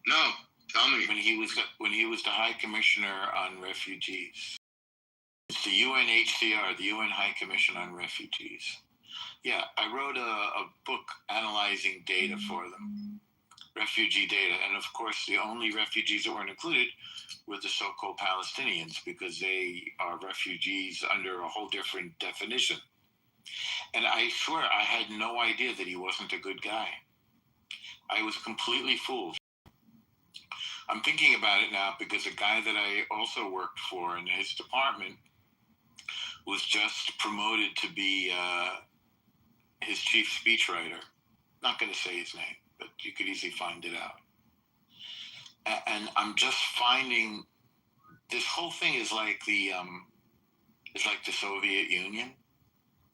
Speaker 9: No, tell me.
Speaker 16: When he was the High Commissioner on Refugees. It's the UNHCR, the UN High Commission on Refugees. Yeah, I wrote a book analyzing data for them, refugee data. And of course, the only refugees that weren't included were the so-called Palestinians, because they are refugees under a whole different definition. And I swear, I had no idea that he wasn't a good guy. I was completely fooled. I'm thinking about it now because a guy that I also worked for in his department was just promoted to be his chief speechwriter. Not going to say his name, but you could easily find it out. And I'm just finding this whole thing is like the Soviet Union.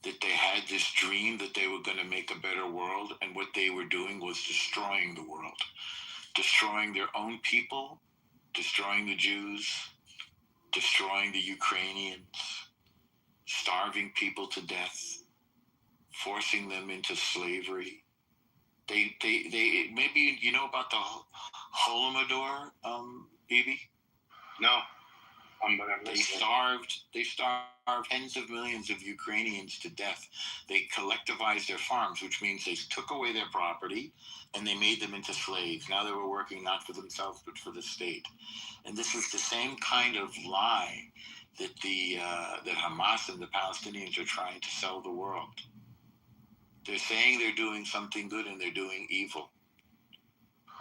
Speaker 16: that they had this dream that they were going to make a better world, and what they were doing was destroying the world, destroying their own people, destroying the Jews, destroying the Ukrainians, starving people to death, forcing them into slavery. They maybe you know about the Holodomor, Bibi?
Speaker 5: No.
Speaker 16: They starved tens of millions of Ukrainians to death. They collectivized their farms, which means they took away their property and they made them into slaves. Now they were working not for themselves but for the state. And this is the same kind of lie that that Hamas and the Palestinians are trying to sell the world. They're saying they're doing something good and they're doing evil.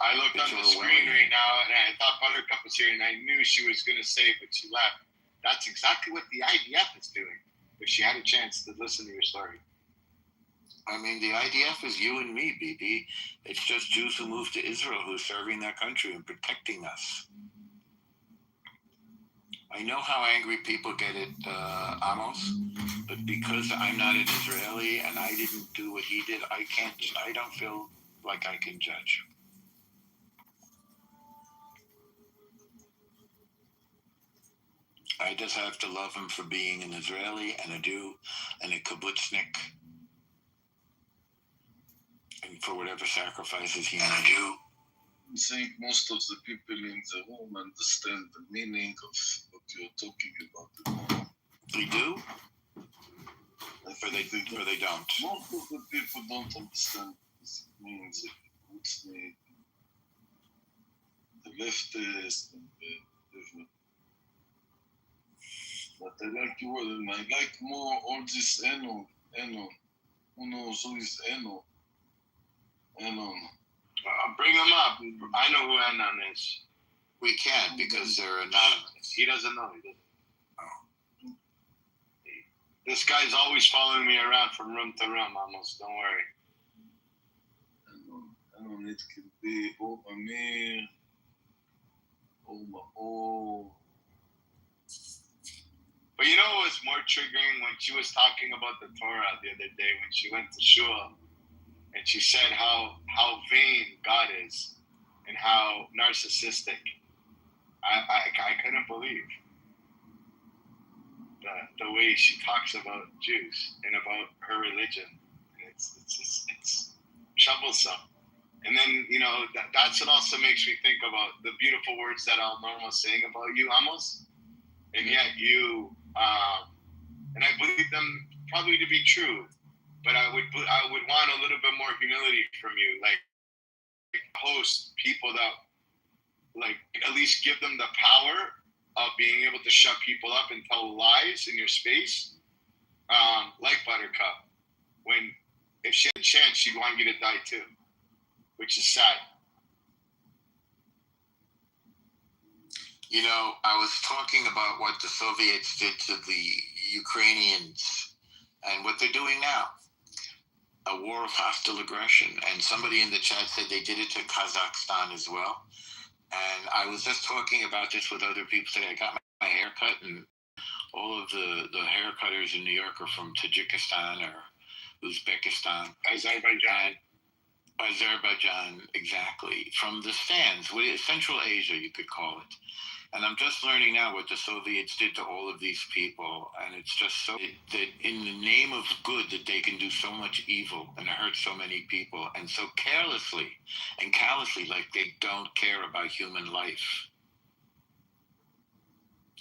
Speaker 5: I looked on the screen right now and I thought Buttercup was here and I knew she was going to say, but she left. That's exactly what the IDF is doing. If she had a chance to listen to your story.
Speaker 16: I mean, the IDF is you and me, BB. It's just Jews who moved to Israel who are serving their country and protecting us. I know how angry people get at Amos, but because I'm not an Israeli and I didn't do what he did, I don't feel like I can judge. I just have to love him for being an Israeli and a Jew and a kibbutznik, and for whatever sacrifices he made.
Speaker 15: I think most of the people in the room understand the meaning of what you're talking about.
Speaker 16: They do? Or they don't?
Speaker 15: Most of the people don't understand what it means. The leftist and the but I like you all, and I like more all this Enon. Who knows who is Enon?
Speaker 5: Bring him up. I know who Enon is.
Speaker 16: We can't because they're anonymous.
Speaker 5: He doesn't know. Oh. This guy's always following me around from room to room, almost. Don't worry.
Speaker 15: Enon, it could be Amir, Maor.
Speaker 5: But you know what was more triggering when she was talking about the Torah the other day when she went to Shul and she said how vain God is and how narcissistic. I couldn't believe the way she talks about Jews and about her religion. It's troublesome. And then, you know, that's what also makes me think about the beautiful words that Al-Norm was saying about you, Amos. And yet you, and I believe them probably to be true, but I would want a little bit more humility from you, like host people that, like, at least give them the power of being able to shut people up and tell lies in your space, like Buttercup. When if she had a chance, she'd want you to die too, which is sad.
Speaker 16: You know, I was talking about what the Soviets did to the Ukrainians and what they're doing now. A war of hostile aggression. And somebody in the chat said they did it to Kazakhstan as well. And I was just talking about this with other people today. I got my hair cut, and all of the hair cutters in New York are from Tajikistan or Uzbekistan. Azerbaijan, exactly. From the stands, Central Asia, you could call it. And I'm just learning now what the Soviets did to all of these people. And it's just so that in the name of good that they can do so much evil and hurt so many people, and so carelessly and callously, like they don't care about human life.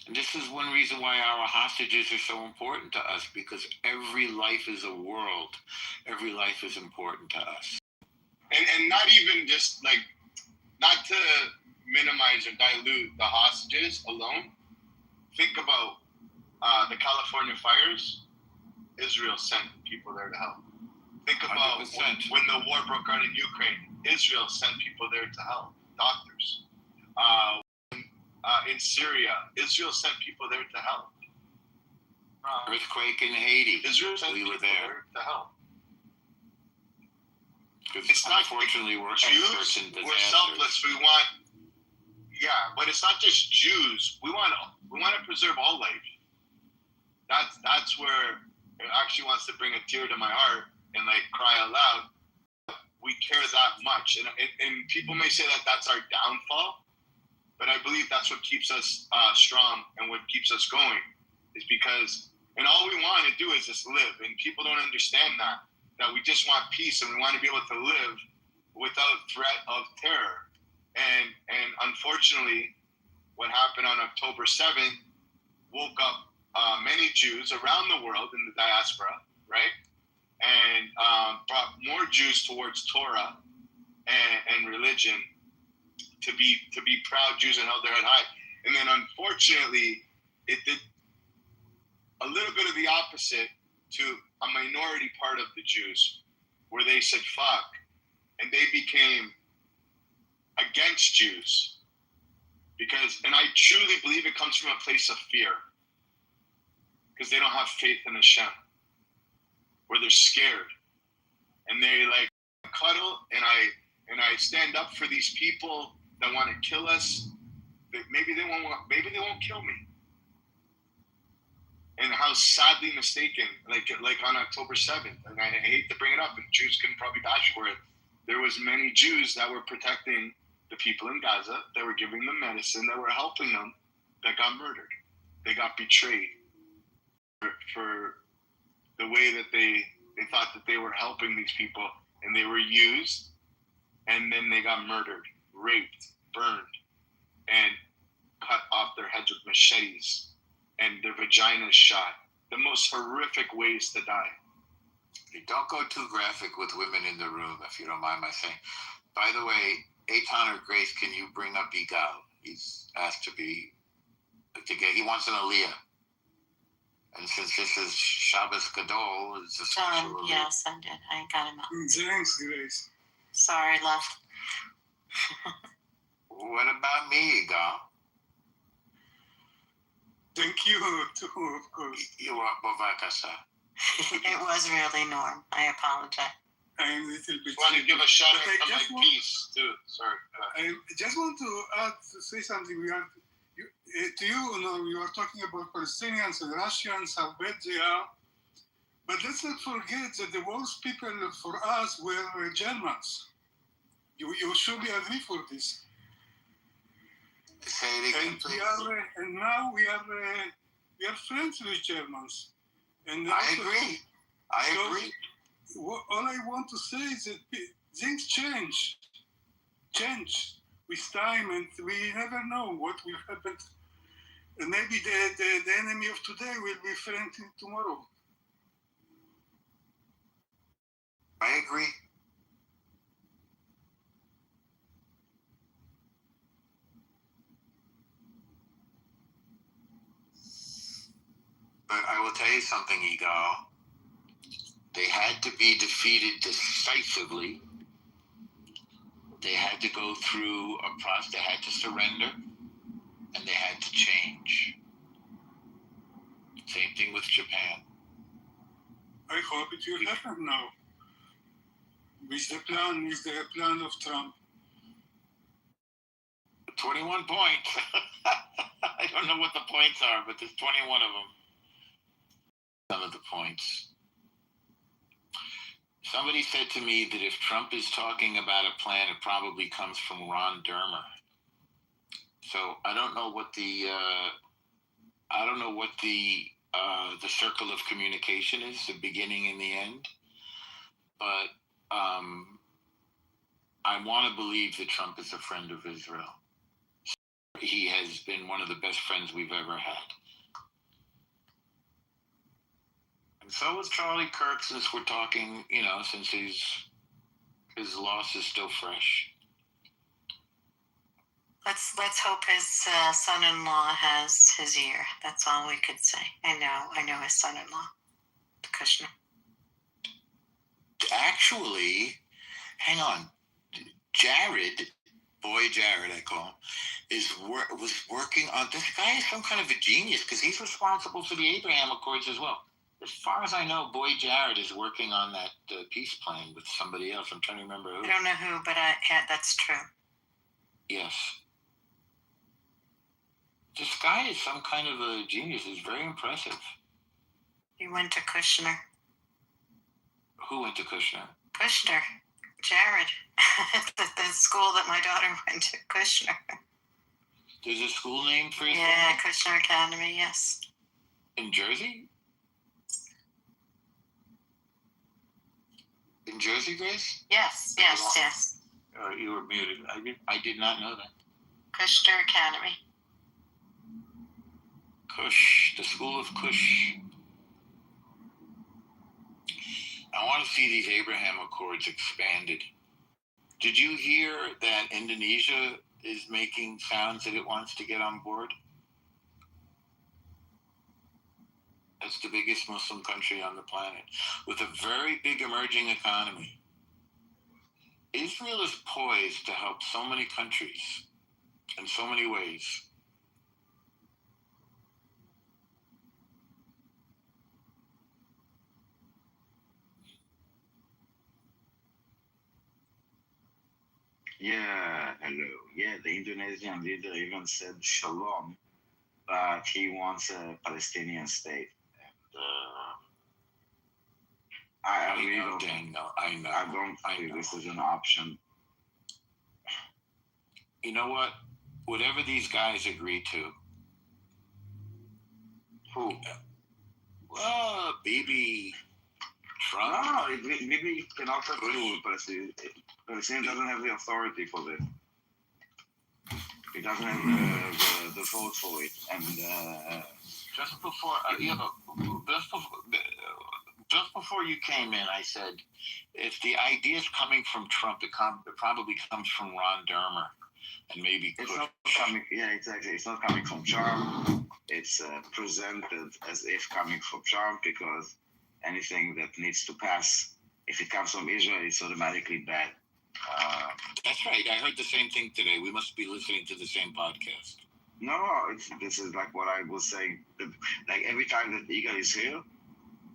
Speaker 16: And this is one reason why our hostages are so important to us, because every life is a world. Every life is important to us.
Speaker 5: And not even just like, not to minimize or dilute the hostages alone. Think about the California fires. Israel sent people there to help. Think about when the war broke out in Ukraine. Israel sent people there to help, doctors. In Syria, Israel sent people there to help.
Speaker 16: Earthquake in Haiti.
Speaker 5: Israel sent
Speaker 16: we
Speaker 5: people
Speaker 16: were there
Speaker 5: to help.
Speaker 16: Because unfortunately, we're experts in disasters.
Speaker 5: We're selfless. We want, but it's not just Jews. We want to preserve all life. That's where
Speaker 9: it actually wants to bring a tear to my heart and like cry out loud. We care that much, and people may say that that's our downfall, but I believe that's what keeps us strong and what keeps us going, is because, and all we want to do is just live, and people don't understand that we just want peace and we want to be able to live without threat of terror. And unfortunately, what happened on October 7th woke up many Jews around the world in the diaspora, right? And brought more Jews towards Torah and religion to be proud Jews and held their head high. And then unfortunately, it did a little bit of the opposite to a minority part of the Jews, where they said fuck, and they became against Jews. Because, and I truly believe it comes from a place of fear, because they don't have faith in Hashem, where they're scared, and they like cuddle, and I stand up for these people that want to kill us. Maybe they won't kill me. And how sadly mistaken, like on October 7th, and I hate to bring it up, and Jews can probably bash for it. There was many Jews that were protecting the people in Gaza, that were giving them medicine, that were helping them, that got murdered. They got betrayed for the way that they thought that they were helping these people, and they were used, and then they got murdered, raped, burned, and cut off their heads with machetes, and their vaginas shot. The most horrific ways to die.
Speaker 16: Don't go too graphic with women in the room, if you don't mind my saying. By the way, Eitan or Grace, can you bring up Igal? He's asked to get, he wants an aliyah. And since this is Shabbos Gadol, it's a special aliyah.
Speaker 18: Yes, I did. I got him up.
Speaker 6: Thanks, Grace.
Speaker 18: Sorry, love.
Speaker 16: What about me, Igal?
Speaker 6: Thank you, too, of course.
Speaker 16: You are Bavakasa.
Speaker 18: It was really Norm. I apologize.
Speaker 6: I'm a little bit.
Speaker 9: I want to give a shout out to my piece too. Sorry.
Speaker 6: I just want to say something. To you, Norm, you are talking about Palestinians and Russians, how bad they are. But let's not forget that the worst people for us were Germans. You surely agree for this.
Speaker 16: Say it again,
Speaker 6: and now we are friends with Germans. And
Speaker 16: I agree. I agree.
Speaker 6: All I want to say is that things change with time, and we never know what will happen. And maybe the enemy of today will be friend tomorrow.
Speaker 16: I agree. But I will tell you something, Igal. They had to be defeated decisively. They had to go through a process. They had to surrender, and they had to change. Same thing with Japan.
Speaker 6: I hope it will happen now. With the plan of Trump.
Speaker 16: 21 points. I don't know what the points are, but there's 21 of them. Some of the points. Somebody said to me that if Trump is talking about a plan, it probably comes from Ron Dermer. So I don't know what the circle of communication is, the beginning and the end. But I want to believe that Trump is a friend of Israel. He has been one of the best friends we've ever had. And so is Charlie Kirk, since we're talking, since his loss is still fresh.
Speaker 18: Let's hope his son-in-law has his ear. That's all we could say. I know his son-in-law, Kushner.
Speaker 16: Actually, hang on, Jared I call him, was working on, this guy is some kind of a genius, because he's responsible for the Abraham Accords as well. As far as I know, Boy Jared is working on that peace plan with somebody else. I'm trying to remember who.
Speaker 18: I don't know who, but that's true.
Speaker 16: Yes. This guy is some kind of a genius. He's very impressive.
Speaker 18: He went to Kushner.
Speaker 16: Who went to Kushner?
Speaker 18: Kushner. Jared. the school that my daughter went to. Kushner.
Speaker 16: There's a school name for his
Speaker 18: Yeah, Kushner Academy, yes.
Speaker 16: in Jersey? In Jersey, Grace?
Speaker 18: Yes.
Speaker 16: You were muted. I did not know that.
Speaker 18: Kushner Academy.
Speaker 16: Kush, the school of Kush. I want to see these Abraham Accords expanded. Did you hear that Indonesia is making sounds that it wants to get on board? It's the biggest Muslim country on the planet with a very big emerging economy. Israel is poised to help so many countries in so many ways.
Speaker 19: Yeah, hello. Yeah, the Indonesian leader even said shalom, but he wants a Palestinian state. And, I really don't think this is an option.
Speaker 16: You know what? Whatever these guys agree to.
Speaker 19: Who?
Speaker 16: Well, Bibi, Trump.
Speaker 19: No, Bibi cannot have to do with Palestine. Palestine doesn't have the authority for this. It doesn't have the vote for it. And
Speaker 16: just before you came in, I said, if the idea is coming from Trump, it probably comes from Ron Dermer and maybe
Speaker 19: it's not coming. Yeah, exactly. It's not coming from Trump. It's presented as if coming from Trump because anything that needs to pass, if it comes from Israel, it's automatically bad.
Speaker 16: That's right. I heard the same thing today. We must be listening to the same podcast.
Speaker 19: No, this is like what I was saying. Like every time that Eagle is here,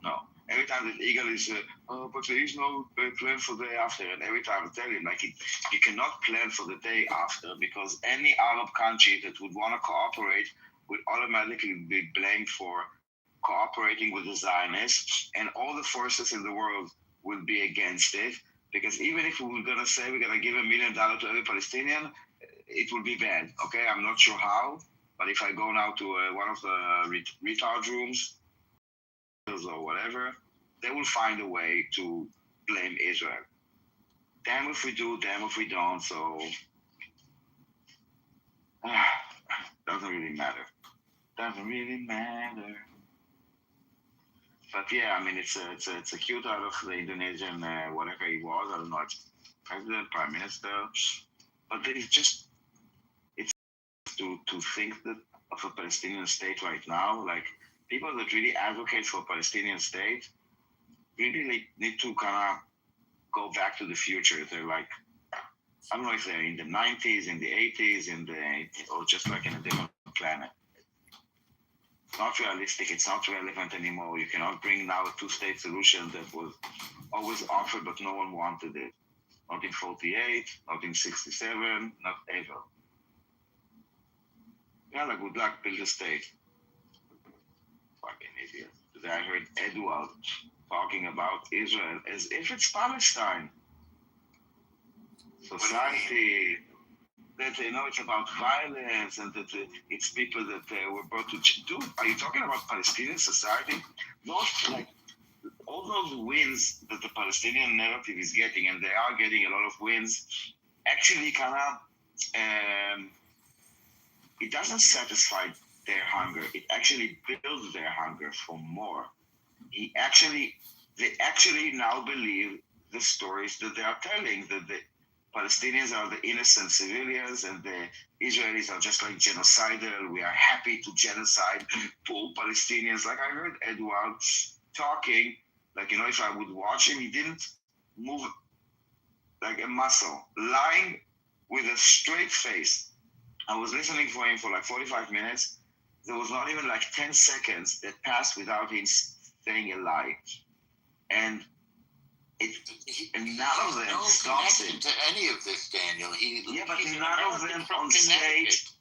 Speaker 19: no. Every time that Eagle is here, but there is no plan for the day after. And every time I tell him, like, you cannot plan for the day after because any Arab country that would want to cooperate would automatically be blamed for cooperating with the Zionists, and all the forces in the world would be against it. Because even if we were going to say we're going to give $1 million to every Palestinian, it would be bad. Okay, I'm not sure how, but if I go now to one of the retard rooms or whatever, they will find a way to blame Israel. Damn if we do, damn if we don't. So doesn't really matter. Doesn't really matter. But yeah, I mean, it's a cute out of the Indonesian whatever he was. I don't know, it's president, prime minister. But it's to think that of a Palestinian state right now, like people that really advocate for a Palestinian state really need to kind of go back to the future. They're like, I don't know if they're in the 90s, in the 80s, or just like in a different planet. It's not realistic. It's not relevant anymore. You cannot bring now a two-state solution that was always offered, but no one wanted it. Not in 48, not in 67, not ever. Yeah, like, good luck, build a state. Fucking idiot. Today I heard Edward talking about Israel as if it's Palestine. Society, that they know it's about violence and that it's people that were brought to... Dude, are you talking about Palestinian society? All those wins that the Palestinian narrative is getting, and they are getting a lot of wins, actually kind of... it doesn't satisfy their hunger. It actually builds their hunger for more. They actually now believe the stories that they are telling, that the Palestinians are the innocent civilians and the Israelis are just like genocidal. We are happy to genocide poor Palestinians. Like I heard Edward talking, like, you know, if I would watch him, he didn't move like a muscle, lying with a straight face. I was listening for him for like 45 minutes. There was not even like 10 seconds that passed without him saying a lie. And none of them stops him.
Speaker 16: To any of this, Daniel.
Speaker 19: But none of them on stage.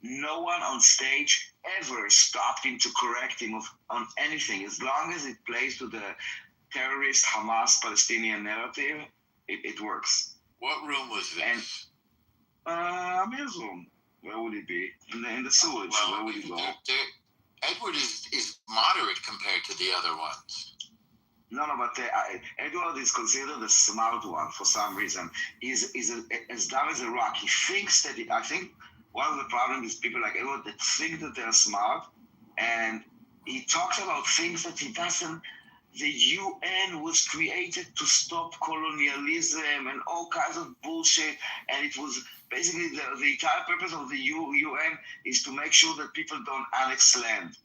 Speaker 19: no one on stage ever stopped him to correct him on anything. As long as it plays to the terrorist Hamas Palestinian narrative, it works.
Speaker 16: What room was this?
Speaker 19: And Amir's room. Where would it be? In the sewage.
Speaker 16: Well,
Speaker 19: where would he go?
Speaker 16: Edward is moderate compared to the other ones.
Speaker 19: No, but Edward is considered the smart one for some reason. He's as dumb as a rock. He thinks that I think one of the problems is people like Edward that think that they're smart, and he talks about things that he doesn't. The UN was created to stop colonialism and all kinds of bullshit, and it was basically the entire purpose of the UN is to make sure that people don't annex land.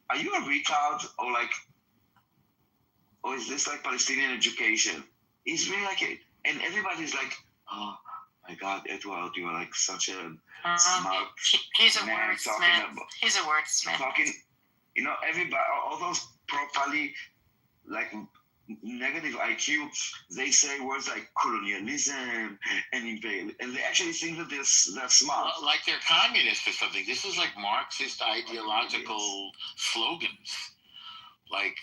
Speaker 19: Are you a retard or is this like Palestinian education? It's really like it, and everybody's like, oh my God, Edward, you are like such a smart.
Speaker 18: He's a
Speaker 19: man
Speaker 18: wordsmith. He's a wordsmith.
Speaker 19: Talking, everybody, all those properly like negative IQ, they say words like colonialism and imperialism, and they actually think that they're smart.
Speaker 16: Like they're communists or something. This is like Marxist ideological slogans, like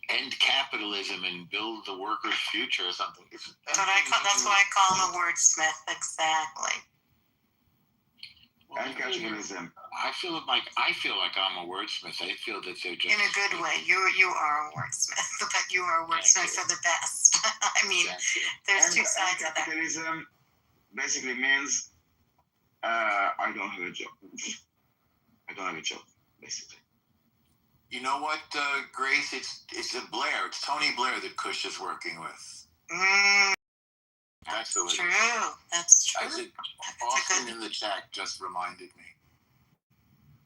Speaker 16: end capitalism and build the workers' future or something.
Speaker 18: That's why I call him a wordsmith. Exactly.
Speaker 19: And capitalism.
Speaker 16: I feel like I'm a wordsmith. I feel that they're just
Speaker 18: in a good way. You are a wordsmith, but you are a wordsmith for the best. I mean, there's two sides of that.
Speaker 19: Capitalism basically means I don't have a job. I don't have a job, basically.
Speaker 16: You know what, Grace? It's Blair. It's Tony Blair that Kush is working with. That's true.
Speaker 18: That's true.
Speaker 16: Austin in the chat just reminded me.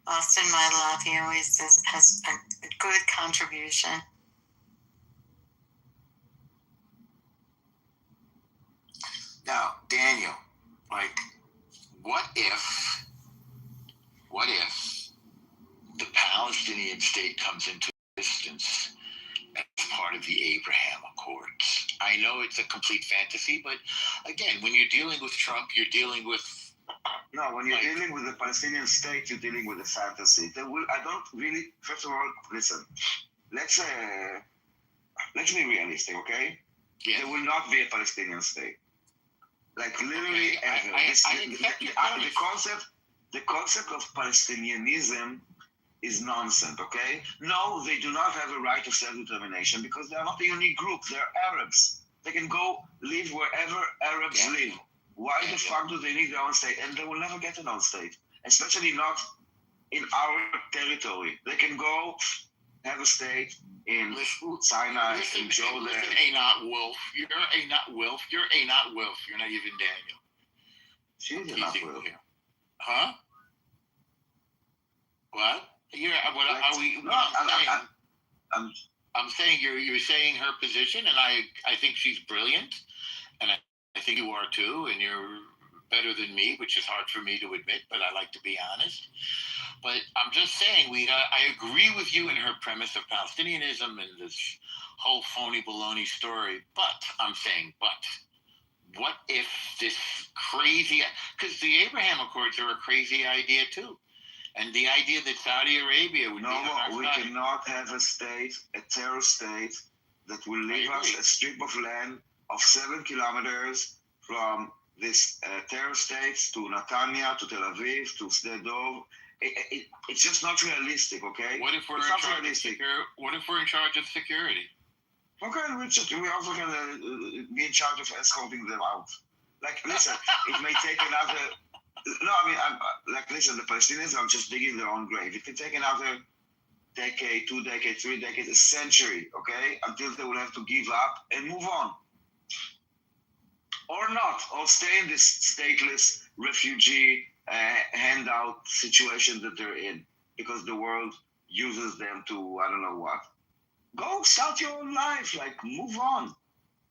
Speaker 18: Austin, my love, he always has a good contribution.
Speaker 16: Now, Daniel, what if the Palestinian state comes into existence as part of the Abraham Accords? I know it's a complete fantasy, but again, when you're dealing with Trump, you're dealing with...
Speaker 19: No, when you're dealing with the Palestinian state, you're dealing with a fantasy. I don't really, first of all, listen, let's be realistic, okay?
Speaker 16: Yes.
Speaker 19: There will not be a Palestinian state. Like literally ever. The concept of Palestinianism is nonsense, okay? No, they do not have a right of self-determination because they are not a unique group. They're Arabs. They can go live wherever Arabs live. Why the fuck do they need their own state? And they will never get an own state, especially not in our territory. They can go have a state in Sinai, in Jordan.
Speaker 16: Listen, Einat Wolf. You're Einat Wolf. You're Einat Wolf. You're not even Daniel.
Speaker 19: She's Einat Wolf.
Speaker 16: Huh? What? I'm saying you're saying her position, and I think she's brilliant, and I think you are too, and you're better than me, which is hard for me to admit, but I like to be honest. But I'm just saying, I agree with you in her premise of Palestinianism and this whole phony baloney story. But I'm saying, what if this crazy? Because the Abraham Accords are a crazy idea too. And the idea that Saudi Arabia would
Speaker 19: we cannot have a state, a terror state, that will leave us a strip of land of 7 kilometers from this terror states to Netanya, to Tel Aviv, to Sde Dov. It's just not realistic, okay?
Speaker 16: What if we're in charge of security?
Speaker 19: Okay, we also can be in charge of escorting them out. Like, listen, it may take another... No, I mean, listen, the Palestinians are just digging their own grave. It can take another decade, 2 decades, 3 decades, a century, okay? Until they will have to give up and move on. Or not, or stay in this stateless refugee handout situation that they're in because the world uses them to, I don't know what. Go start your own life, move on.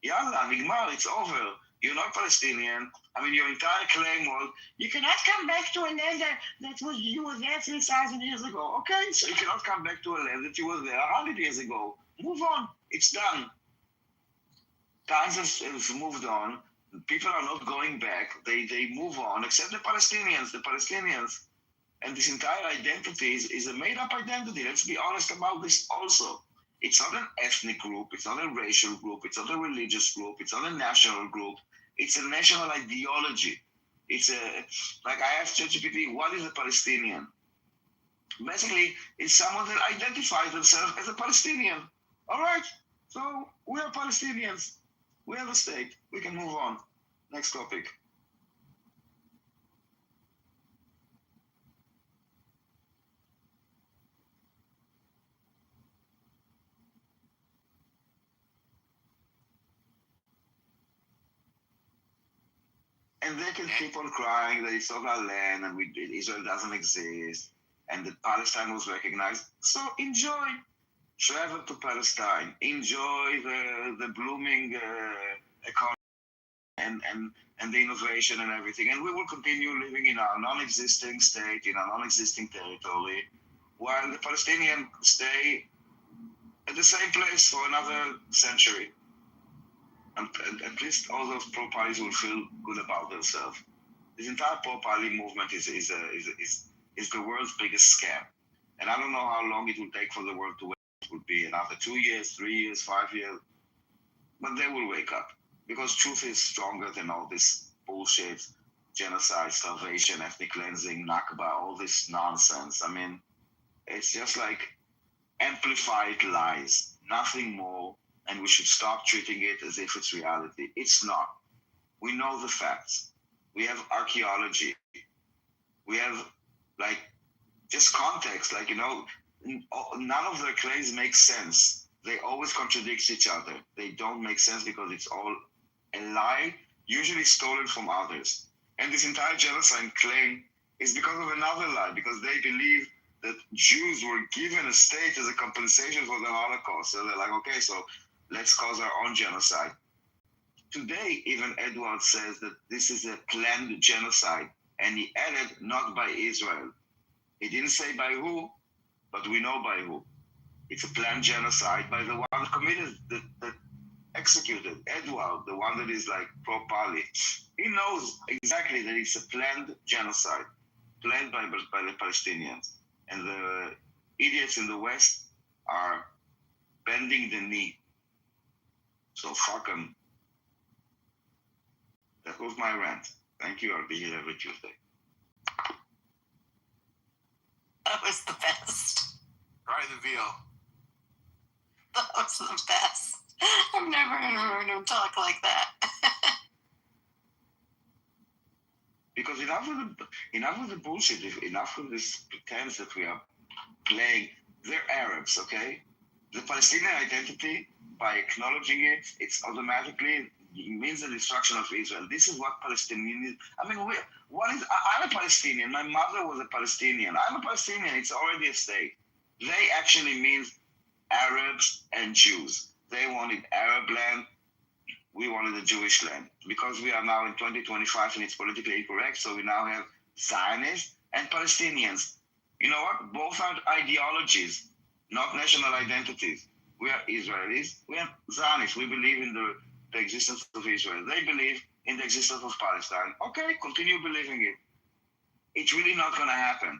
Speaker 19: Yalla, nigmar, it's over. You're not Palestinian. I mean, your entire claim was, you cannot come back to a land you were there 3,000 years ago. Okay, so you cannot come back to a land that you were there 100 years ago. Move on. It's done. Times have moved on. People are not going back. They move on, except the Palestinians. The Palestinians, And this entire identity is a made-up identity. Let's be honest about this also. It's not an ethnic group. It's not a racial group. It's not a religious group. It's not a national group. It's a national ideology. It's like I asked ChatGPT, what is a Palestinian? Basically, it's someone that identifies themselves as a Palestinian. All right, so we are Palestinians. We have a state. We can move on. Next topic. And they can keep on crying that it's not our land and Israel doesn't exist and that Palestine was recognized. So enjoy. Travel to Palestine. Enjoy the blooming economy and the innovation and everything. And we will continue living in our non-existing state, in our non-existing territory, while the Palestinians stay at the same place for another century. And at least all those pro-Palis will feel good about themselves. This entire pro-Pali movement is the world's biggest scam. And I don't know how long it will take for the world to wake up. It will be another 2 years, 3 years, 5 years. But they will wake up. Because truth is stronger than all this bullshit, genocide, starvation, ethnic cleansing, Nakba, all this nonsense. I mean, it's just like amplified lies, nothing more. And we should stop treating it as if it's reality. It's not. We know the facts. We have archaeology. We have, like, just context. Like, none of their claims make sense. They always contradict each other. They don't make sense because it's all a lie, usually stolen from others. And this entire genocide claim is because of another lie, because they believe that Jews were given a state as a compensation for the Holocaust. So they're like, okay, so let's cause our own genocide. Today, even Edward says that this is a planned genocide, and he added, not by Israel. He didn't say by who, but we know by who. It's a planned genocide by the one that committed, that executed, Edward, the one that is like pro-Pali. He knows exactly that it's a planned genocide, planned by the Palestinians. And the idiots in the West are bending the knee. So fuck them. That was my rant. Thank you. I'll be here every Tuesday.
Speaker 18: That was the best.
Speaker 12: Try the veal.
Speaker 18: That was the best. I've never heard him talk like that.
Speaker 19: Because enough with the bullshit, enough with this pretense that we are playing. They're Arabs, okay? The Palestinian identity, by acknowledging it, it's automatically means the destruction of Israel. This is what Palestinians. I mean, I'm a Palestinian. My mother was a Palestinian. I'm a Palestinian. It's already a state. They actually means Arabs and Jews. They wanted Arab land. We wanted a Jewish land. Because we are now in 2025 and it's politically incorrect, so we now have Zionists and Palestinians. You know what? Both are ideologies, not national identities. We are Israelis. We are Zionists. We believe in the existence of Israel. They believe in the existence of Palestine. Okay, continue believing it. It's really not going to happen.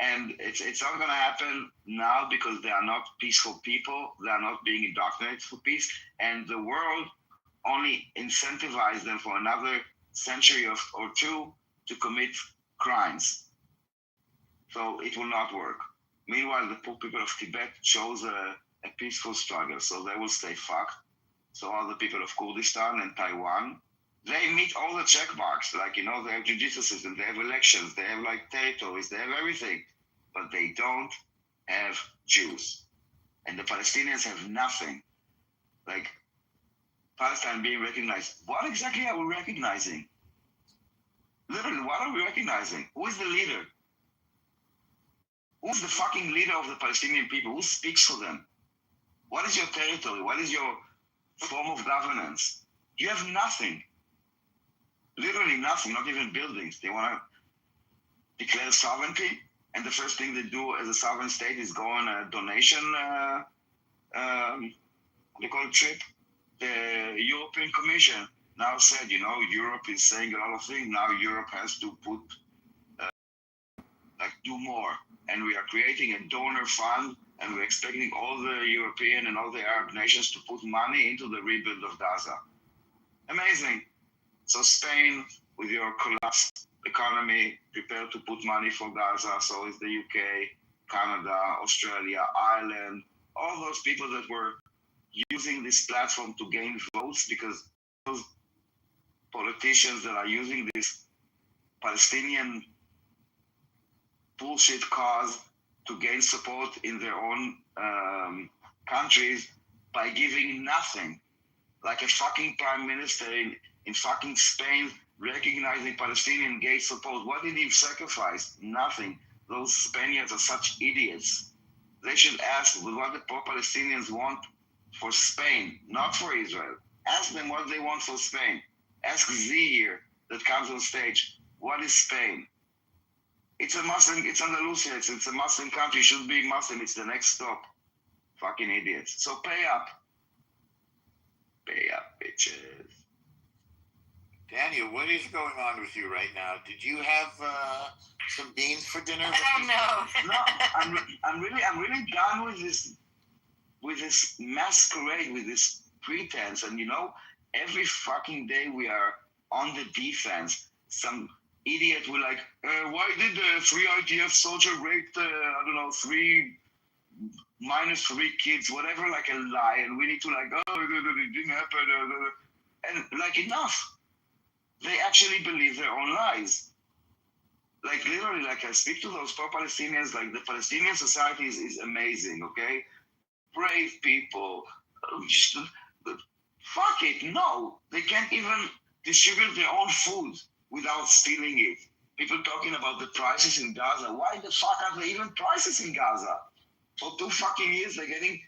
Speaker 19: And it's not going to happen now because they are not peaceful people. They are not being indoctrinated for peace. And the world only incentivized them for another century or two to commit crimes. So it will not work. Meanwhile, the poor people of Tibet chose a peaceful struggle, so they will stay fucked. So are the people of Kurdistan and Taiwan. They meet all the check marks, like, they have judicial system, they have elections, they have like territories, they have everything, but they don't have Jews. And the Palestinians have nothing. Like, Palestine being recognized. What exactly are we recognizing? Literally, what are we recognizing? Who is the leader? Who's the fucking leader of the Palestinian people? Who speaks for them? What is your territory? What is your form of governance? You have nothing. Literally nothing, not even buildings. They want to declare sovereignty, and the first thing they do as a sovereign state is go on a donation, they call it trip. The European Commission now said, Europe is saying a lot of things. Now Europe has to put do more. And we are creating a donor fund, and we're expecting all the European and all the Arab nations to put money into the rebuild of Gaza. Amazing. So Spain, with your collapsed economy, prepared to put money for Gaza. So is the UK, Canada, Australia, Ireland, all those people that were using this platform to gain votes, because those politicians that are using this Palestinian bullshit cause to gain support in their own countries by giving nothing. Like a fucking prime minister in fucking Spain recognizing Palestinian gay support. What did he sacrifice? Nothing. Those Spaniards are such idiots. They should ask what the pro-Palestinians want for Spain, not for Israel. Ask them what they want for Spain. Ask Z here that comes on stage. What is Spain? It's a Muslim, it's Andalusia, it's a Muslim country, it should be Muslim, it's the next stop. Fucking idiots. So pay up. Pay up, bitches.
Speaker 16: Daniel, what is going on with you right now? Did you have some beans for dinner?
Speaker 18: I don't know.
Speaker 19: No, I'm really done with this masquerade, with this pretense. And you know, every fucking day we are on the defense. Some idiot will like, why did the 3 IDF soldier rape the, 3 kids, whatever, like a lie, and we need to like, oh, it didn't happen, and like enough. They actually believe their own lies. Like literally, like I speak to those pro-Palestinians, like the Palestinian society is amazing, okay? Brave people, fuck it, no. They can't even distribute their own food without stealing it. People talking about the prices in Gaza. Why the fuck are there even prices in Gaza? For 2 fucking years, they're getting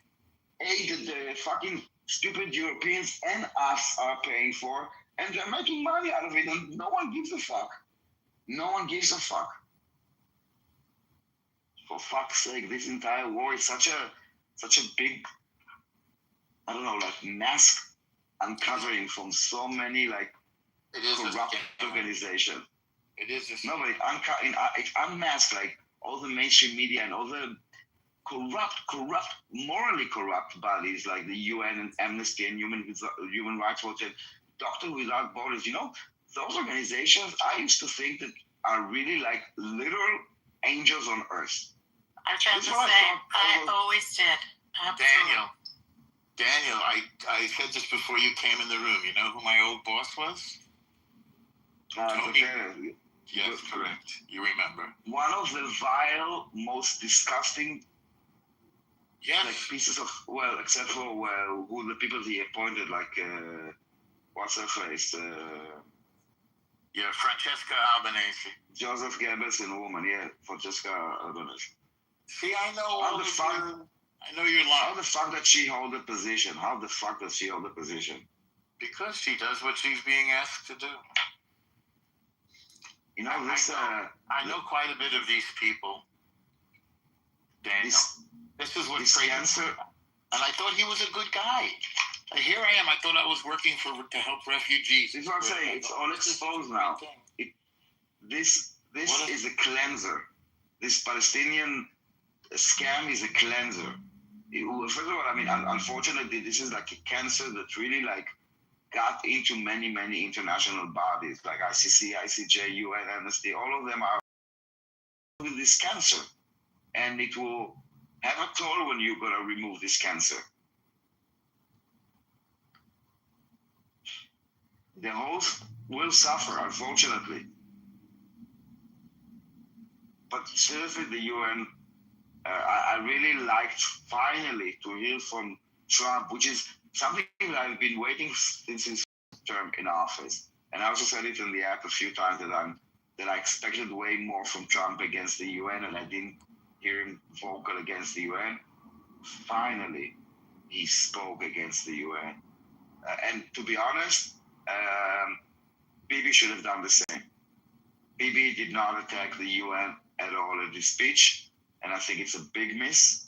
Speaker 19: aid that the fucking stupid Europeans and us are paying for, and they're making money out of it, and no one gives a fuck. No one gives a fuck. For fuck's sake, this entire war is such a big, I don't know, like mask uncovering from so many like corrupt organizations.
Speaker 16: It is just
Speaker 19: no, but it unmasked like all the mainstream media and all the corrupt, morally corrupt bodies like the UN and Amnesty and Human Rights Watch and Doctors Without Borders. You know, those organizations, I used to think that are really like literal angels on earth.
Speaker 18: I tried to say, I always did. Absolutely.
Speaker 16: Daniel, I said this before you came in the room. You know who my old boss was? Tony. Yes, correct. You remember.
Speaker 19: One of the vile, most disgusting like pieces of, well, except for who the people he appointed, like, what's her face?
Speaker 16: Francesca Albanese.
Speaker 19: Joseph Goebbels in woman, Francesca Albanese.
Speaker 16: See, I know all the fuck. I know you're lying.
Speaker 19: How the fuck does she hold the position? How the fuck does she hold the position?
Speaker 16: Because she does what she's being asked to do.
Speaker 19: You know,
Speaker 16: I know quite a bit of these people, Daniel. This is what cancer. And I thought he was a good guy. Here I am. I thought I was working to help refugees.
Speaker 19: This is what I'm saying. It's all exposed now. This is a cleanser. This Palestinian scam is a cleanser. First of all, I mean, unfortunately, this is like a cancer that really like got into many international bodies like ICC, ICJ, UN, Amnesty. All of them are with this cancer, and it will have a toll when you're gonna remove this cancer. The host will suffer, unfortunately. But seriously, the UN, I really liked finally to hear from Trump, which is something that I've been waiting since his term in office. And I also said it in the app a few times that I expected way more from Trump against the UN, and I didn't hear him vocal against the UN. Finally, he spoke against the UN. And to be honest, Bibi should have done the same. Bibi did not attack the UN at all in his speech, and I think it's a big miss.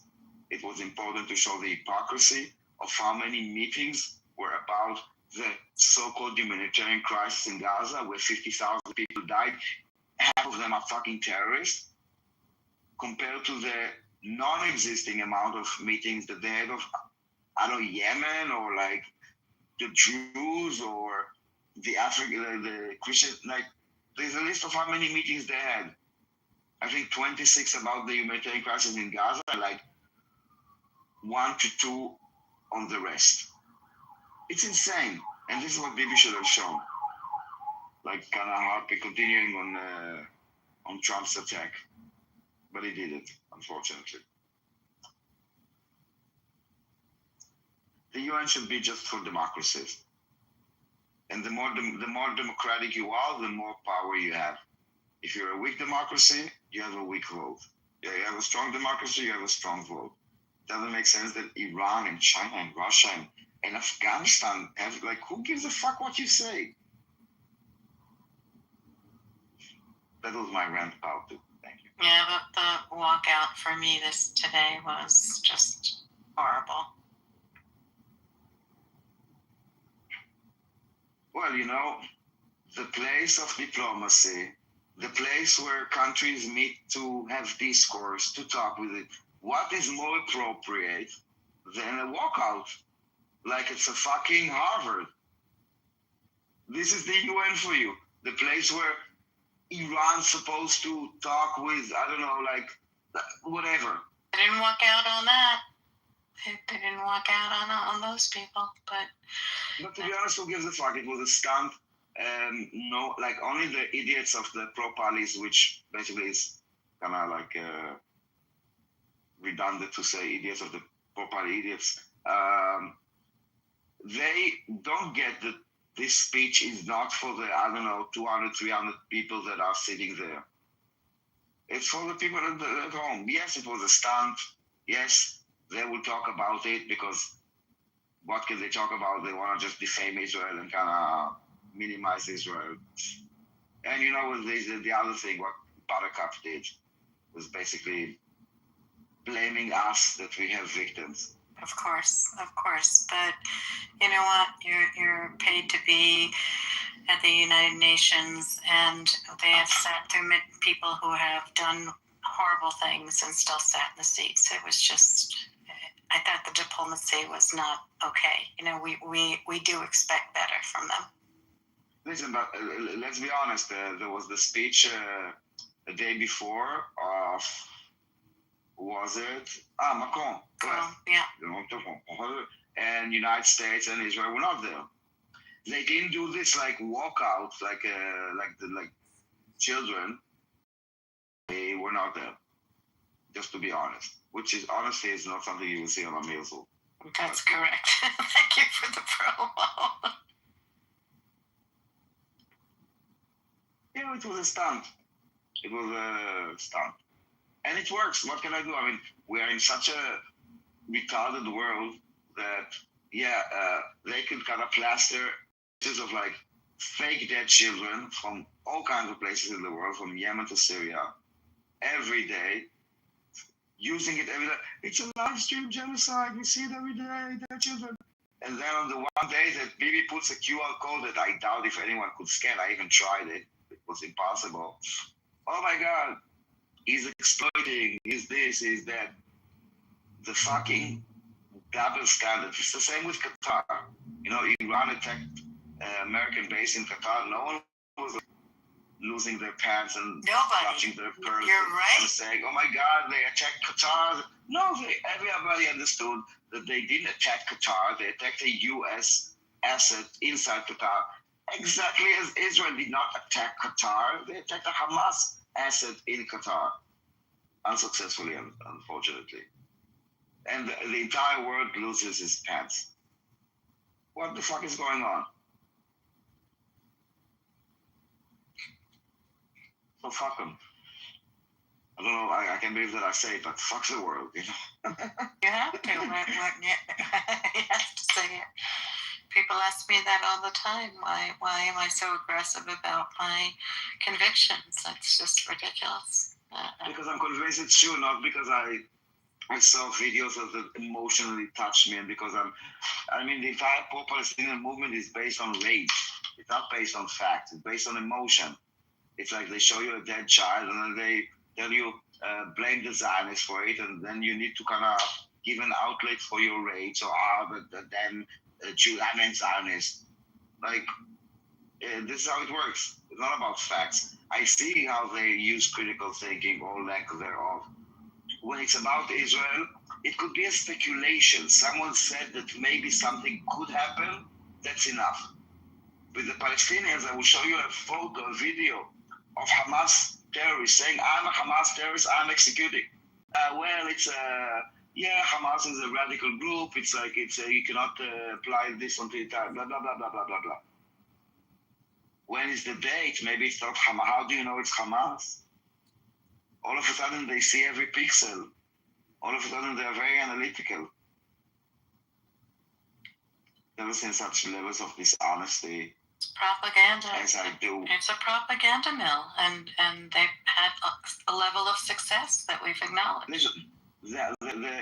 Speaker 19: It was important to show the hypocrisy of how many meetings were about the so-called humanitarian crisis in Gaza, where 50,000 people died. Half of them are fucking terrorists. compared to the non-existing amount of meetings that they have of, I don't know, Yemen or like the Jews or the African, the Christian, like there's a list of how many meetings they had. I think 26 about the humanitarian crisis in Gaza, like 1 to 2 on the rest. It's insane. And this is what Bibi should have shown. Like kind of happy continuing on Trump's attack. But he didn't, unfortunately. The UN should be just for democracies. And the more democratic you are, the more power you have. If you're a weak democracy, you have a weak vote. Yeah, you have a strong democracy, you have a strong vote. Doesn't make sense that Iran and China and Russia and Afghanistan have, like, who gives a fuck what you say? That was my rant about it. Thank you.
Speaker 18: Yeah, but the walkout for me today was just horrible.
Speaker 19: Well, you know, the place of diplomacy, the place where countries meet to have discourse, to talk with it, what is more appropriate than a walkout? Like it's a fucking Harvard. This is the UN for you. The place where Iran's supposed to talk with, I don't know, like, whatever.
Speaker 18: They didn't walk out on that. They didn't walk out on those people,
Speaker 19: But to be honest, who gives a fuck? It was a stunt. No, like only the idiots of the pro-palis, which basically is kind of like redundant to say idiots of the pro-pali idiots. They don't get that this speech is not for the, I don't know, 200, 300 people that are sitting there. It's for the people at home. Yes, it was a stunt. Yes, they will talk about it because what can they talk about? They want to just defame Israel and kind of minimize Israel. And you know, the other thing, what Buttercup did was basically blaming us that we have victims.
Speaker 18: Of course. But you know what? You're paid to be at the United Nations, and they have sat through people who have done horrible things and still sat in the seats. It was just, I thought the diplomacy was not okay. You know, we do expect better from them.
Speaker 19: Listen, but let's be honest. There was the speech the day before of, was it? Macron.
Speaker 18: Yeah.
Speaker 19: And United States and Israel were not there. They didn't do this like walkout, like children. They were not there. Just to be honest, which is honestly is not something you will see on a meal.
Speaker 18: That's correct. Thank you for the promo.
Speaker 19: Yeah, it was a stunt. It was a stunt. And it works. What can I do? I mean, we are in such a retarded world that, they could kind of plaster pieces of like fake dead children from all kinds of places in the world, from Yemen to Syria, every day, using it every day. It's a live stream genocide. We see it every day, dead children. And then on the one day that Bibi puts a QR code that I doubt if anyone could scan, I even tried it. It was impossible. Oh my God. He's exploiting, he's this, he's that. The fucking double standard. It's the same with Qatar. You know, Iran attacked American base in Qatar. No one was losing their pants and clutching their pearls.
Speaker 18: You're right.
Speaker 19: And saying, oh my God, they attacked Qatar. No, everybody understood that they didn't attack Qatar. They attacked a U.S. asset inside Qatar. Exactly as Israel did not attack Qatar. They attacked a Hamas asset in Qatar. Unsuccessfully, unfortunately. And the entire world loses its pants. What the fuck is going on? So fuck them. I don't know, I can't believe that I say it, but fuck the world, you know?
Speaker 18: You have to. You have to say it. People ask me that all the time. Why am I so aggressive about my convictions? That's just ridiculous.
Speaker 19: Because I'm convinced it's true, not because I saw videos that emotionally touched me, and because the entire pro-Palestinian movement is based on rage. It's not based on fact. It's based on emotion. It's like they show you a dead child and then they tell you blame the Zionists for it, and then you need to kind of give an outlet for your rage, or then Jew, I meant Zionist. Like, this is how it works. It's not about facts. I see how they use critical thinking or lack thereof. When it's about Israel, it could be a speculation. Someone said that maybe something could happen. That's enough. With the Palestinians, I will show you a photo, a video of Hamas terrorists saying, I'm a Hamas terrorist, I'm executing. Hamas is a radical group. It's like, you cannot apply this onto it, blah, blah, blah, blah, blah, blah, blah. When is the date? Maybe it's not Hamas. How do you know it's Hamas? All of a sudden, they see every pixel. All of a sudden, they are very analytical. Never seen such levels of dishonesty.
Speaker 18: Propaganda.
Speaker 19: As I do.
Speaker 18: It's a propaganda mill, and they've had a level of success that we've acknowledged.
Speaker 19: Listen,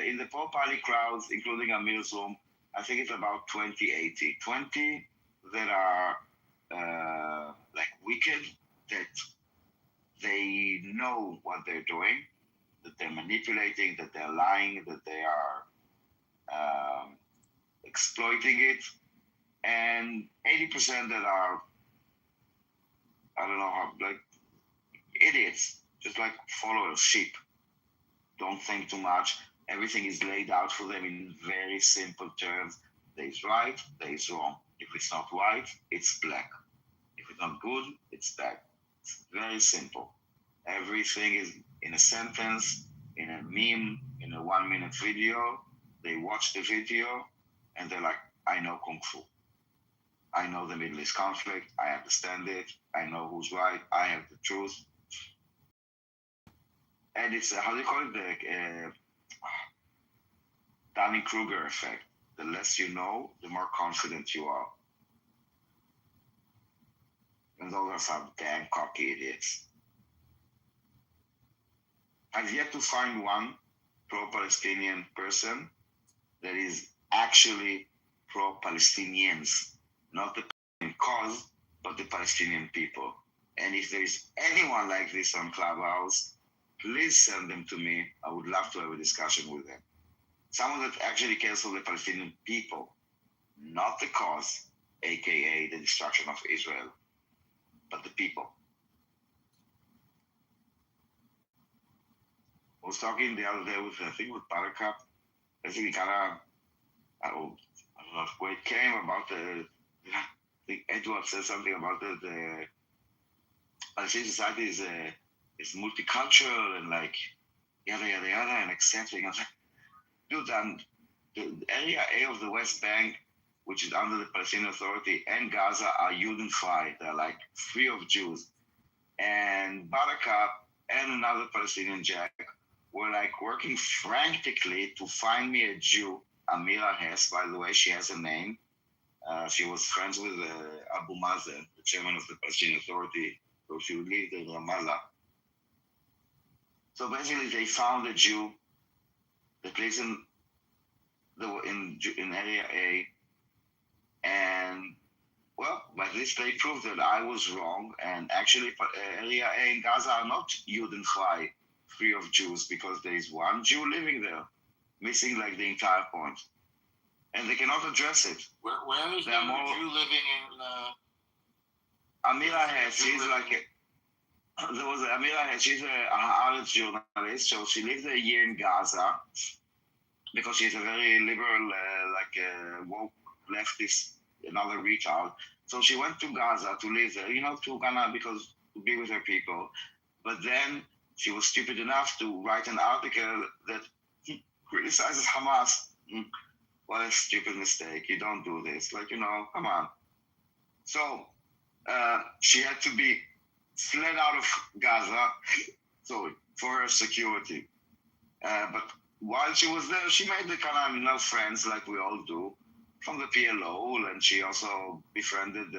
Speaker 19: in the pro-party crowds, including Amir's room, I think it's about 20-80. 20 that are wicked, that they know what they're doing, that they're manipulating, that they're lying, that they are exploiting it, and 80% that are, I don't know how, like idiots, just like followers, sheep. Don't think too much. Everything is laid out for them in very simple terms. There is right, there is wrong. If it's not white, it's black. If it's not good, it's bad. It's very simple. Everything is in a sentence, in a meme, in a 1-minute video. They watch the video and they're like, I know Kung Fu. I know the Middle East conflict. I understand it. I know who's right. I have the truth. And it's, how do you call it? The Dunning-Kruger effect. The less you know, the more confident you are. And those are some damn cocky idiots. I've yet to find one pro-Palestinian person that is actually pro-Palestinians, not the Palestinian cause, but the Palestinian people. And if there is anyone like this on Clubhouse, please send them to me. I would love to have a discussion with them. Someone that actually cares for the Palestinian people, not the cause, aka the destruction of Israel, but the people. I was talking the other day with, I think, with Buttercup. I think he kind of, I don't know where it came about I think Edward said something about the Palestinian society is multicultural and like yada yada yada and accepting. I was like, dude, the area A of the West Bank, which is under the Palestinian Authority, and Gaza are Judenfrei. They're like free of Jews. And Buttercup and another Palestinian Jack were like working frantically to find me a Jew. Amira Hess, by the way, she has a name. She was friends with Abu Mazen, the chairman of the Palestinian Authority, so she lived in Ramallah. So basically, they found a Jew that lives in area A, and well, by this they proved that I was wrong, and actually, area A in Gaza are not Judenfrei, free of Jews, because there is one Jew living there, missing like the entire point. And they cannot address it.
Speaker 16: Where is there more Jew living in?
Speaker 19: Amira Hess, she's like Amira Hess, she's a Haaretz journalist, so she lived a year in Gaza because she's a very liberal, woke leftist, another retard. So she went to Gaza to live there, to be with her people. But then she was stupid enough to write an article that criticizes Hamas. What a stupid mistake. You don't do this. Come on. So she had to be fled out of Gaza, for her security. But while she was there, she made the kind of friends like we all do from the PLO, and she also befriended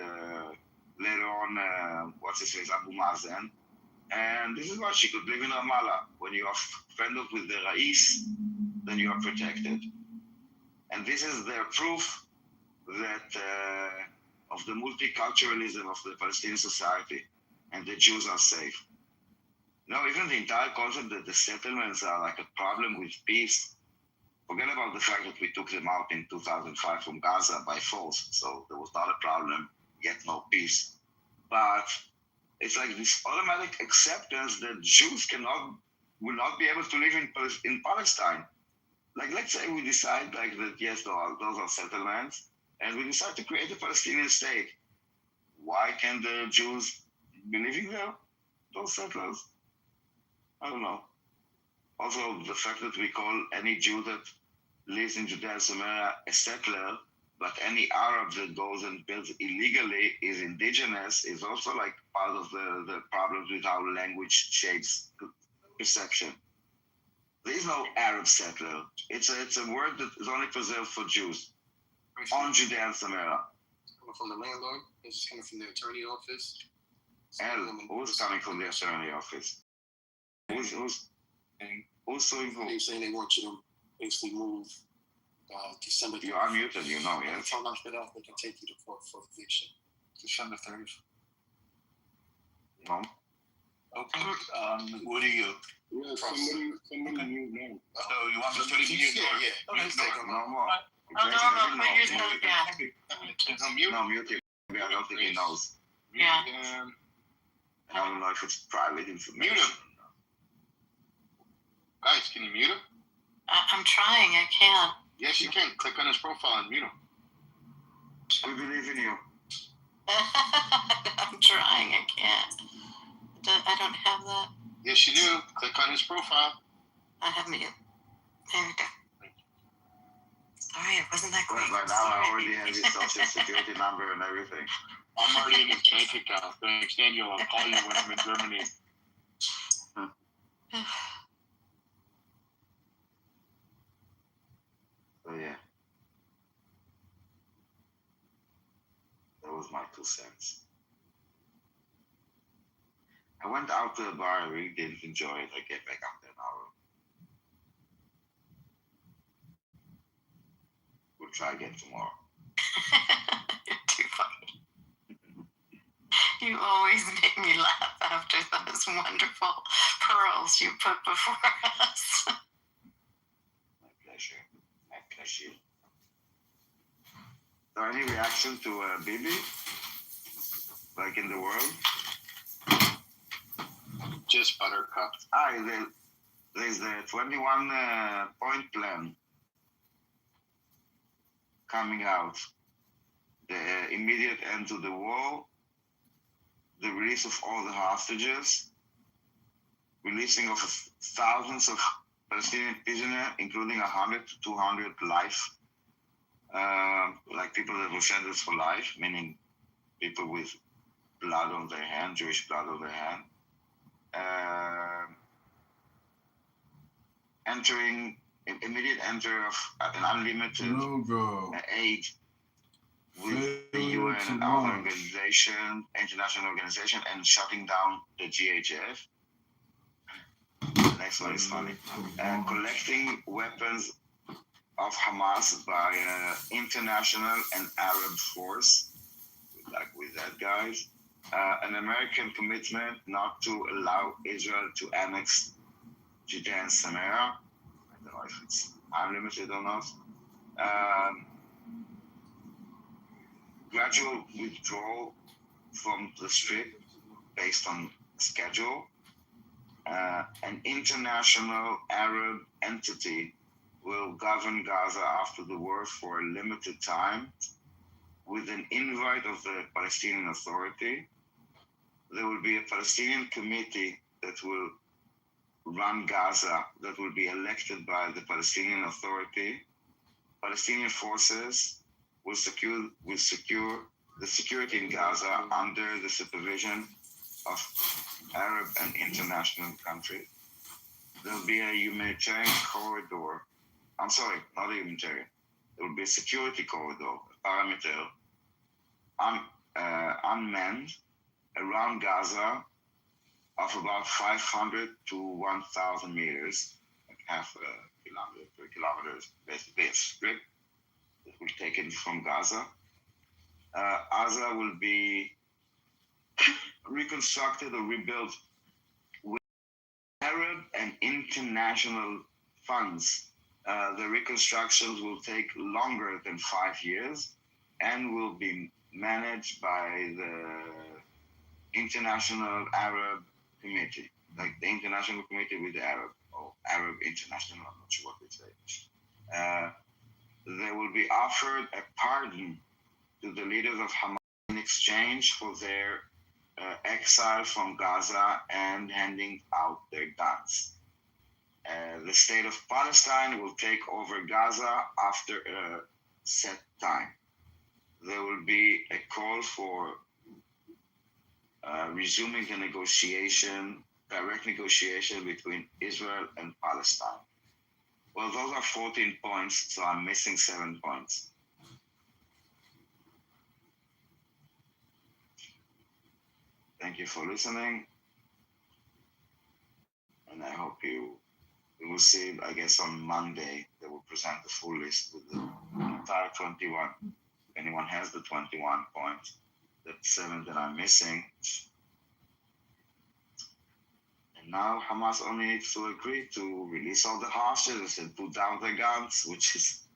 Speaker 19: later on, Abu Mazen. And this is why she could live in Ramallah. When you are friended with the Rais, then you are protected. And this is their proof that of the multiculturalism of the Palestinian society, and the Jews are safe. No, even the entire concept that the settlements are like a problem with peace. Forget about the fact that we took them out in 2005 from Gaza by force, so there was not a problem, yet no peace. But it's like this automatic acceptance that Jews will not be able to live in Palestine. Like, let's say we decide like that, yes, those are settlements, and we decide to create a Palestinian state. Why can't the Jews be living there? Those settlers? I don't know. Also, the fact that we call any Jew that lives in Judea and Samaria a settler, but any Arab that goes and builds illegally is indigenous is also like part of the problems with how language shapes perception. There is no Arab settler. It's a word that is only preserved for Jews on Judea and Samaria.
Speaker 20: Coming from the landlord? It's coming from the attorney office?
Speaker 19: Who's coming from the attorney office? Who's suing who?
Speaker 20: They're saying they want you to basically move December 30th.
Speaker 19: You are muted, you know, yeah.
Speaker 20: If I'm not fit off, they can take you to court for eviction. December 30th.
Speaker 19: No.
Speaker 20: Okay. What are you?
Speaker 9: Yeah, somebody you know.
Speaker 20: So you want me to take you? Yeah. Okay, let's take them.
Speaker 19: No more.
Speaker 18: Oh, no, put yourself down.
Speaker 19: No, mute him. I don't think he knows.
Speaker 18: Yeah.
Speaker 19: I don't know if it's private information.
Speaker 20: Mute him. Guys, can you mute him?
Speaker 18: I'm trying. I can't.
Speaker 20: Yes, you can. Click on his profile and mute him.
Speaker 19: We believe in you.
Speaker 18: I'm trying. I can't. I don't have that.
Speaker 20: Yes, you do. Click on his profile.
Speaker 18: I have mute. There we go. Sorry, it wasn't that quick.
Speaker 19: Right now, I already have his social security number and everything.
Speaker 20: I'm already in his bank account. Thanks, Daniel. I'll call you when I'm in Germany.
Speaker 19: So yeah, that was my 2 cents. I went out to the bar. I really didn't enjoy it. I get back after an hour. We'll try again tomorrow.
Speaker 18: You're too funny. You always make me laugh after those wonderful pearls you put before us.
Speaker 19: My pleasure. My pleasure. So any reaction to Bibi? Like in the world?
Speaker 20: Just buttercup.
Speaker 19: There's the 21-point plan coming out. The immediate end to the war, the release of all the hostages, releasing of thousands of Palestinian prisoners, including 100 to 200 life, like people that were sentenced for life, meaning people with blood on their hand, Jewish blood on their hand. Entering immediate enter of an unlimited aid with the UN and other international organization, and shutting down the GHF. The next one is funny. Collecting weapons of Hamas by international and Arab force, like with that guys. An American commitment not to allow Israel to annex Judea and Samaria. I don't know if it's unlimited or not. Gradual withdrawal from the Strip based on schedule. An international Arab entity will govern Gaza after the war for a limited time with an invite of the Palestinian Authority. There will be a Palestinian committee that will run Gaza, that will be elected by the Palestinian Authority. Palestinian forces will secure the security in Gaza under the supervision of Arab and international countries. There will be a humanitarian corridor. I'm sorry, not a humanitarian. There will be a security corridor, a perimeter, unmanned, around Gaza of about 500 to 1,000 meters, like half a kilometer, 3 kilometers, basically a strip that will take it from Gaza. Gaza will be reconstructed or rebuilt Arab and international funds. The reconstructions will take longer than 5 years and will be managed by the International Arab Committee, like the International Committee with the Arab, or Arab International, I'm not sure what they say. They will be offered a pardon to the leaders of Hamas in exchange for their exile from Gaza and handing out their guns. The state of Palestine will take over Gaza after a set time. There will be a call for resuming the direct negotiation between Israel and Palestine. Well, those are 14 points, so I'm missing 7 points. Thank you for listening. And I hope we will see, I guess on Monday, they will present the full list with the entire 21. If anyone has the 21 points, the 7 that I'm missing. And now Hamas only needs to agree to release all the hostages and put down their guns, which is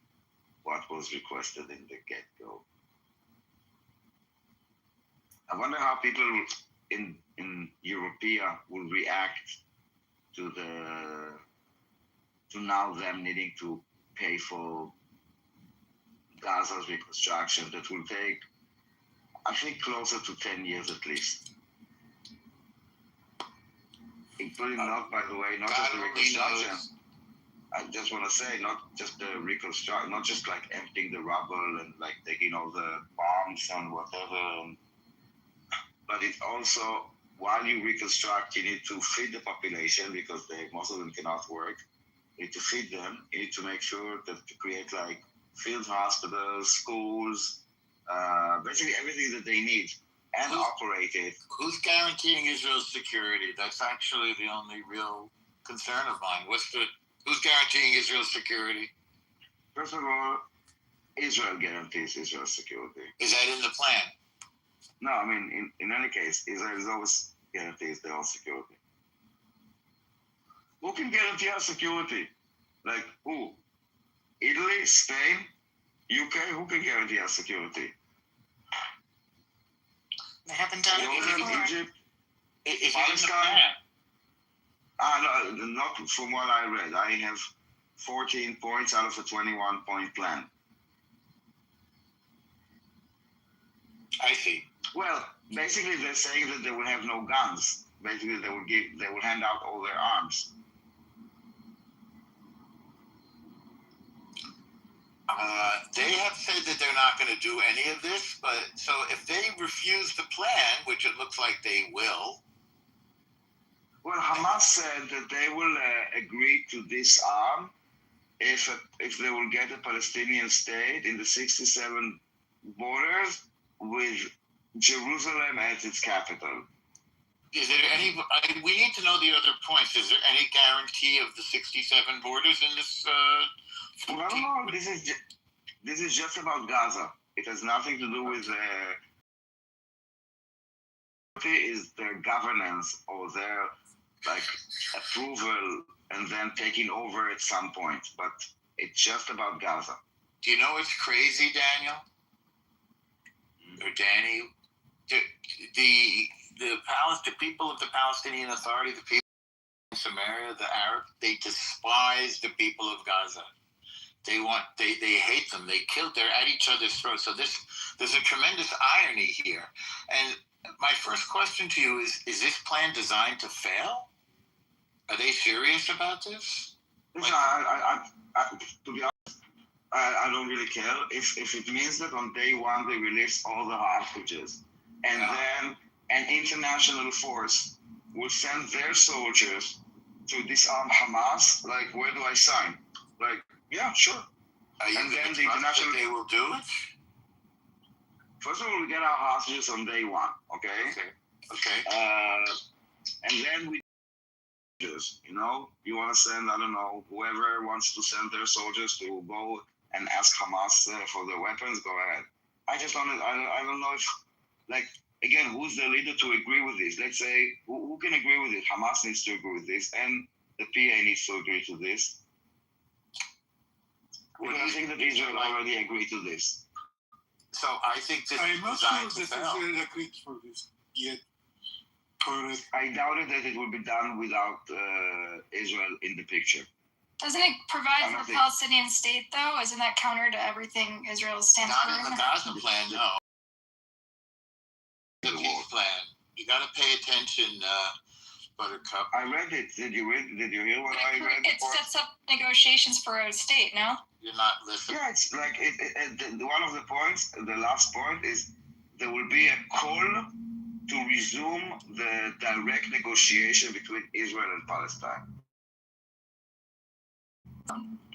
Speaker 19: what was requested in the get-go. I wonder how people in Europea will react to now them needing to pay for Gaza's reconstruction. That will take, I think, closer to 10 years at least. Including not, by the way, not just the reconstruction. I just want to say, not just the reconstruction, not just like emptying the rubble and like taking all the bombs and whatever, but it also, while you reconstruct, you need to feed the population because most of them cannot work. You need to feed them. You need to make sure that to create like field hospitals, schools, basically everything that they need and operate it.
Speaker 16: Who's guaranteeing Israel's security? That's actually the only real concern of mine. Who's guaranteeing Israel's security?
Speaker 19: First of all, Israel guarantees Israel's security.
Speaker 16: Is that in the plan?
Speaker 19: No, I mean, in any case, Israel is always guarantees their own security. Who can guarantee our security? Like who? Italy, Spain, UK? Who can guarantee our security?
Speaker 18: They haven't done it before.
Speaker 19: Egypt,
Speaker 16: Is
Speaker 19: Palestine? No, not from what I read. I have 14 points out of a 21-point plan.
Speaker 16: I see.
Speaker 19: Well, basically they're saying that they will have no guns. Basically they will hand out all their arms.
Speaker 16: They have said that they're not going to do any of this, but so if they refuse the plan, which it looks like they will.
Speaker 19: Well, Hamas said that they will agree to disarm if they will get a Palestinian state in the 67 borders with Jerusalem as its capital.
Speaker 16: Is there any? We need to know the other points. Is there any guarantee of the 67 borders in this?
Speaker 19: No. This is just about Gaza. It has nothing to do with is their governance or their like approval and then taking over at some point. But it's just about Gaza.
Speaker 16: Do you know what's crazy, Daniel? Or Danny? The people of the Palestinian Authority, the people in Samaria, the Arab, they despise the people of Gaza. They hate them. They're at each other's throats. So there's a tremendous irony here. And my first question to you is this plan designed to fail? Are they serious about this?
Speaker 19: Listen, to be honest, I don't really care. If it means that on day one they release all the hostages and then an international force will send their soldiers to disarm Hamas, like, where do I sign? Like, yeah, sure.
Speaker 16: And then the international they will do it?
Speaker 19: First of all, we get our hostages on day one, okay? And then we you want to send, I don't know, whoever wants to send their soldiers to go and ask Hamas for their weapons, go ahead. I don't know if, like, again, who's the leader to agree with this? Let's say, who can agree with it? Hamas needs to agree with this, and the PA needs to agree to this. Because I think that Israel already agreed to this.
Speaker 16: So I think this
Speaker 6: I'm
Speaker 16: is
Speaker 6: not
Speaker 16: designed
Speaker 6: sure
Speaker 16: to
Speaker 6: that
Speaker 16: fail.
Speaker 6: Israel agreed for this yet. Correct.
Speaker 19: I doubted that it will be done without Israel in the picture.
Speaker 17: Doesn't it provide
Speaker 19: I
Speaker 17: for
Speaker 19: don't
Speaker 17: a
Speaker 19: think-
Speaker 17: Palestinian state, though? Isn't that counter to everything Israel stands
Speaker 16: Not
Speaker 17: for?
Speaker 16: in the Gaza plan, no. The peace plan. You got to pay attention, Buttercup.
Speaker 19: I read it. Did you hear what I read?
Speaker 17: It sets up negotiations for a state, no?
Speaker 16: You're not listening.
Speaker 19: Yeah, it's like one of the points, the last point is there will be a call to resume the direct negotiation between Israel and Palestine.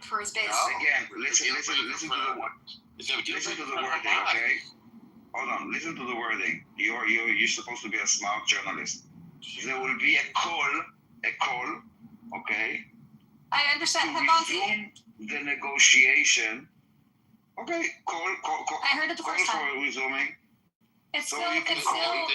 Speaker 17: For his base.
Speaker 19: Again, listen to the wording, okay? Hold on, listen to the wording. You're supposed to be a smart journalist. There will be a call, okay?
Speaker 17: I understand.
Speaker 19: To resume the negotiation. Okay, call.
Speaker 17: I heard it the first
Speaker 19: call
Speaker 17: time.
Speaker 19: for resuming.
Speaker 17: It's
Speaker 19: So
Speaker 17: still,
Speaker 19: you can
Speaker 17: it's
Speaker 19: call
Speaker 17: still,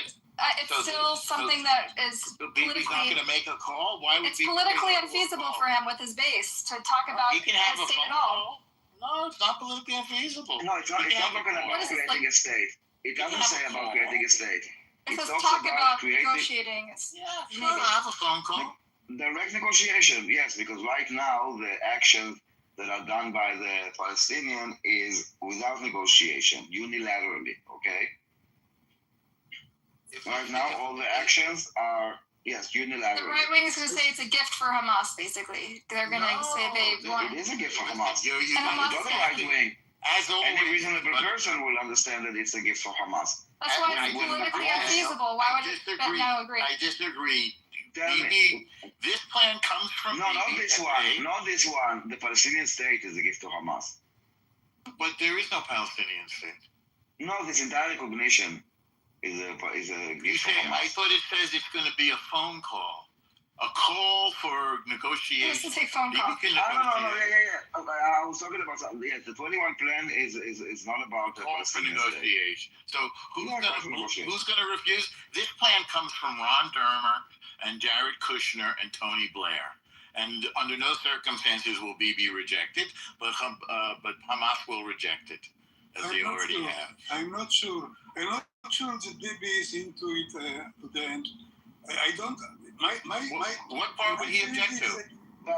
Speaker 17: it's still something that is
Speaker 16: Bibi's not going
Speaker 17: politically.
Speaker 16: to make a call? Why would
Speaker 17: It's
Speaker 16: Bibi
Speaker 17: politically
Speaker 16: make a
Speaker 17: unfeasible
Speaker 16: call?
Speaker 17: for him with his base to talk about
Speaker 16: He can
Speaker 17: a
Speaker 16: have a
Speaker 17: state
Speaker 16: phone
Speaker 17: at all.
Speaker 16: No, it's not politically unfeasible.
Speaker 19: No, it's not
Speaker 16: He can have
Speaker 19: talking
Speaker 16: a call.
Speaker 19: about creating a state. It doesn't say about creating a state.
Speaker 17: It
Speaker 19: It
Speaker 17: says
Speaker 19: talks
Speaker 17: talk about
Speaker 19: creating
Speaker 17: negotiating.
Speaker 16: Yeah,
Speaker 17: Maybe.
Speaker 16: sure, have a phone call.
Speaker 19: direct negotiation. Yes, because right now the actions that are done by the Palestinian is without negotiation, unilaterally. Okay. Right now, all the actions are yes,
Speaker 17: The
Speaker 19: unilaterally.
Speaker 17: right wing is going to say it's a gift for Hamas, basically. They're going to say they want.
Speaker 19: It is a gift for Hamas.
Speaker 16: You're
Speaker 17: And Hamas
Speaker 19: Not the right wing.
Speaker 16: As always,
Speaker 19: Any reasonable person will understand that it's a gift for Hamas.
Speaker 17: That's why
Speaker 16: I
Speaker 17: it's
Speaker 16: wouldn't
Speaker 17: politically
Speaker 16: agree.
Speaker 17: unfeasible. Why would Netanyahu agree?
Speaker 16: I disagree.
Speaker 19: Tell me.
Speaker 16: Bibi, this plan comes from
Speaker 19: No, not
Speaker 16: Bibi,
Speaker 19: this
Speaker 16: okay?
Speaker 19: one. Not this one. The Palestinian state is a gift to Hamas.
Speaker 16: But there is no Palestinian state.
Speaker 19: No, this entire recognition is a
Speaker 16: You
Speaker 19: gift for
Speaker 16: say, I
Speaker 19: Hamas.
Speaker 16: thought it says it's going to be a phone call. A call for
Speaker 17: It
Speaker 16: negotiation.
Speaker 17: has to say phone
Speaker 16: Bibi
Speaker 17: call.
Speaker 16: can
Speaker 19: No,
Speaker 16: negotiate.
Speaker 19: yeah. Okay, I was talking about something. Yes, the 21 plan is not about the
Speaker 16: Call for
Speaker 19: Palestinian state.
Speaker 16: negotiation. So who's
Speaker 19: Yeah,
Speaker 16: going
Speaker 19: call for negotiation.
Speaker 16: to refuse? This plan comes from Ron Dermer and Jared Kushner and Tony Blair. And under no circumstances will Bibi reject it, but Hamas will reject it, as they already have.
Speaker 6: I'm not sure. I'm not sure that Bibi is into it to the end. I don't.
Speaker 16: What part would he object to?
Speaker 19: I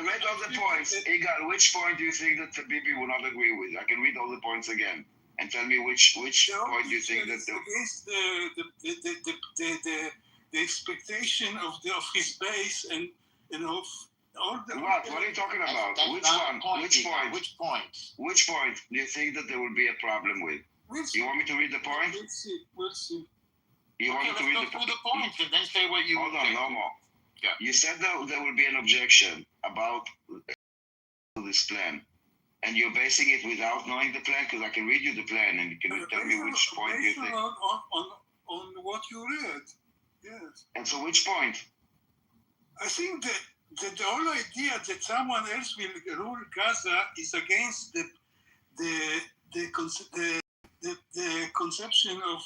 Speaker 19: read all the points. Igal, which point do you think that the Bibi will not agree with? I can read all the points again and tell me which point do you think that
Speaker 6: the expectation of his base and of all the.
Speaker 19: What are you talking about?
Speaker 16: That's
Speaker 19: Which
Speaker 16: not
Speaker 19: one?
Speaker 16: the point,
Speaker 19: Which
Speaker 16: Igal.
Speaker 19: point?
Speaker 16: Which point?
Speaker 19: Which point do you think that there will be a problem with? You want me to read the point?
Speaker 6: We'll see.
Speaker 19: You want
Speaker 16: Okay,
Speaker 19: me to
Speaker 16: let's
Speaker 19: read
Speaker 16: go
Speaker 19: the
Speaker 16: through the points and then say what you
Speaker 19: Hold on,
Speaker 16: object
Speaker 19: no
Speaker 16: to.
Speaker 19: more.
Speaker 16: Yeah.
Speaker 19: You said that there will be an objection about this plan, and you're basing it without knowing the plan, because I can read you the plan and you can tell me which point you
Speaker 6: Based
Speaker 19: think.
Speaker 6: on what you read. Yes.
Speaker 19: And so which point?
Speaker 6: I think that the whole idea that someone else will rule Gaza is against the conception of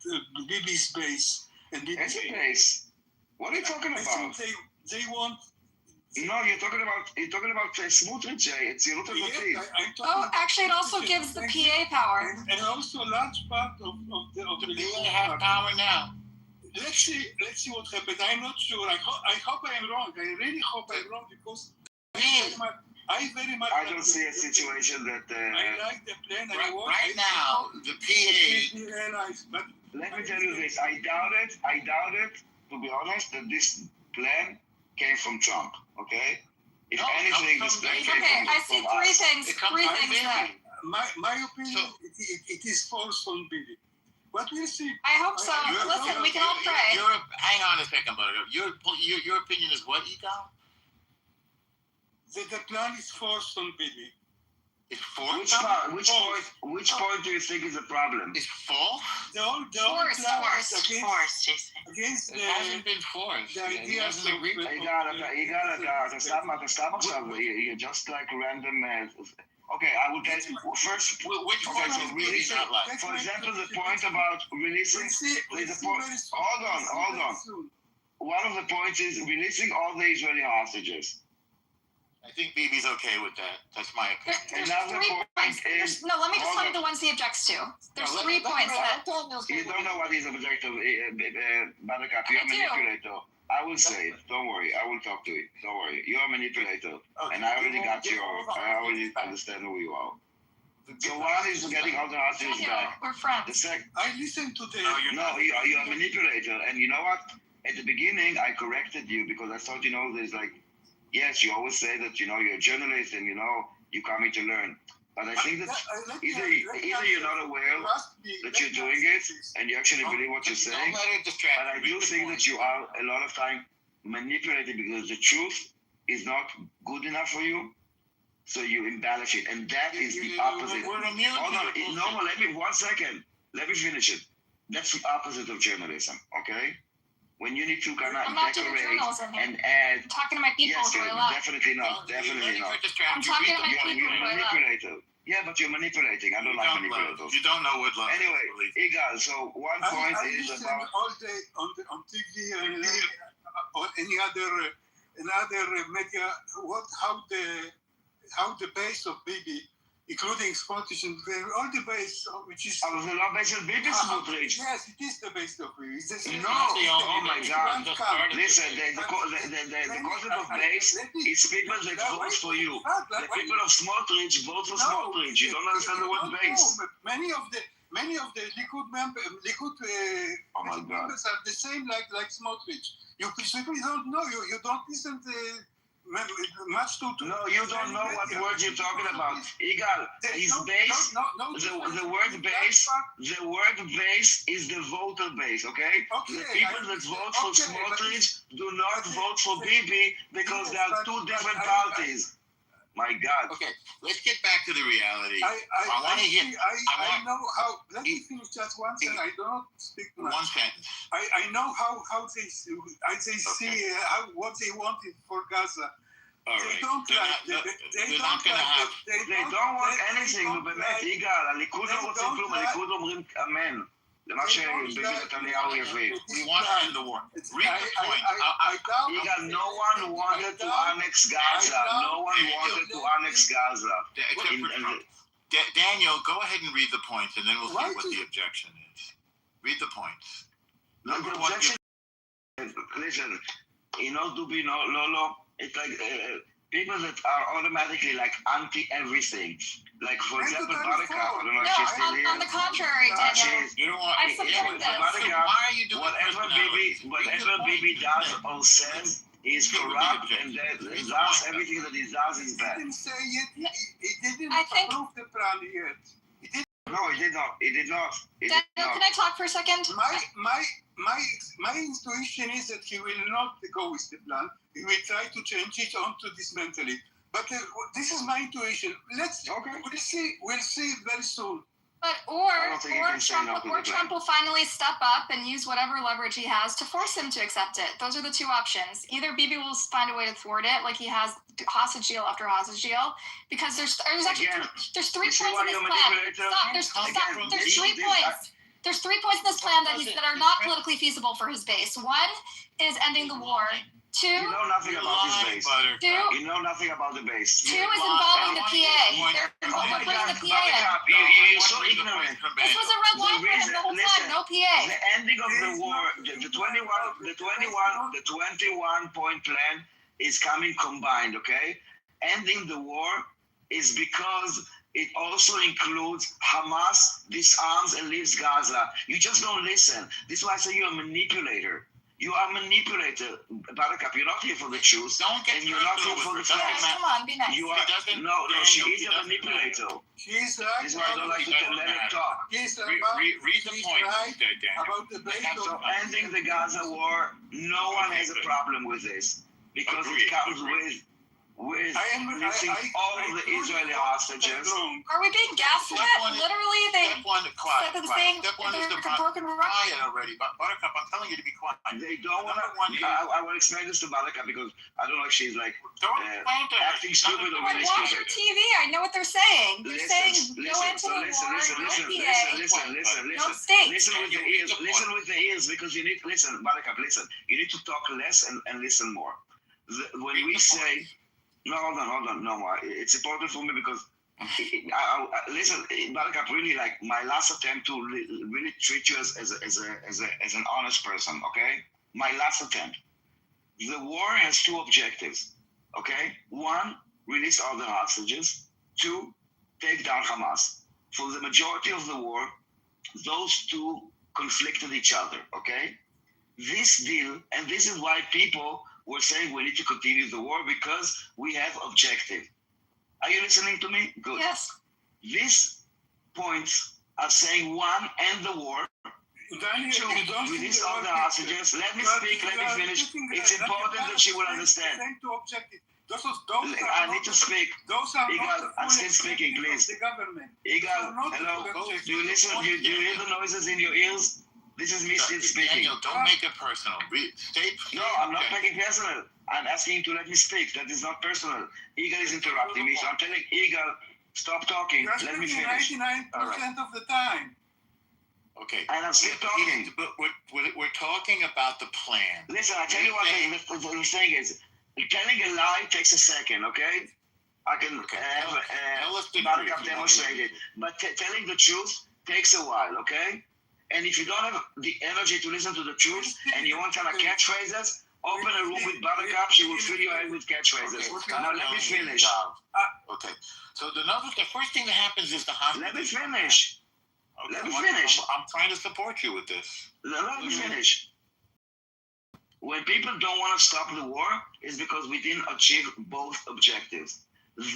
Speaker 6: the Bibi's base and Bibi's
Speaker 19: base. What are you talking about?
Speaker 6: I think they want.
Speaker 19: No, you're talking about Smotrich. It's Yerut Adati.
Speaker 17: Oh, actually, it also gives the PA power.
Speaker 6: And also a large part of the
Speaker 16: PA have power now.
Speaker 6: Let's see what happens. I'm not sure. I hope I'm wrong. I really hope I'm wrong because I very much.
Speaker 19: I don't see a situation that.
Speaker 6: I like the plan.
Speaker 16: Right now, the PA.
Speaker 19: Let me tell you this. I doubt it. To be honest, that this plan came from Trump. Okay. If anything, this plan came from
Speaker 17: I see three
Speaker 19: us.
Speaker 17: things. Three things that.
Speaker 6: My opinion, it is false on Bibi. But we'll see.
Speaker 17: I hope so. Listen, we can all pray.
Speaker 16: Hang on a second, Buttercup. Your opinion is what, Igal?
Speaker 6: The plan is forced on Bibi.
Speaker 16: It's forced?
Speaker 19: Which point do you think is a problem?
Speaker 16: It's false?
Speaker 6: The whole plan is against
Speaker 16: it hasn't been forced.
Speaker 6: The ideas of
Speaker 19: You're just like random. Okay, I will get first.
Speaker 16: Which
Speaker 19: Okay,
Speaker 16: one
Speaker 19: so
Speaker 16: is Bibi
Speaker 19: releasing,
Speaker 16: not like?
Speaker 19: for example, the point about releasing. Hold on. One of the points is releasing all the Israeli hostages.
Speaker 16: I think Bibi's okay with that. That's my opinion.
Speaker 17: There's
Speaker 19: Another
Speaker 17: 3
Speaker 19: point
Speaker 17: points.
Speaker 19: is.
Speaker 17: No, let me just
Speaker 19: hold
Speaker 17: tell you
Speaker 19: on.
Speaker 17: the ones he objects to. There's
Speaker 16: No,
Speaker 17: 3 points that.
Speaker 19: You don't know what is objective, Buttercup. You're a
Speaker 17: I do.
Speaker 19: manipulator. I will say it. Don't worry. I will talk to it. Don't worry. You're a manipulator.
Speaker 16: Okay.
Speaker 19: And I already got your. I already understand who you are. So one is getting all the hostages back.
Speaker 17: We're friends.
Speaker 19: The second.
Speaker 6: I listened to the.
Speaker 19: No, you're a manipulator. And you know what? At the beginning, I corrected you because I thought, there's like, yes, you always say that, you're a journalist and, you coming to learn. But I think that either you're not aware that you're doing it and you actually believe what you're saying.
Speaker 16: Don't let it distract.
Speaker 19: But I do think that you are a lot of time manipulated because the truth is not good enough for you. So you embellish it. And that is the opposite.
Speaker 16: We're immune to
Speaker 19: Hold on.
Speaker 16: the bullshit.
Speaker 19: No, let me 1 second. Let me finish it. That's the opposite of journalism, okay? When you need to kind
Speaker 17: I'm
Speaker 19: of
Speaker 17: not doing
Speaker 19: decorate
Speaker 17: journalism here.
Speaker 19: and add.
Speaker 17: I'm talking to my people
Speaker 19: Yes,
Speaker 17: who
Speaker 19: you're
Speaker 17: are allowed.
Speaker 19: definitely not. Definitely not.
Speaker 17: I'm talking to my people
Speaker 19: You're
Speaker 17: who are allowed.
Speaker 19: manipulator. Yeah, but you're manipulating. I don't like manipulators.
Speaker 16: You don't know what love
Speaker 19: Anyway,
Speaker 16: is.
Speaker 19: Igal, so one point
Speaker 6: I
Speaker 19: is
Speaker 6: listen
Speaker 19: about.
Speaker 6: all day on TV and or any other media. How the base of Bibi, including Scottish and all the base, which is.
Speaker 19: Oh, the law base of Bibi Smotrich.
Speaker 6: Yes, it is the base of Bibi. It's the same.
Speaker 19: No, oh my God! Listen, the concept of base is people that vote for you. The people of Smotrich vote for Smotrich. You don't understand the word base.
Speaker 6: Many of the Likud members are the same like Smotrich. You people don't know. You don't listen to much to.
Speaker 19: No, you don't know what words you're talking about. Igal, his base. The word base. The word base is the voter base. Okay. The people that vote for Smotrich do not vote for Bibi because they are two different parties. My God.
Speaker 16: Okay, let's get back to the reality.
Speaker 6: I
Speaker 16: want to hear.
Speaker 6: I know how. Let me finish just one sentence. I don't speak much.
Speaker 16: One sentence.
Speaker 6: I know how they see what they wanted for Gaza.
Speaker 16: All
Speaker 6: they
Speaker 16: right.
Speaker 6: don't like.
Speaker 16: They're not going to have.
Speaker 19: They don't want anything. באמת, יגאל, הליכוד לא רוצים כלום. הליכוד אומרים אמן. למה שביבי נתניהו יביא.
Speaker 16: We want to end the war. Read the point.
Speaker 19: Yiggal, no one wanted to annex Gaza. No one wanted to annex Gaza.
Speaker 16: Except for Trump. Daniel, go ahead and read the points, and then we'll see what the objection is. Read the points.
Speaker 19: Number one. Listen, Dubi, Lolo, it's like people that are automatically like anti everything. Like, for example, Buttercup. I don't know if she's still here.
Speaker 17: On the contrary, Daniel.
Speaker 16: You don't want.
Speaker 17: I support this.
Speaker 19: Buttercup,
Speaker 16: why are you doing
Speaker 19: whatever Bibi does or says is corrupt, and that's everything that he does is bad.
Speaker 6: He didn't say it. He didn't
Speaker 17: I think.
Speaker 6: approve the plan yet.
Speaker 19: No, he did not. He did not.
Speaker 17: Daniel, can I talk for a second?
Speaker 6: My intuition is that he will not go with the plan. He will try to change it on to dismantle it. But this is my intuition. We'll see very soon.
Speaker 17: But Trump will finally step up and use whatever leverage he has to force him to accept it. Those are the two options. Either Bibi will find a way to thwart it, like he has hostage deal after hostage deal, because there's actually there's 3 points in this plan. There's 3 points. There's 3 points in this plan that are not politically feasible for his base. One is ending the war. 2.
Speaker 19: You know nothing about his base.
Speaker 17: 2.
Speaker 19: You know nothing about the base.
Speaker 17: 2 is involving the PA. They're bringing the PA in.
Speaker 19: You're so ignorant.
Speaker 17: This was a red line for him the whole time. No PA.
Speaker 19: The ending of the war, the 21 point plan is coming combined. Okay, ending the war is because it also includes Hamas disarms and leaves Gaza. You just don't listen. This is why I say you're a manipulator. You are a manipulator, Buttercup. You're not here for the truth, and you're not here for the facts.
Speaker 17: Come on, be nice.
Speaker 19: You are no. She is a manipulator.
Speaker 6: She's right.
Speaker 19: This is why I don't like to let her talk.
Speaker 6: Read the point, about the base
Speaker 19: So ending the Gaza war, no one has a problem with this because it comes with with releasing all of the Israeli hostages.
Speaker 17: Are we being gaslit? Literally, they
Speaker 16: Step one, quiet.
Speaker 17: said the thing.
Speaker 16: Step one is
Speaker 17: They're
Speaker 16: the
Speaker 17: broken rock.
Speaker 16: quiet already. But Buttercup, I'm telling you to be quiet.
Speaker 19: They don't want to. I will explain this to Buttercup because I don't know if she's like acting stupid or
Speaker 17: Like,
Speaker 19: really
Speaker 17: watch
Speaker 19: stupid.
Speaker 17: your TV. I know what they're saying. They're saying no end to the war, no state.
Speaker 19: Listen with the ears. Listen with the ears because you need listen, Buttercup. Listen. You need to talk less and listen more. When we say, no, hold on, no more. It's important for me because, listen, Buttercup, really, like, my last attempt to really treat you as an honest person, okay? My last attempt. The war has two objectives, okay? One, release all the hostages. Two, take down Hamas. For the majority of the war, those two conflicted each other, okay? This deal, and this is why people were saying we need to continue the war because we have objective. Are you listening to me? Good.
Speaker 17: Yes.
Speaker 19: These points are saying one, end the war. Two, release all the hostages. Let me speak, let me finish. It's important that she will understand. I need to speak. Igal, I'm still speaking, please. Igal, hello. Do you listen? Do you hear the noises in your ears? This is me still speaking.
Speaker 16: Daniel, don't make it personal.
Speaker 19: No, I'm not making personal. I'm asking you to let me speak. That is not personal. Eagle is interrupting me, so I'm telling Eagle, stop talking. Let me finish.
Speaker 6: 99% of the time.
Speaker 16: Okay.
Speaker 19: And I'm still talking.
Speaker 16: But we're talking about the plan.
Speaker 19: Listen, I tell you what the thing is. Telling a lie takes a second, okay? I can have Buttercup demonstrate it. But telling the truth takes a while, okay? And if you don't have the energy to listen to the truth and you want to have catchphrases, open a room with Buttercup. She will fill you in with catchphrases. Now let me finish.
Speaker 16: Okay. So the first thing that happens is the hospital.
Speaker 19: Let me finish.
Speaker 16: Okay,
Speaker 19: let me finish.
Speaker 16: I'm trying to support you with this.
Speaker 19: Let me finish. When people don't want to stop the war, it's because we didn't achieve both objectives.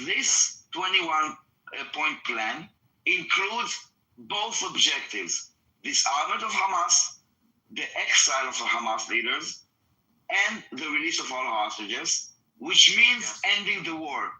Speaker 19: This 21-point plan includes both objectives. Disarmament of Hamas, the exile of the Hamas leaders, and the release of all hostages, which means ending the war.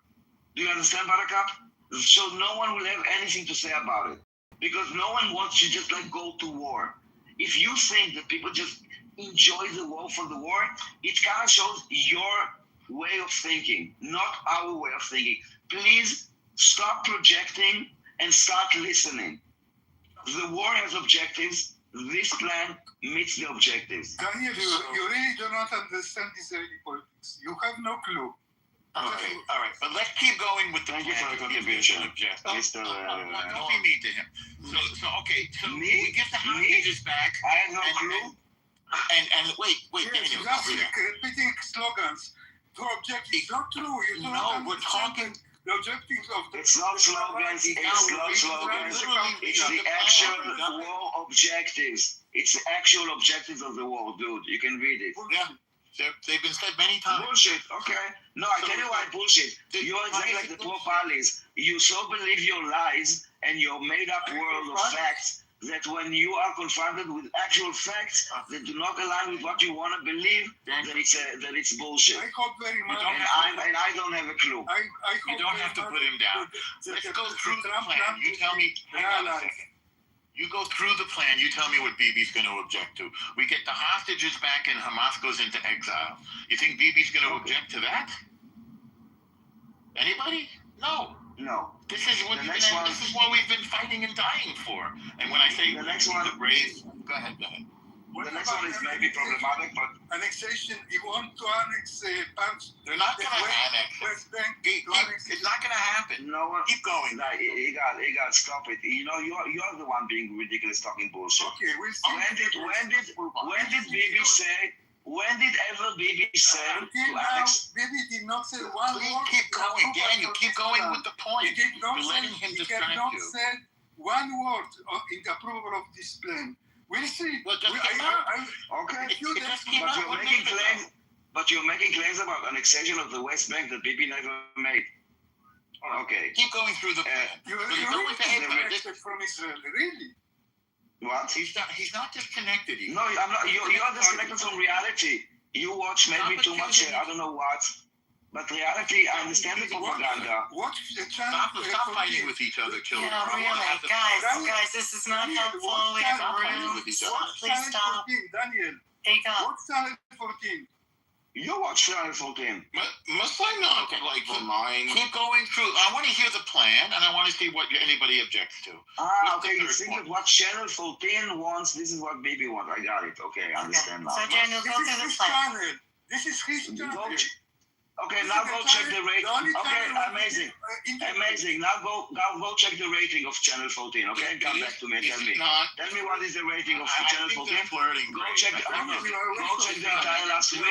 Speaker 19: Do you understand, Buttercup? So no one will have anything to say about it. Because no one wants to just like go to war. If you think that people just enjoy the war for the war, it kind of shows your way of thinking, not our way of thinking. Please stop projecting and start listening. The war has objectives. This plan meets the objectives.
Speaker 6: Daniel, you really do not understand Israeli politics. You have no clue.
Speaker 16: Okay, all right, but let's keep going with the
Speaker 19: Thank you for the contribution, Mr.
Speaker 16: Don't be mean to him. So we get the hostages back.
Speaker 19: I have no clue.
Speaker 16: And wait,
Speaker 6: yes,
Speaker 16: Daniel.
Speaker 6: Just repeating slogans. The objective is not true. You do not
Speaker 16: we're talking.
Speaker 6: The objectives of the.
Speaker 19: It's not slogans. It's not slogans. It's the actual war objectives. It's the actual objectives of the war, dude. You can read it.
Speaker 16: Yeah. They've been said many times.
Speaker 19: Bullshit. Okay. No, I tell you why bullshit. You're exactly like the poor Palis. You so believe your lies and your made-up world of facts that when you are confronted with actual facts that do not align with what you want to believe, that it's bullshit.
Speaker 6: I hope very much.
Speaker 19: And I don't have a clue.
Speaker 16: You don't have to put him down. Let's go through the plan. You tell me. Hang on a second. You go through the plan. You tell me what Bibi's going to object to. We get the hostages back and Hamas goes into exile. You think Bibi's going to object to that? Anybody? No.
Speaker 19: No.
Speaker 16: This is what we've been fighting and dying for. And when I say
Speaker 19: the next one,
Speaker 16: go ahead.
Speaker 19: The next one is maybe problematic, but
Speaker 6: annexation. You want to annex parts?
Speaker 16: They're not going to annex.
Speaker 6: West Bank.
Speaker 16: It's not going to happen.
Speaker 19: No one.
Speaker 16: Keep going.
Speaker 19: Egal, stop it. You know, you're the one being ridiculous, talking bullshit.
Speaker 6: Okay, we'll see.
Speaker 19: When did Bibi say? When did ever Bibi say to annex?
Speaker 6: Bibi did not say one word.
Speaker 16: Keep going, Daniel. Keep going with the point.
Speaker 6: You're
Speaker 16: letting him distract you.
Speaker 6: He cannot say one word in the approval of this plan. We'll see.
Speaker 16: Well,
Speaker 19: okay, but you're making claims about annexation of the West Bank that Bibi never made. Okay.
Speaker 16: Keep going through the plan.
Speaker 6: You're really disconnected from Israel, really?
Speaker 19: What?
Speaker 16: He's not disconnected.
Speaker 19: No, I'm not. You're disconnected from reality. You watch maybe too much. I don't know what. But reality, I understand the propaganda.
Speaker 6: Watch the channel.
Speaker 16: Stop fighting with each other, Killer.
Speaker 18: Yeah, really, guys, this is not helpful. We have room. Please stop.
Speaker 6: Daniel,
Speaker 18: Take up.
Speaker 6: watch channel 14.
Speaker 19: You watch channel 14.
Speaker 16: Must I not keep going through? I want to hear the plan, and I want to see what anybody objects to.
Speaker 19: Okay, you think that what channel 14 wants, this is what Baby wants. I got it. Okay, I understand now.
Speaker 18: So, Daniel, go through the plan.
Speaker 6: This is his channel.
Speaker 19: Okay, now go check the rating. Okay, amazing. Amazing. Now go check the rating of channel 14, okay? Come back to me and tell me. Tell me what is the rating of channel 14. Go check the entire last week.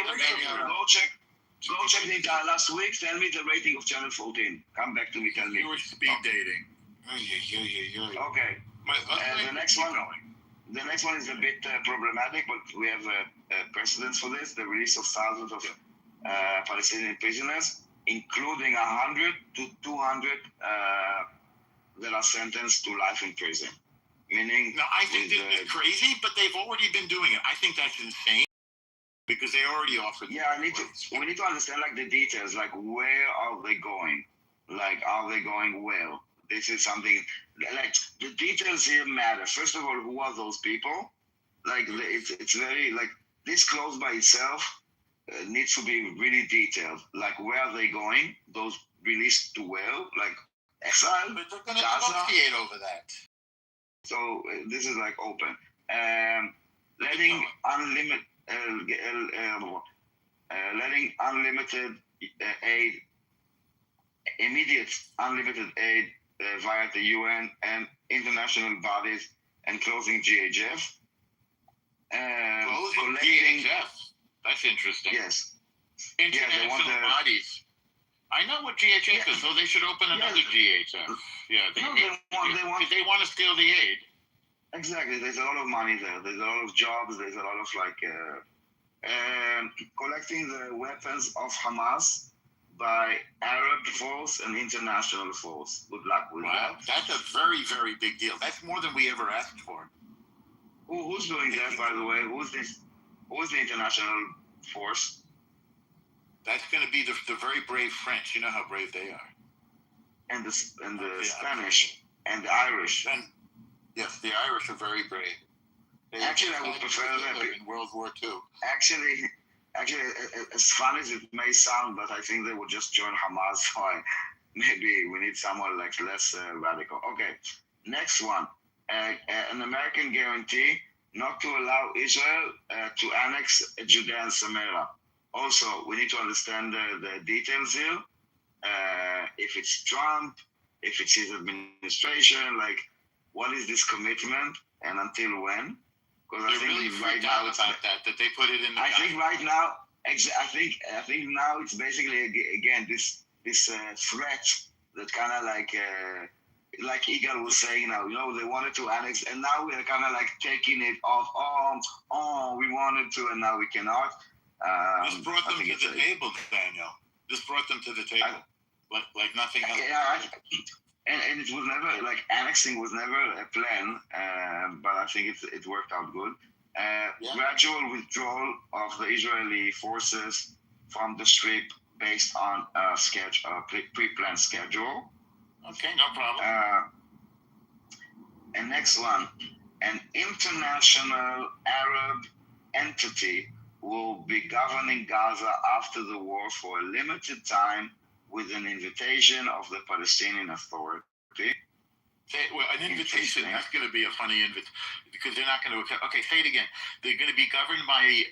Speaker 19: Go check the entire last week. Tell me the rating of channel 14. Come back to me, tell me.
Speaker 16: You were speed dating.
Speaker 19: Okay. The next one is a bit problematic, but we have a precedence for this. The release of thousands of Palestinian prisoners, including 100 to 200 that are sentenced to life in prison. Meaning,
Speaker 16: no, I think this is crazy, but they've already been doing it. I think that's insane because they already offered.
Speaker 19: Yeah, we need to understand like the details, like where are they going? Like, are they going well? This is something like the details here matter. First of all, who are those people? Like, it's very like this clause by itself. Needs to be really detailed. Like, where are they going? Those released to where? Like, exile?
Speaker 16: But they're going to negotiate over that.
Speaker 19: So, this is like open. Letting unlimited aid, immediate unlimited aid via the UN and international bodies and closing GHF.
Speaker 16: Closing GHF? That's interesting.
Speaker 19: Yes.
Speaker 16: International bodies. I know what GHF is, so they should open another GHF. Yeah, they want to steal the aid.
Speaker 19: Exactly. There's a lot of money there. There's a lot of jobs. There's a lot of collecting the weapons of Hamas by Arab force and international force. Good luck with that.
Speaker 16: That's a very, very big deal. That's more than we ever asked for.
Speaker 19: Who's doing that, by the way? Who's the international force?
Speaker 16: That's going to be the very brave French. You know how brave they are.
Speaker 19: And the Spanish and the Irish.
Speaker 16: And yes, the Irish are very brave.
Speaker 19: Actually, I would prefer that
Speaker 16: in World War II.
Speaker 19: Actually, as fun as it may sound, but I think they would just join Hamas. So maybe we need someone like less radical. Okay, next one. An American guarantee not to allow Israel to annex Judea and Samaria. Also, we need to understand the details here. If it's Trump, if it's his administration, like what is this commitment and until when? Because I think
Speaker 16: really right now about that they put it in.
Speaker 19: I think right now, I think now it's basically again this threat that kind of like Igal was saying now, they wanted to annex, and now we're kind of like taking it off. Oh, we wanted to, and now we cannot.
Speaker 16: This brought them to the table, Daniel. This brought them to the table, like nothing else.
Speaker 19: Yeah, and it was never like annexing was never a plan, but I think it worked out good. Gradual withdrawal of the Israeli forces from the Strip based on a pre-planned schedule.
Speaker 16: Okay, no problem.
Speaker 19: And next one, an international Arab entity will be governing Gaza after the war for a limited time with an invitation of the Palestinian Authority.
Speaker 16: An invitation, that's going to be a funny invitation because they're not going to... Okay, say it again. They're going to be governed by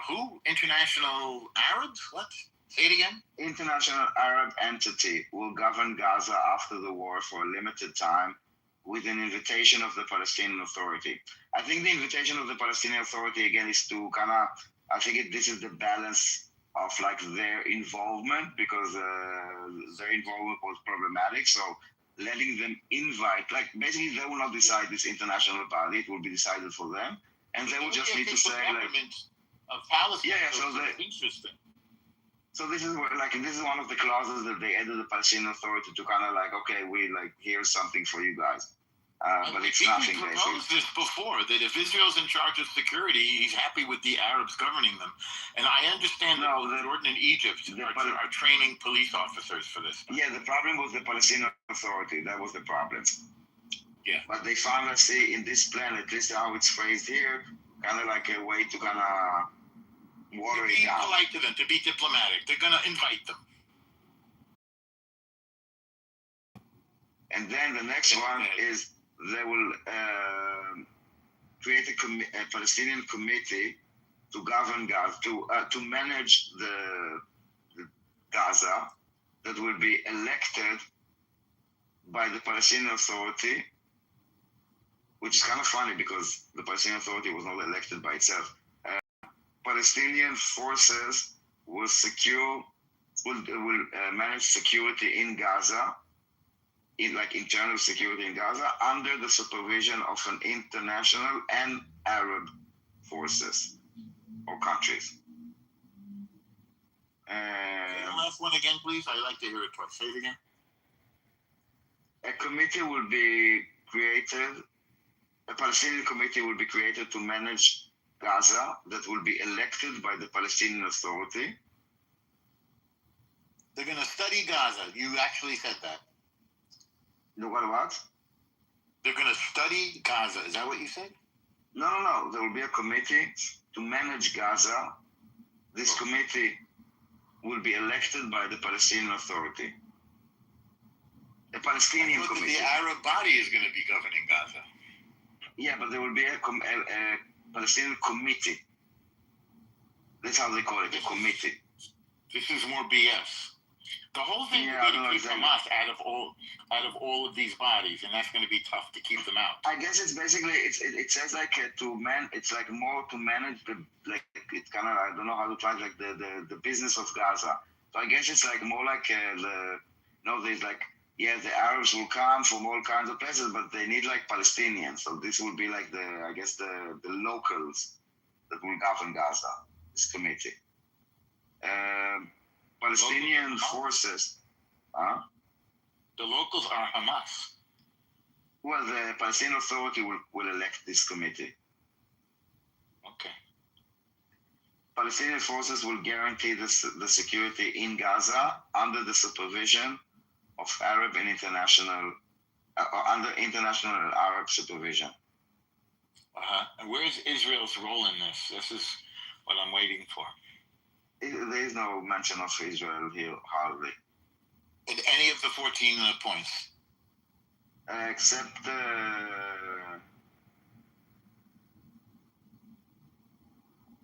Speaker 16: who? International Arabs? What? Say it again.
Speaker 19: International Arab entity will govern Gaza after the war for a limited time with an invitation of the Palestinian Authority. I think the invitation of the Palestinian Authority, again, is to kind of... I think this is the balance of like their involvement because their involvement was problematic. So letting them invite, like basically they will not decide this international body, it will be decided for them. And they will just need to say like...
Speaker 16: Of Palestine.
Speaker 19: Yeah, so
Speaker 16: interesting.
Speaker 19: So this is where, like, this is one of the clauses that they added the Palestinian Authority to kind of like, okay, we like, here's something for you guys. But it's
Speaker 16: Bibi
Speaker 19: nothing.
Speaker 16: proposed this before, that if Israel's in charge of security, he's happy with the Arabs governing them. And I understand that Jordan and Egypt are training police officers for this.
Speaker 19: Yeah, the problem was the Palestinian Authority. That was the problem.
Speaker 16: Yeah.
Speaker 19: But they found, let's say, in this plan, at least how it's phrased here, kind of like a way to kind of water it down.
Speaker 16: To be polite to them, to be diplomatic. They're going to invite them.
Speaker 19: And then the next one is they will create a Palestinian committee to govern Gaza, to manage the Gaza, that will be elected by the Palestinian Authority, which is kind of funny because the Palestinian Authority was not elected by itself. Palestinian forces will manage security in Gaza, internal security in Gaza, under the supervision of an international and Arab forces or countries.
Speaker 16: Say the last one again, please. I'd like to hear it twice. Say it again.
Speaker 19: A committee will be created, a Palestinian committee will be created to manage Gaza, that will be elected by the Palestinian Authority.
Speaker 16: They're going to study Gaza. You actually said that.
Speaker 19: What?
Speaker 16: They're going to study Gaza. Is that what you said?
Speaker 19: No. There will be a committee to manage Gaza. This committee will be elected by the Palestinian Authority. A Palestinian committee.
Speaker 16: The Arab body is going to be governing Gaza.
Speaker 19: Yeah, but there will be a Palestinian committee. That's how they call it, a committee.
Speaker 16: This is more BS. The whole thing is going to keep Hamas out of all of these bodies, and that's going to be tough to keep them out.
Speaker 19: I guess it's basically it says like it's like more to manage it's kind of, I don't know how to translate the business of Gaza. So I guess it's like more like there's like, the Arabs will come from all kinds of places, but they need like Palestinians. So this will be like the locals that will govern Gaza, this committee. Palestinian forces.
Speaker 16: The locals are Hamas.
Speaker 19: Well, the Palestinian Authority will elect this committee.
Speaker 16: Okay.
Speaker 19: Palestinian forces will guarantee the security in Gaza under the supervision of Arab and international, under international and Arab supervision.
Speaker 16: And where's Israel's role in this? This is what I'm waiting for.
Speaker 19: There is no mention of Israel here, hardly.
Speaker 16: In any of the 14 points?
Speaker 19: Except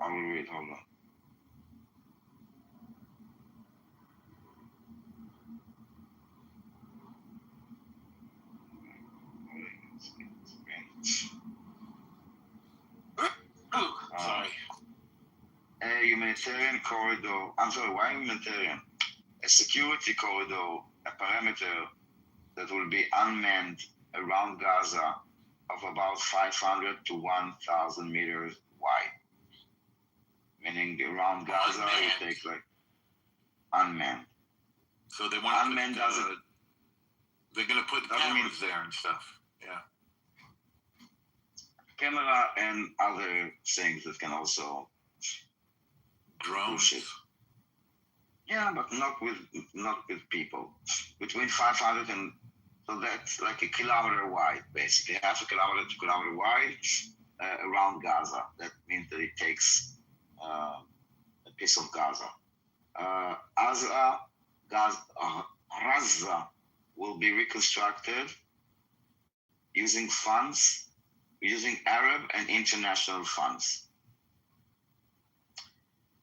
Speaker 19: I will read, hold on.
Speaker 16: Sorry.
Speaker 19: A humanitarian corridor. I'm sorry, why humanitarian? A security corridor, a perimeter that will be unmanned around Gaza of about 500 to 1,000 meters wide. Meaning around Gaza, you take like unmanned.
Speaker 16: So they want
Speaker 19: unmanned
Speaker 16: they're going to put cameras there and stuff. Yeah.
Speaker 19: Camera and other things that can also
Speaker 16: drones.
Speaker 19: Yeah, but not with people. Between 500 and so that's like a kilometer wide, basically half a kilometer to kilometer wide around Gaza. That means that it takes a piece of Gaza. Gaza will be reconstructed using Arab and international funds.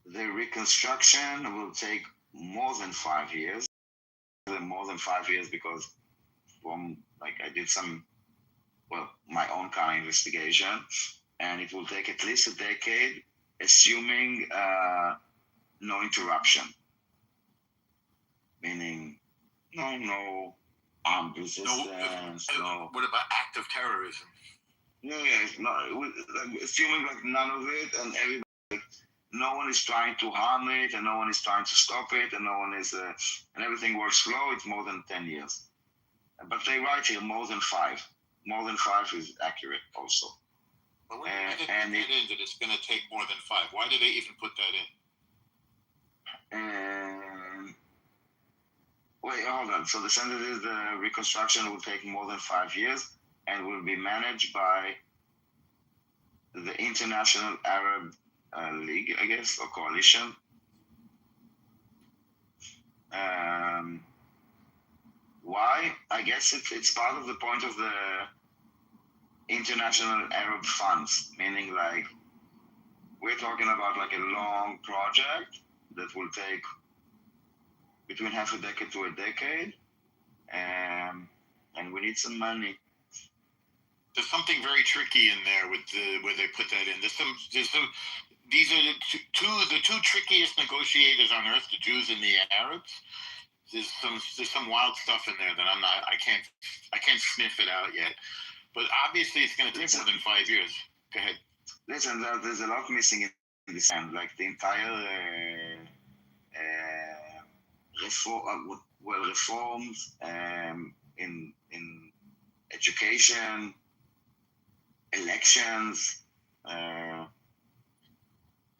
Speaker 19: The reconstruction will take more than 5 years. More than 5 years because I did my own kind of investigation, and it will take at least a decade, assuming no interruption. Meaning no armed resistance.
Speaker 16: What about active terrorism?
Speaker 19: Yeah, it's not, assuming like none of it, and everybody, no one is trying to harm it, and no one is trying to stop it, and no one is, and everything works slow. It's more than 10 years, but they write here more than 5. more than 5 is accurate also.
Speaker 16: But when did they put that in that it's going to take more than 5? Why did they even put that in?
Speaker 19: Wait, hold on. So the sentence is the reconstruction will take more than 5 years and will be managed by the International Arab League, I guess, or coalition. Why? I guess it's part of the point of the International Arab Funds, meaning like we're talking about like a long project that will take between half a decade to a decade, and we need some money.
Speaker 16: There's something very tricky in there with where they put that in. There's some. These are the two trickiest negotiators on earth: the Jews and the Arabs. There's some wild stuff in there that I can't sniff it out yet. But obviously, it's going to take more than 5 years. Go ahead.
Speaker 19: Listen, there's a lot missing in this end, like the entire reforms in education, elections. I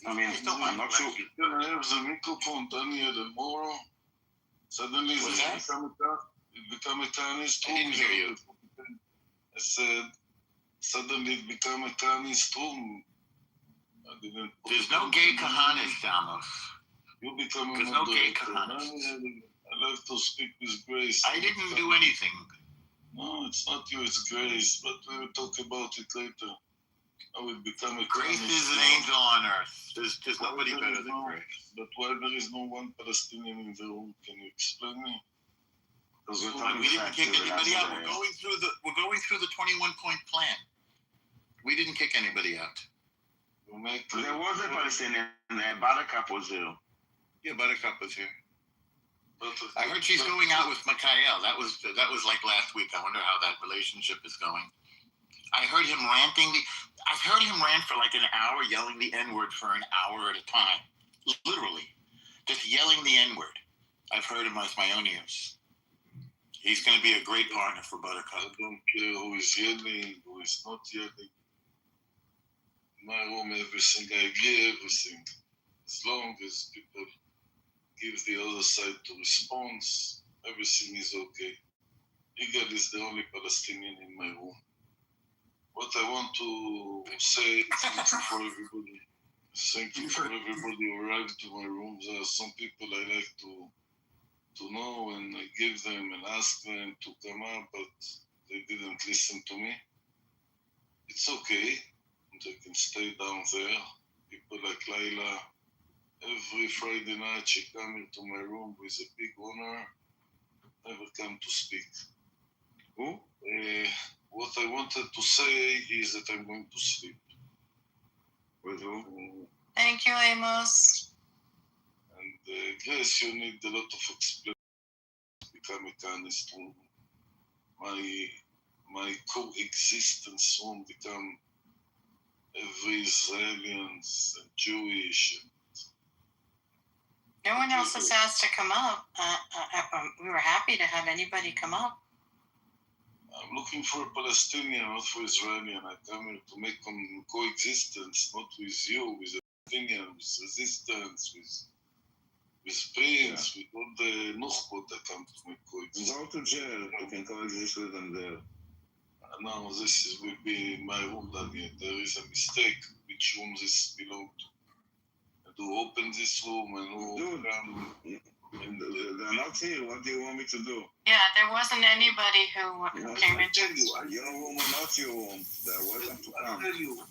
Speaker 19: mean, I'm not sure.
Speaker 15: Can I have the microphone, Daniel, tomorrow? Suddenly it become a Chinese room.
Speaker 16: I didn't hear you.
Speaker 15: I said, suddenly it became a Chinese room.
Speaker 16: There's no gay kahanas, Damos.
Speaker 15: You become
Speaker 16: There's no gay kahanas.
Speaker 15: I like to speak with Grace.
Speaker 16: I didn't do anything.
Speaker 15: No, it's not you, it's Grace, but we will talk about it later. I will become a
Speaker 16: Grace is an angel on earth. There's nobody better than Grace.
Speaker 15: But why there is no one Palestinian in the room? Can you explain me?
Speaker 16: We didn't kick anybody out. We're going through the 21-point plan. We didn't kick anybody out.
Speaker 19: There was a Palestinian there. Buttercup was here.
Speaker 16: Yeah, Buttercup was here. I heard she's going out with Mikhail. That was like last week. I wonder how that relationship is going. I heard him ranting. I've heard him rant for like an hour, yelling the N-word for an hour at a time. Literally. Just yelling the N-word. I've heard him with my own ears. He's going to be a great partner for Buttercup.
Speaker 15: I don't care who is yelling, who is not yelling. In my room, everything I give, everything. As long as people give the other side to response, everything is okay. Yigal is the only Palestinian in my room. What I want to say, thank you for everybody. Thank you for everybody who arrived to my room. There are some people I like to know, and I give them and ask them to come up, but they didn't listen to me. It's okay. They can stay down there. People like Laila, every Friday night she come into my room with a big honor, never come to speak.
Speaker 19: Who?
Speaker 15: What I wanted to say is that I'm going to sleep.
Speaker 19: With who?
Speaker 18: Thank you, Amos.
Speaker 15: And Grace, you need a lot of explanation to become a Zionist room. My coexistence won't become every Israelians and Jewish.
Speaker 18: No one else has asked to come up. We were happy to have anybody come up.
Speaker 15: I'm looking for a Palestinian, not for Israeli, and I come here to make coexistence, not with you, with Palestinians, with resistance, with Prince, with all the Nukhbot that come to make coexistence.
Speaker 19: Go to jail, you can coexist with them there.
Speaker 15: Now this will be my room, Daniel. There is a mistake which room this belongs to. And who opened this room and who come.
Speaker 19: They're not here. What do you want me to do?
Speaker 18: Yeah, there wasn't anybody who came in.
Speaker 19: I tell you, your room or not your room, they're welcome to come.
Speaker 15: I tell you,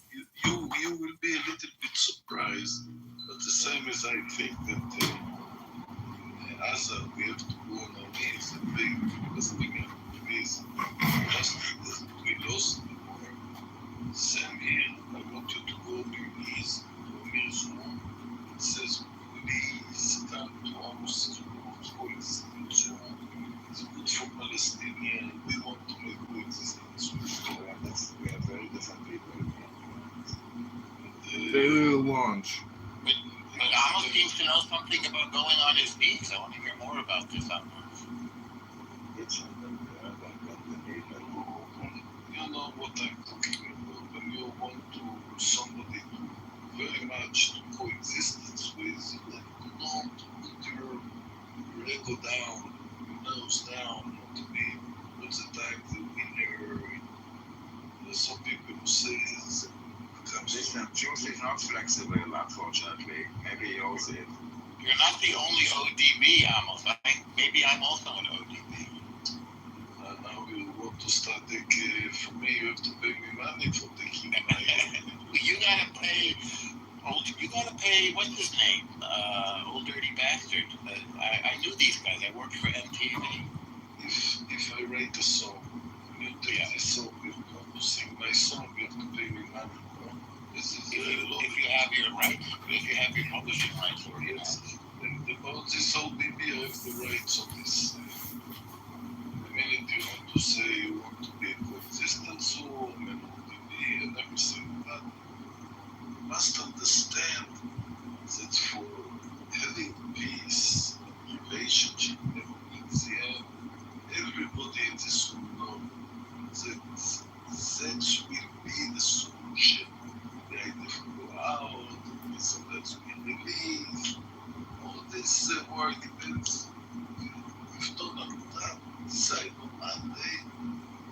Speaker 15: you will be a little bit surprised, but the same as I think that in Gaza we have to go on our knees and beg Palestinian please, just because we lost the war. Same here, I want you to go on your knees to Amir's room. It says, please come to Amos' coexistence. It's good for Palestinians. We want to make coexistence.
Speaker 19: We are very different people.
Speaker 3: They will launch.
Speaker 16: But Amos needs to know something about going on his knees. I want to hear more about this, Amos.
Speaker 15: You they go down, nose down, not to be all the time the winner. There's some people who say it's
Speaker 19: Listen, truth is not flexible, unfortunately. Maybe yours is.
Speaker 20: You're not the only ODB, Amos. Maybe I'm also an ODB.
Speaker 15: Now you want to start taking, for me, you have to pay me money for taking my...
Speaker 20: You gotta pay. You gotta pay. What's his name? Old dirty bastard. I knew these guys. I worked for MTV.
Speaker 15: If I write a song, you take this song, you want to sing my song, you have to pay me money. No? This is
Speaker 20: If you have your rights, if you have your publishing rights, or
Speaker 15: yes. And about this ODB, I have the rights on this. The minute you want to say you want to be a coexistence zone and ODB and everything, but you must understand that for having peace, relationship, in the end, everybody in this room knows that sex will be the solution. The idea to go out, so that we release, all this war depends. If Donald Trump decide on Monday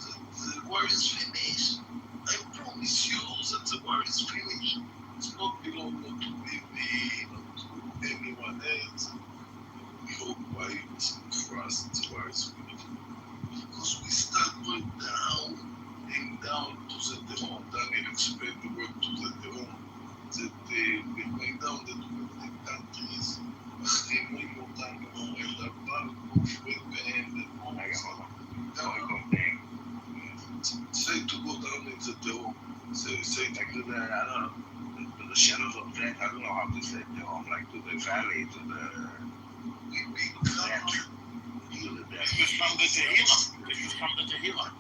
Speaker 15: that the war is finished, I promise you that the war is finished. It's not belong not to me, not to anyone else. We hope why it's good for us that the war is finished. Because we start going down and down to the Tehom. Daniel explained the word to the Tehom. That we're going down the developing countries, מחרימים אותנו אל הברקו ובהם say to go down in the Tehom. Say to
Speaker 19: like to the, I don't know, to the shadows of death. I don't know how to say Tehom, like to the valley, to the...
Speaker 15: We become
Speaker 20: This is from the Tehillim. This is from the Tehillim.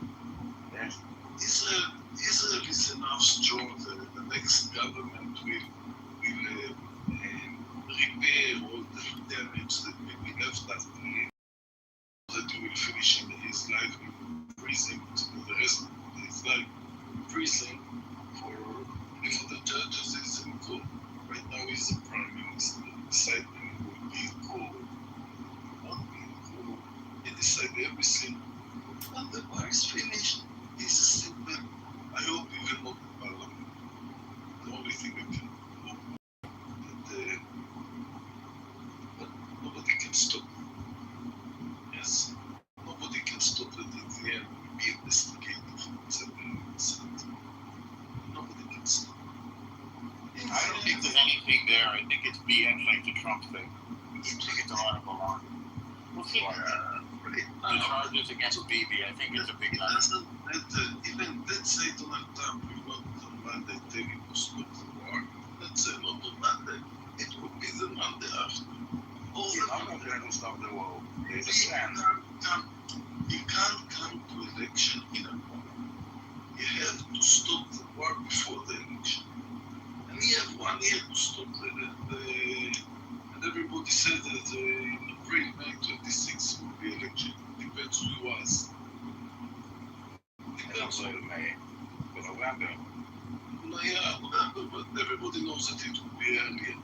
Speaker 19: Yes.
Speaker 15: Israel is enough strong that the next government will repair all the damage that we left after him. That he will finish in his life in prison, the rest of his life in prison for the judges is in court. Right now he's the prime minister. Deciding who will be in court, not be in court. He decided everything. And the war is finished. It's a simple. I hope he will not be parliament. The only thing I can hope that but nobody can stop it. Yes, nobody can stop it. In the end, will be investigated for incident. Nobody can stop it.
Speaker 20: I don't think there's anything there. I think it's BS like the Trump thing. I think it's a lot of alarm. We'll see. The charges against Bibi, I think it's a big number.
Speaker 15: Even let's say Donald Trump will not on Monday tell you to stop the war. Let's say not on Monday. It will be the Monday after.
Speaker 19: I'm not going to stop the war. There's a plan.
Speaker 15: You can't come to election in a moment. You have to stop the war before the election. And you have 1 year to stop and everybody says that in April, May 26 will be election. Depends who you ask. Depends on
Speaker 19: May. For November.
Speaker 15: No, yeah, November, but everybody knows that it will be earlier.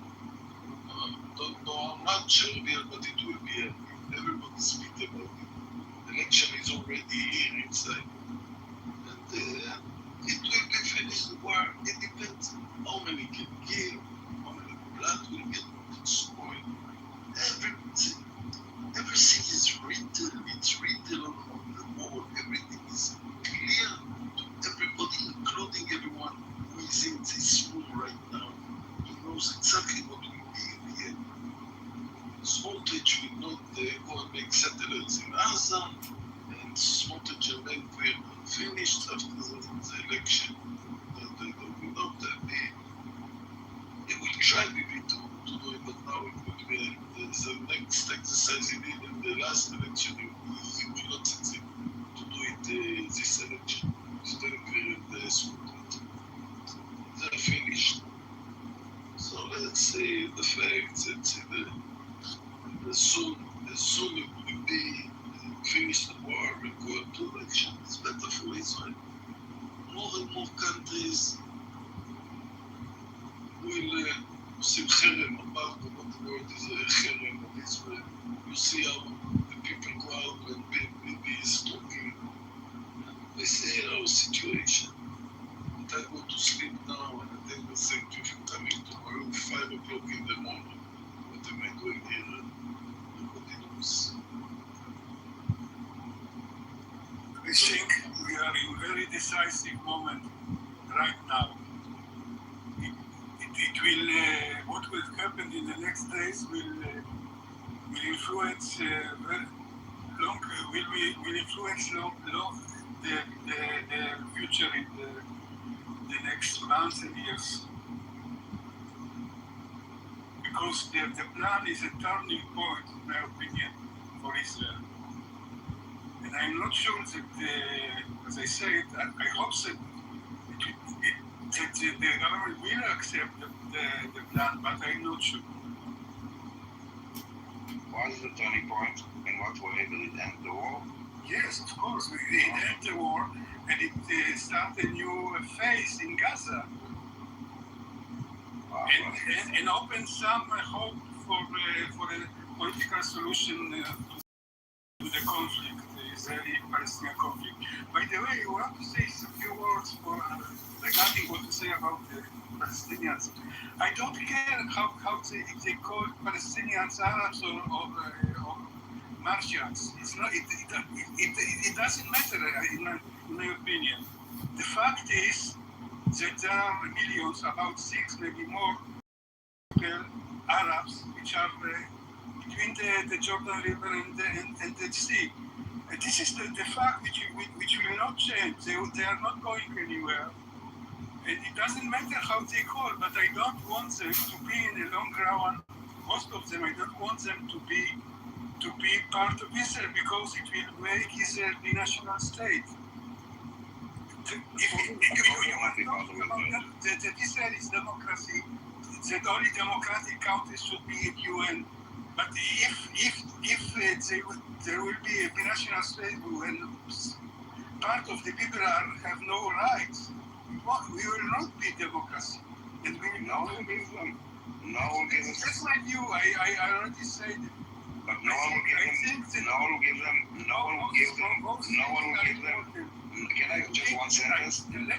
Speaker 15: Don't know how much earlier, but it will be earlier. Everybody speaks about it. The election is already here inside. And it will be finished, the war. It depends how many can kill, how many blood will get destroyed. Everything is written. It's written on the wall. Everything is clear to everybody, including everyone who is in this room right now. He knows exactly what will be in the end. Smotrich will not go and make settlers in Gaza, and Smotrich and Ben-Gvir finished after the election. He will try maybe to do it, but now it will be the next exercise he did in the last election. He will not succeed to do it this election. It's Ben-Gvir and Smotrich. They're finished. So let's say the fact that soon it will be finish the war and go to election. It's better for Israel. More and more countries will עושים חרם, אמרנו, world is a Cherem of Israel. You see how the people go out when Bibi is talking. They say our situation. But I go to sleep now and I think the same people coming tomorrow 5 o'clock in the morning. What am I doing here? Nobody knows.
Speaker 6: I think we are in a very decisive moment right now. It will, what will happen in the next days will influence will influence the future in the next months and years. Because the plan is a turning point, in my opinion, for Israel. And I'm not sure that, as I said, I hope that the government will accept the plan, but I'm not sure.
Speaker 19: What is the turning point? In what way will it end the war?
Speaker 6: Yes, of course. It end the war and it start a new phase in Gaza. And open some hope for a political solution to the conflict, the Israeli-Palestinian conflict. By the way, I want to say a few words regarding what to say about the Palestinians. I don't care how they call Palestinians Arabs or Martians. It's not. It doesn't matter in my opinion. The fact is that there are millions, about 6, maybe more, people, Arabs, which are between the Jordan River and the sea. And this is the fact which will not change. They are not going anywhere. And it doesn't matter how they call, but I don't want them to be in the long run. Most of them, I don't want them to be part of Israel because it will make Israel the national state. If you want to talk about that Israel is democracy, that only democratic countries should be in UN. But if there will be a binational state when part of the people have no rights, we will not be democracy. And we will not give them. That's my view. I already said it.
Speaker 19: But no one will give them. Can I just one sentence? No one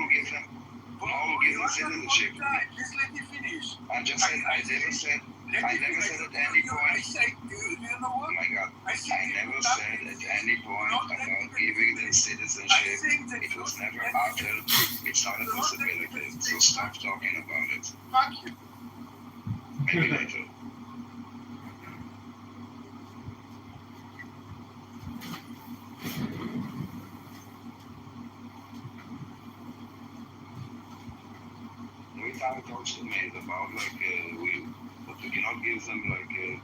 Speaker 19: will give them. No one will give them citizenship.
Speaker 6: Please let me finish.
Speaker 19: I never said at any point. Oh my God! I never said at any point about giving them citizenship. It was never uttered. It's not a possibility. So stop talking about it.
Speaker 6: Fuck you.
Speaker 19: Maybe later. Every time he talks to me, it's about we cannot give them a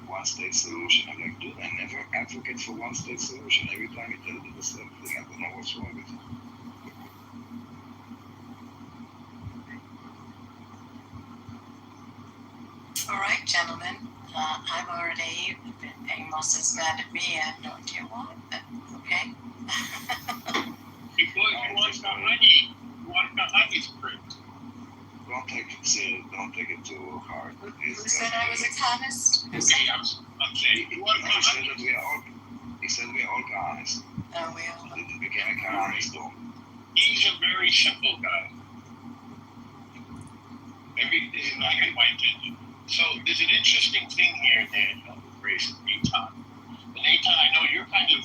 Speaker 19: one-state solution. I'm like, dude, I never advocate for one-state solution. Every time he tells me the same thing, I don't know what's wrong with him.
Speaker 18: All right, gentlemen. I'm already. Amos is mad at me. I have no idea why, but okay.
Speaker 5: Because you want the honey. You want the honey script.
Speaker 19: Don't take it too hard.
Speaker 18: Who said I was a communist?
Speaker 5: Okay, I'm saying you want the honey.
Speaker 19: He said we are all communists.
Speaker 18: Oh, we all.
Speaker 19: It became a communist though.
Speaker 5: He's a very simple guy. Everything like in my opinion. So there's an interesting thing here, Daniel, raised Eitan. And Eitan, I know you're kind of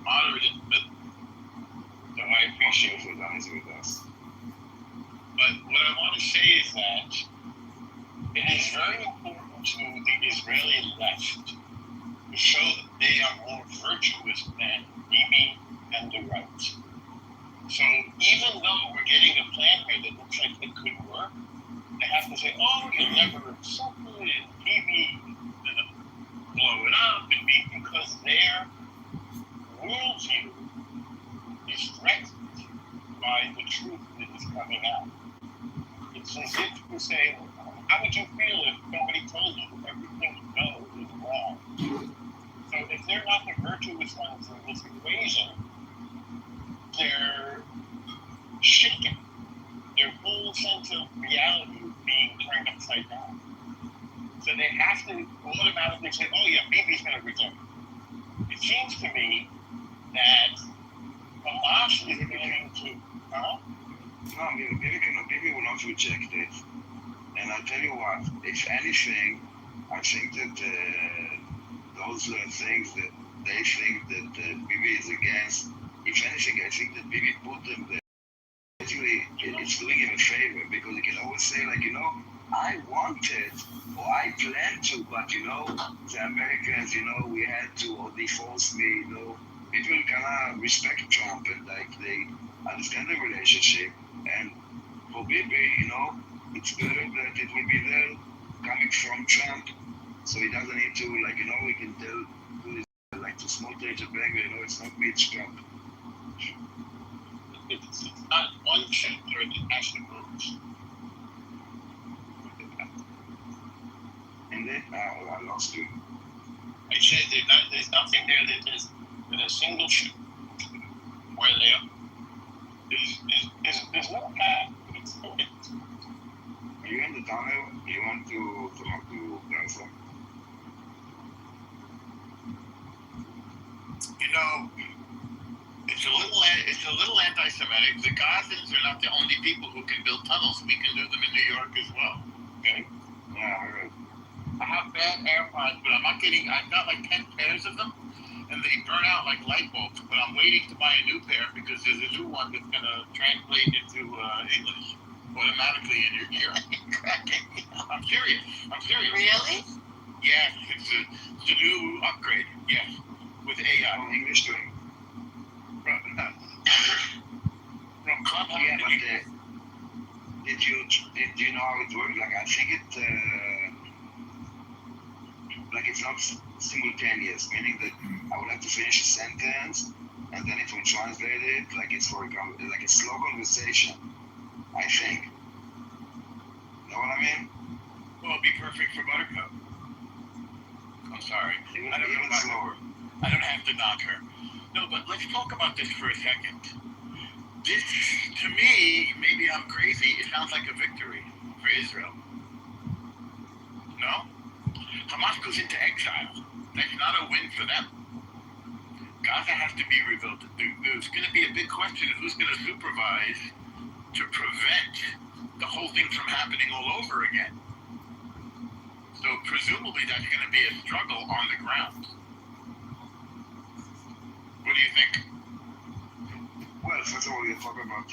Speaker 5: moderate in the middle. So I appreciate
Speaker 19: it. With us.
Speaker 5: But what I want to say is that it is very important to the Israeli left to show that they are more virtuous than Bibi and the right. So even though we're getting a plan here that looks like it could work, they have to say, oh, you'll never accept it, and Bibi blow it up, and Bibi, because their worldview is threatened by the truth that is coming out. It's as if you say, how would you feel if somebody told you everything you know is wrong? So if they're not the virtuous ones in this equation, they're shaken. Their whole sense of reality is being turned upside down.
Speaker 20: So they have to automatically say, oh yeah, Bibi's going to reject it. It seems to me that Hamas is going to,
Speaker 19: No, Bibi will not reject it. And I'll tell you what, if anything, I think that those things that they think that Bibi is against, if anything, I think that Bibi put them there. Actually, it's doing him a favor because he can always say, like, you know, I wanted or I planned to, but, you know, the Americans, you know, we had to, or they forced me, you know. People kind of respect Trump and, like, they understand the relationship. And for Bibi, you know, it's better that it will be there coming from Trump, so he doesn't need to, like, you know, he can tell, like, to Smotrich and Bengay, you know, it's not me, it's Trump.
Speaker 20: it's not one chip, they're the national groups.
Speaker 19: And then, I lost you.
Speaker 20: I said there's nothing there that is a single chip where they are. There's no path.
Speaker 19: Are you in the tunnel? You want to talk to Gaza?
Speaker 20: You know, it's a little anti-Semitic. The Gazans are not the only people who can build tunnels. We can do them in New York as well. Okay.
Speaker 19: Yeah, I heard.
Speaker 20: I have bad AirPods, but I'm not getting. I've got like 10 pairs of them, and they burn out like light bulbs. But I'm waiting to buy a new pair because there's a new one that's gonna translate into English automatically in your ear. I'm serious.
Speaker 3: Really?
Speaker 20: Yes, it's a new upgrade. Yes, with AI.
Speaker 19: English doing.
Speaker 20: From Clubhouse.
Speaker 19: Yeah, but did you know how it works? Like, I think it, like, it's not simultaneous, meaning that I would have to finish a sentence and then it will translate it, like it's for like a slow conversation, I think. Know what I mean?
Speaker 20: Well, it'd be perfect for Buttercup. I'm sorry.
Speaker 19: Even
Speaker 20: slower. I don't have to knock her. No, but let's talk about this for a second. This, to me, maybe I'm crazy, it sounds like a victory for Israel. No? Hamas goes into exile. That's not a win for them. Gaza has to be rebuilt. There's going to be a big question of who's going to supervise to prevent the whole thing from happening all over again. So presumably that's going to be a struggle on the ground. What do you think?
Speaker 19: Well, first of all, you talk about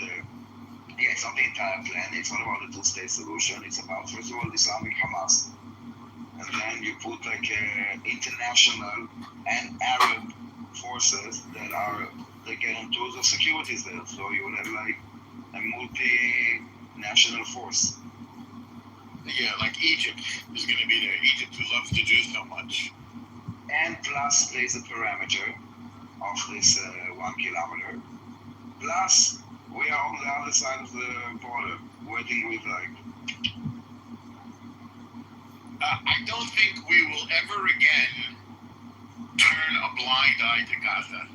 Speaker 19: it's not the entire plan. It's not about the two-state solution. It's about, first of all, disarming Hamas. And then you put, like, international and Arab forces that get on tours of securities there. So you will have, like, a multinational force.
Speaker 20: Yeah, like Egypt is going to be there. Egypt, who loves the Jews so much.
Speaker 19: And plus, there's a parameter of this 1 kilometer. Plus, we are on the other side of the border, waiting with, like...
Speaker 20: I don't think we will ever again turn a blind eye to Gaza.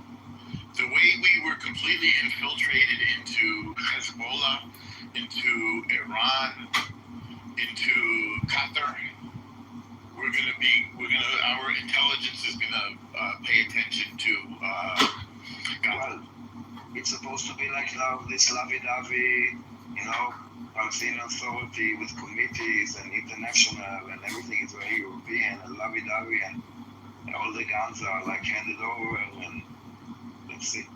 Speaker 20: The way we were completely infiltrated into Hezbollah, into Iran, into Qatar, our intelligence is gonna pay attention to Gaza.
Speaker 19: Well, it's supposed to be like now this lovey-dovey, you know, Palestinian Authority with committees and international and everything is very European and lovey-dovey and all the guns are like handed over and let's see.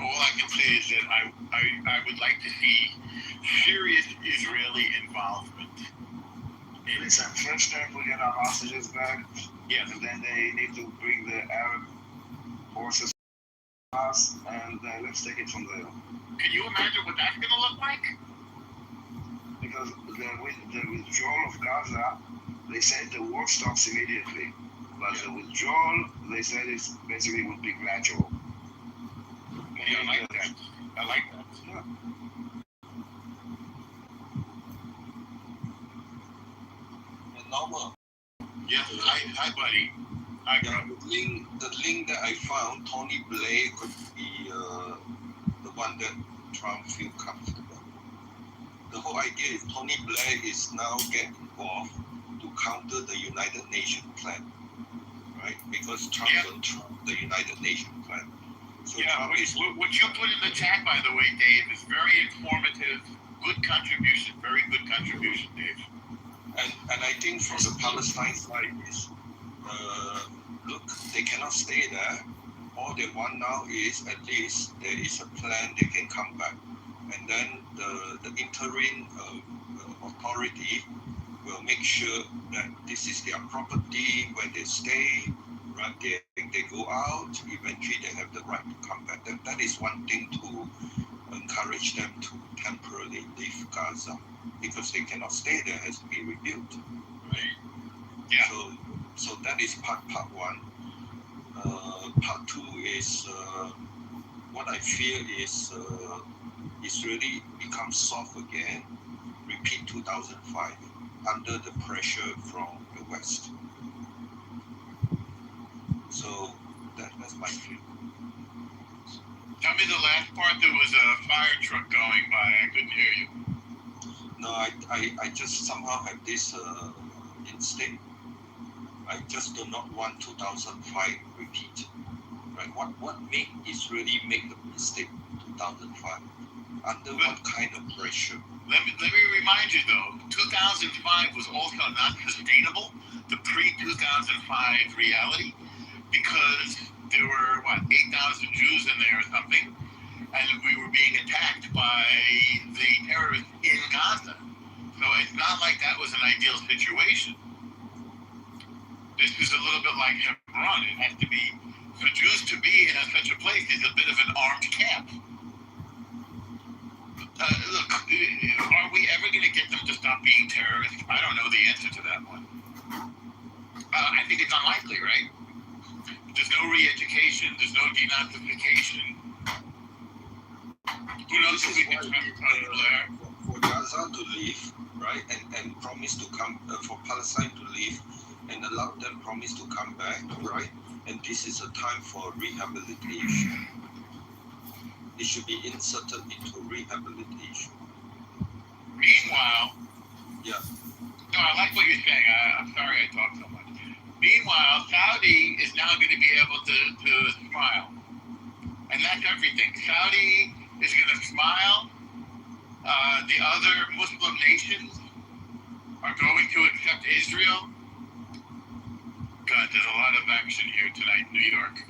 Speaker 20: All I can say is that I would like to see serious Israeli involvement.
Speaker 19: Listen, first step we get our hostages back.
Speaker 20: Yes.
Speaker 19: And then they need to bring the Arab forces to us and let's take it from there.
Speaker 20: Can you imagine what that's going to look like?
Speaker 19: Because the withdrawal of Gaza, they said the war stops immediately. But the withdrawal, they said it's basically would be gradual.
Speaker 20: Yeah, I like that. I like that.
Speaker 19: Yeah.
Speaker 21: Normal.
Speaker 20: Yes, hi buddy. Hi, bro.
Speaker 21: The link that I found, Tony Blair could be the one that Trump feel comfortable.
Speaker 19: the whole idea is Tony Blair is now getting involved to counter the United Nations plan, right? Because Trump don't trust the United Nations plan. So Trump is,
Speaker 20: what you put in the chat, by the way, Dave, is very informative. Good contribution. Very good contribution, Dave.
Speaker 19: and I think from the Palestine side is, look, they cannot stay there. All they want now is at least there is a plan they can come back. And then the interim authority will make sure that this is their property where they stay, right? They go out, eventually they have the right to come back. That is one thing to encourage them to temporarily leave Gaza, because they cannot stay there, has to be rebuilt, right? Yeah. So that is part one. Part two is what I fear is Israeli becomes soft again, repeat 2005, under the pressure from the West. So that's my fear.
Speaker 20: Tell me the last part. There was a fire truck going by. I couldn't hear you.
Speaker 19: No, I just somehow have this instinct. I just do not want 2005 repeat. Right? What made Israeli make the mistake 2005? Under what kind of pressure?
Speaker 20: Let me remind you though, 2005 was also not sustainable, the pre-2005 reality, because there were 8,000 Jews in there or something, and we were being attacked by the terrorists in Gaza. So it's not like that was an ideal situation. This is a little bit like Hebron. It has to be, for Jews to be in such a place is a bit of an armed camp. Look, are we ever going to get them to stop being terrorists? I don't know the answer to that one. I think it's unlikely, right? There's no re-education. There's no denazification. Who knows if we can trust Blair?
Speaker 19: For Gaza to leave, right, and promise to come, for Palestine to leave, and allow them promise to come back, right? And this is a time for rehabilitation. It should be inserted into rehabilitation.
Speaker 20: Meanwhile,
Speaker 19: yeah.
Speaker 20: No, I like what you're saying. I'm sorry I talk so much. Meanwhile, Saudi is now going to be able to smile. And that's everything. Saudi is going to smile. The other Muslim nations are going to accept Israel. God, there's a lot of action here tonight in New York.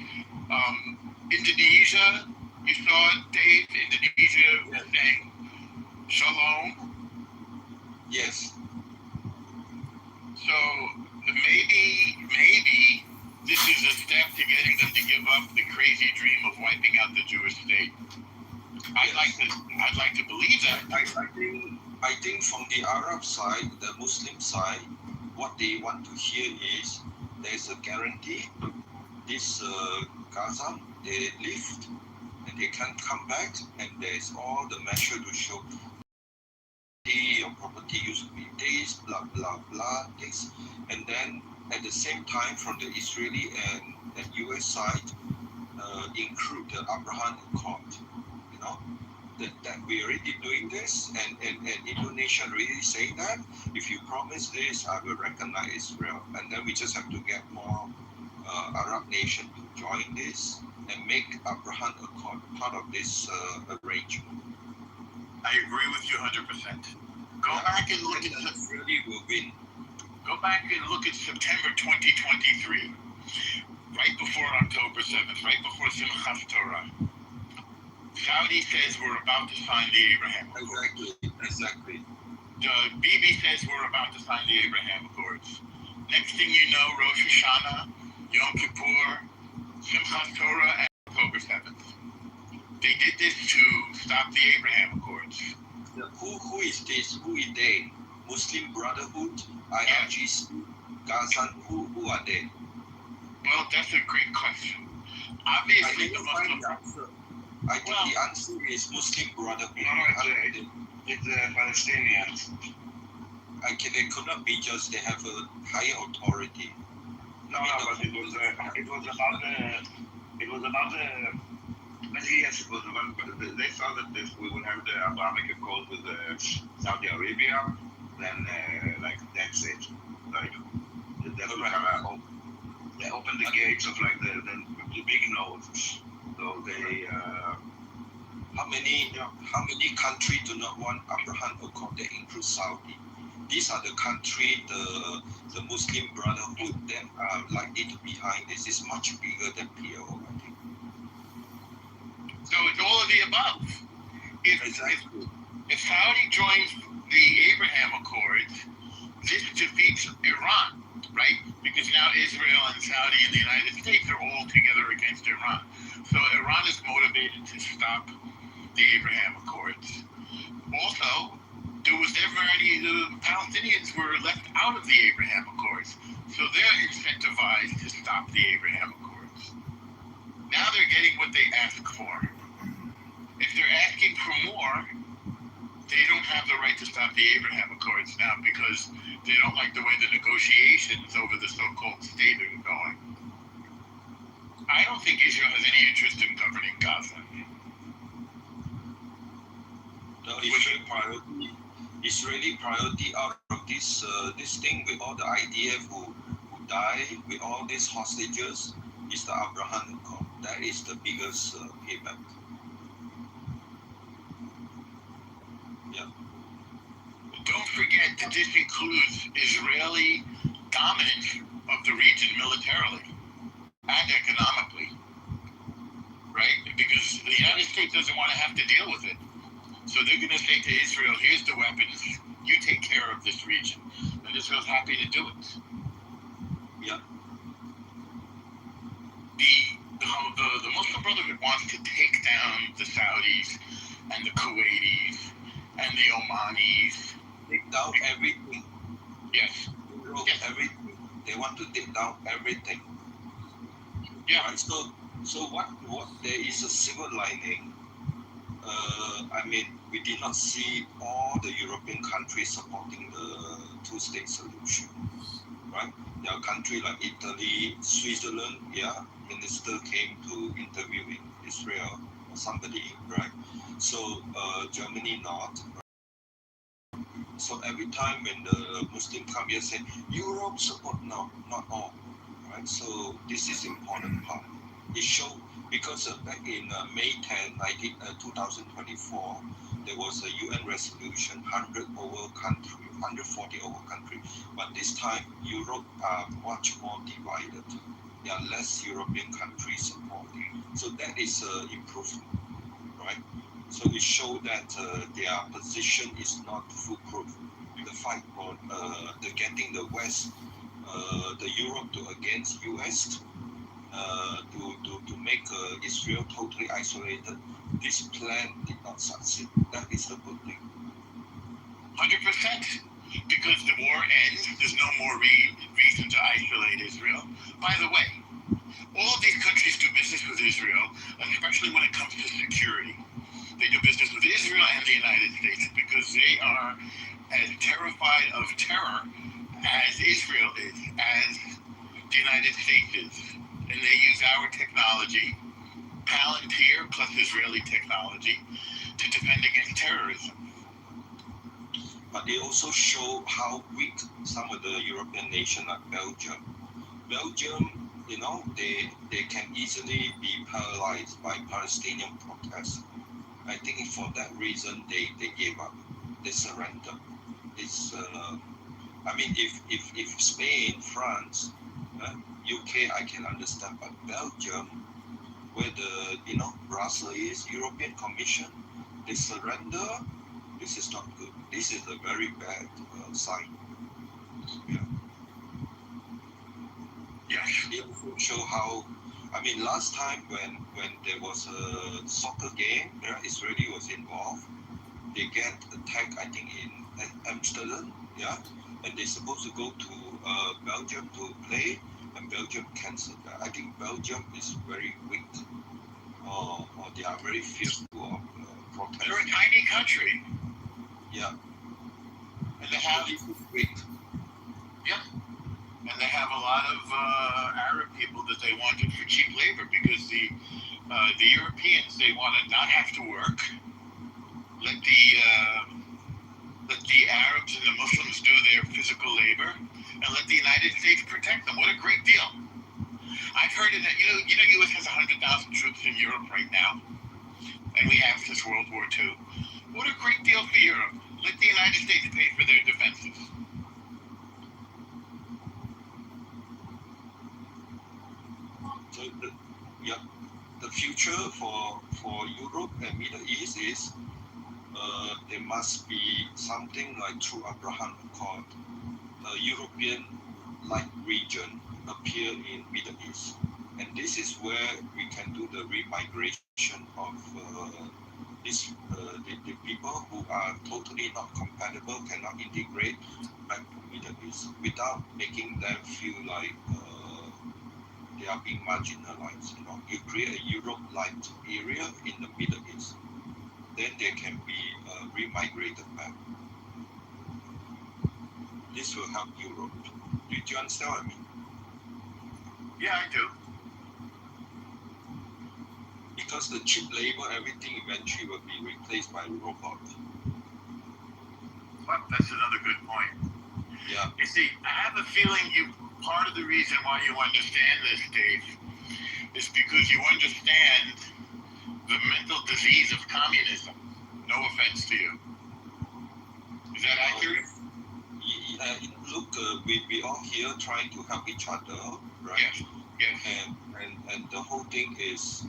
Speaker 20: Indonesia, you saw it, Dave. Indonesia was saying shalom.
Speaker 19: Yes.
Speaker 20: So maybe this is a step to getting them to give up the crazy dream of wiping out the Jewish state. I'd like to believe that.
Speaker 19: I think from the Arab side, the Muslim side, what they want to hear is there's a guarantee. This Gaza, they left and they can't come back, and there's all the measure to show your property used to be this, blah blah blah, this, and then at the same time from the Israeli and US side, include the Abraham Accord. You know, that we're already doing this, and Indonesia really saying that if you promise this, I will recognize Israel, and then we just have to get more Arab nation to join this and make Abraham Accord part of this arrangement.
Speaker 20: I agree with you 100%. Go back and look at
Speaker 19: Israeli will win.
Speaker 20: Go back and look at September 2023, right before October 7th, right before Simchat Torah. Saudi says we're about to sign the Abraham Accords.
Speaker 19: Exactly.
Speaker 20: Bibi says we're about to sign the Abraham Accords. Next thing you know, Rosh Hashanah, Yom Kippur, Simchat Torah, and October 7th. They did this to stop the Abraham Accords.
Speaker 19: Who is this? Who is they? Muslim Brotherhood, IRGC, Gaza, who are they?
Speaker 20: Well, that's a great question. Obviously,
Speaker 19: I think the answer is Muslim Brotherhood.
Speaker 7: No, it's the Palestinians.
Speaker 19: They could not be just, they have a higher authority.
Speaker 7: No, but it was about the
Speaker 19: But yes, it was one. They saw that this we would have the Abrahamic Accord with Saudi Arabia. Then, like that's it. Like that would have they opened the gates of like the big nodes. So they.
Speaker 4: How many countries do not want Abraham Accord that include Saudi? These are the countries the Muslim Brotherhood that are likely to be behind this. Is much bigger than PLO, I think.
Speaker 20: So it's all of the above. If Saudi joins the Abraham Accords, this defeats Iran, right? Because now Israel and Saudi and the United States are all together against Iran. So Iran is motivated to stop the Abraham Accords. Also, there was never any, the Palestinians were left out of the Abraham Accords. So they're incentivized to stop the Abraham Accords. Now they're getting what they asked for. If they're asking for more, they don't have the right to stop the Abraham Accords now because they don't like the way the negotiations over the so-called state are going. I don't think Israel has any interest in governing Gaza.
Speaker 4: No, Israeli priority out of this thing with all the IDF who die, with all these hostages, is the Abraham Accord. That is the biggest payback. Yeah.
Speaker 20: Don't forget that this includes Israeli dominance of the region militarily and economically, right? Because the United States doesn't want to have to deal with it. So they're going to say to Israel, here's the weapons, you take care of this region. And Israel's happy to do it.
Speaker 4: Yeah.
Speaker 20: The Muslim Brotherhood wants to take down the Saudis and the Kuwaitis and the Omanis.
Speaker 4: Take down everything.
Speaker 20: Yes.
Speaker 4: Everything. They want to take down everything.
Speaker 20: Yeah.
Speaker 4: Right? So what there is a silver lining. I mean, we did not see all the European countries supporting the two-state solution, right? There are countries like Italy, Switzerland, minister came to interview in Israel or somebody, right? So Germany not. Right? So every time when the Muslim come here say, Europe support, no, not all, right? So this is important part. It showed because back in May 10, 2024, there was a UN resolution, 140 over country. But this time, Europe are much more divided. There are less European countries supporting. So that is an improvement, right? So it showed that their position is not foolproof. The fight for the getting the West, the Europe to against US, to make Israel totally isolated. This plan did not succeed. That is the good thing.
Speaker 20: 100%. Because the war ends, there's no more reason to isolate Israel. By the way, all of these countries do business with Israel, especially when it comes to security. They do business with Israel and the United States because they are as terrified of terror as Israel is, as the United States is. And they use our technology, Palantir plus Israeli technology, to defend against terrorism.
Speaker 4: But they also show how weak some of the European nations like Belgium. Belgium, they can easily be paralyzed by Palestinian protests. I think for that reason they gave up. They surrendered. It's I mean if Spain, France, UK I can understand, but Belgium, where the Brussels is, European Commission, they surrender. This is not good. This is a very bad sign. Yeah. It also show how. I mean, last time when there was a soccer game, Israeli was involved. They get attacked, I think, in Amsterdam, and they're supposed to go to Belgium to play, and Belgium cancelled that. I think Belgium is very weak, or they are very fearful of protest.
Speaker 20: They're a tiny country.
Speaker 4: Yeah.
Speaker 20: And they have
Speaker 4: weak.
Speaker 20: Yeah. and they have a lot of Arab people that they wanted for cheap labor because the Europeans, they want to not have to work. Let the Arabs and the Muslims do their physical labor, and let the United States protect them. What a great deal! I've heard that U.S. has 100,000 troops in Europe right now, and we have since World War II. What a great deal for Europe! Let the United States pay for their defenses.
Speaker 9: So the future for Europe and Middle East is there must be something like through Abraham Accord, a European-like region appear in Middle East, and this is where we can do the remigration of the people who are totally not compatible, cannot integrate back to Middle East without making them feel like they are being marginalized. You create a Europe-like area in the Middle East, then they can be remigrated back. This will help Europe. Do you understand what I mean?
Speaker 20: Yeah, I do.
Speaker 9: Because the cheap labor, everything eventually will be replaced by robots.
Speaker 20: Well, that's another good point.
Speaker 9: Yeah.
Speaker 20: You see, I have a feeling part of the reason why you understand this, Dave, is because you understand the mental disease of communism. No offense to you. Is that accurate?
Speaker 9: Look, we all here trying to help each other, right?
Speaker 20: Yes.
Speaker 9: And the whole thing is,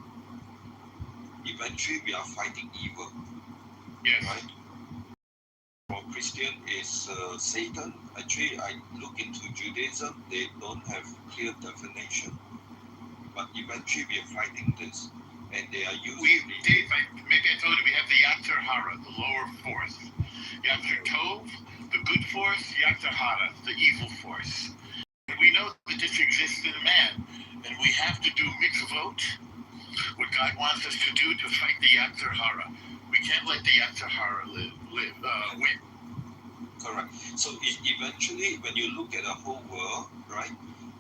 Speaker 9: eventually we are fighting evil.
Speaker 20: Yes.
Speaker 9: Right? For Christian is Satan. Actually, I look into Judaism, they don't have clear definition. But eventually we are fighting this. And they are using...
Speaker 20: Dave, maybe I told you, we have the Yatzer Hara, the lower force. Yatzer Tov, the good force, Yatzer Hara, the evil force. We know that this exists in man, and we have to do mitzvot, what God wants us to do to fight the Yatzer Hara. We can't let the Yatzer Hara win.
Speaker 9: Correct. So eventually, when you look at the whole world, right,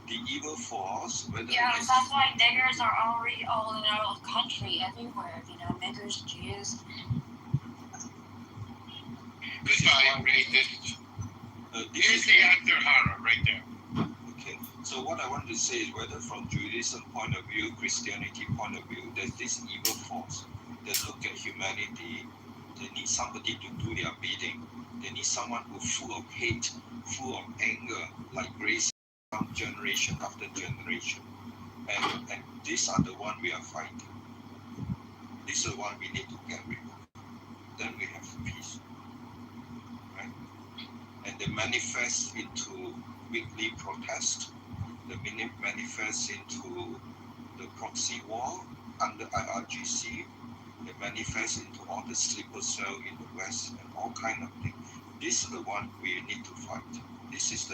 Speaker 9: the evil force, whether
Speaker 13: that's why niggers are already all in our country everywhere. Niggers, Jews.
Speaker 20: Goodbye, racist. Here's the Yatzer Hara right there.
Speaker 9: Okay. So what I want to say is whether from Judaism point of view, Christianity point of view, there's this evil force that look at humanity. They need somebody to do their bidding. They need someone who's full of hate, full of anger, like race from generation after generation. And these are the one we are fighting. This is the one we need to get rid of. Then we have peace. Right? And they manifest into weekly protest. They manifest into the proxy war under IRGC. They manifest into all the sleeper cell in the West and all kind of things. This is the one we need to fight. This is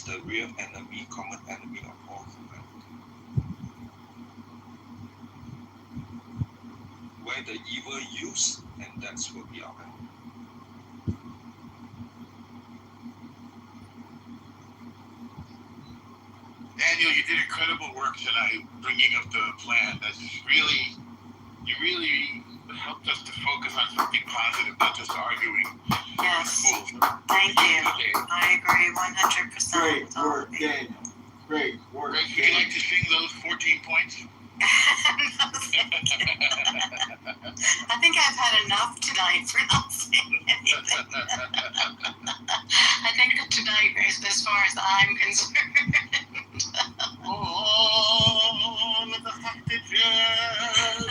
Speaker 9: the real enemy, common enemy of all humanity. Where the evil use, and that's what we are at.
Speaker 20: Daniel, you did incredible work tonight, bringing up the plan. You really helped us to focus on something positive, not just arguing.
Speaker 18: Yes. Thank you. I agree 100%.
Speaker 20: Great work, Daniel. Great work. Greg, would you like to sing those 14 points?
Speaker 18: I think I've had enough tonight for not saying anything. I think that tonight is as far as I'm concerned.
Speaker 20: All of the hostages.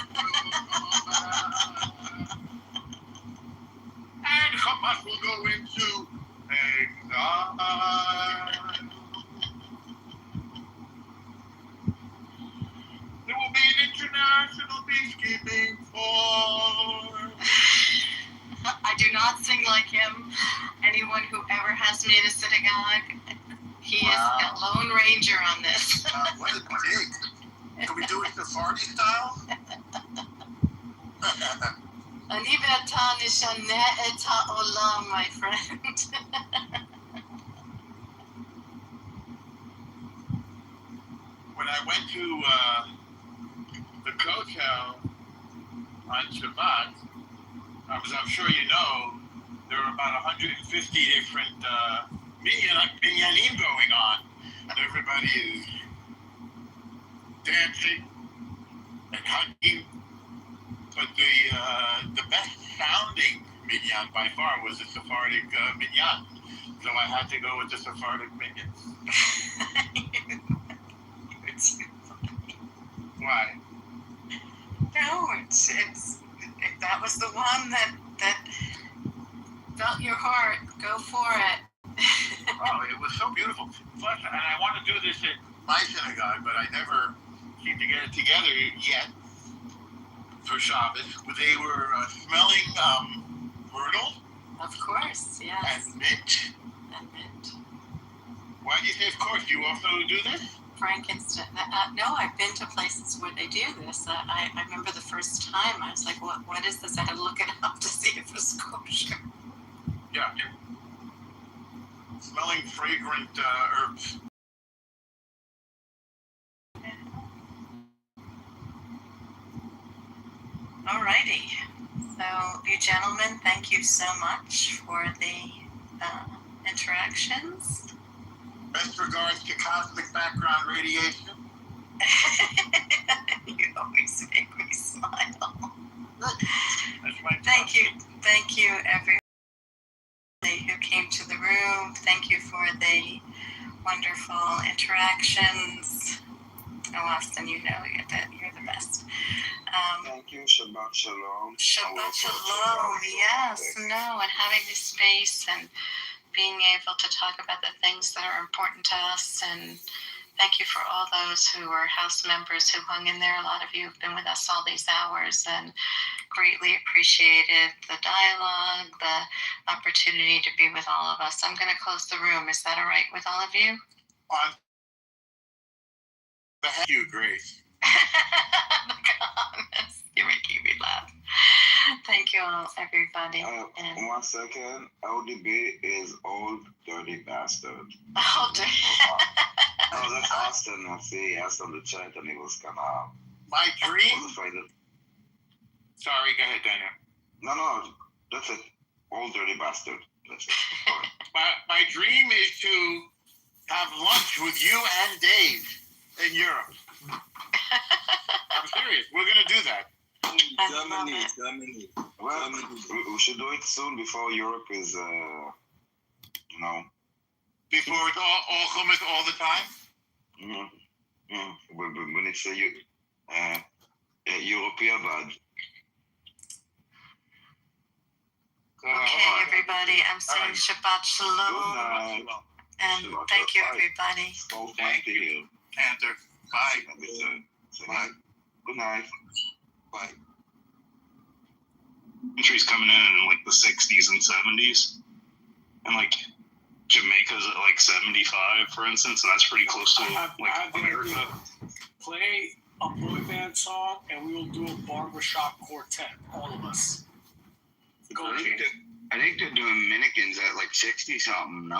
Speaker 20: And Hamas will go into exile. There will be an international peacekeeping force.
Speaker 18: I do not sing like him. Anyone who ever has me in a synagogue, he is a lone ranger on this.
Speaker 20: What a dig. Can we do it Sephardi style?
Speaker 18: Ani ve'ata nishaneh et ha'olam, my friend.
Speaker 20: when I went to the Kotel on Shabbat, as I'm sure you know, there were about 150 different minyanim going on. Everybody is dancing and hugging, but the best sounding minyan by far was the Sephardic minyan. So I had to go with the Sephardic minyans. Why?
Speaker 18: No, that was the one that felt your heart. Go for it.
Speaker 20: Oh, it was so beautiful. Plus, and I want to do this at my synagogue, but I never seem to get it together yet for Shabbos. They were smelling myrtle.
Speaker 18: Of course, yes.
Speaker 20: And mint.
Speaker 18: And mint.
Speaker 20: Why do you say of course? Do you also do this?
Speaker 18: Frankenstein. No, I've been to places where they do this. I remember the first time I was like, what is this? I had to look it up to see if it was kosher.
Speaker 20: Yeah. Smelling fragrant herbs.
Speaker 18: Alrighty. So, you gentlemen, thank you so much for the interactions.
Speaker 20: Best regards to cosmic background radiation.
Speaker 18: You always make me smile.
Speaker 20: That's my
Speaker 18: Thank you, everyone who came to the room. Thank you for the wonderful interactions. Oh, Austin, you know you're the best.
Speaker 7: Thank you. Shabbat Shalom.
Speaker 18: Shabbat Shalom. Yes, no, and having this space and being able to talk about the things that are important to us. And thank you for all those who are house members who hung in there. A lot of you have been with us all these hours and greatly appreciated the dialogue, the opportunity to be with all of us. I'm going to close the room. Is that all right with all of you?
Speaker 20: Thank you, Grace.
Speaker 18: You're making me laugh. Thank you all, everybody.
Speaker 7: And 1 second, LDB is old dirty bastard.
Speaker 18: Oh,
Speaker 7: Oh, that's Austin. I see. He asked on the chat and he was gonna.
Speaker 20: My dream. Sorry, go ahead, Daniel.
Speaker 7: No, that's it. Old dirty bastard. That's it.
Speaker 20: My dream is to have lunch with you and Dave in Europe. I'm serious. We're gonna do that.
Speaker 7: Germany. Well, we should do it soon before Europe is,
Speaker 20: Before it's all hummus all the time?
Speaker 7: When it's a European bad.
Speaker 18: Okay, everybody. I'm saying Shabbat Shalom. And thank you, everybody.
Speaker 7: Thank you.
Speaker 20: Panther. Bye.
Speaker 7: Bye. Good night.
Speaker 20: Bye.
Speaker 2: Countries coming in like the 60s and 70s, and like Jamaica's at like 75, for instance, and that's pretty close to like America.
Speaker 12: Play a boy band song, and we will do a barbershop quartet, all of us.
Speaker 7: I think they're doing Dominicans at like 60 something, no?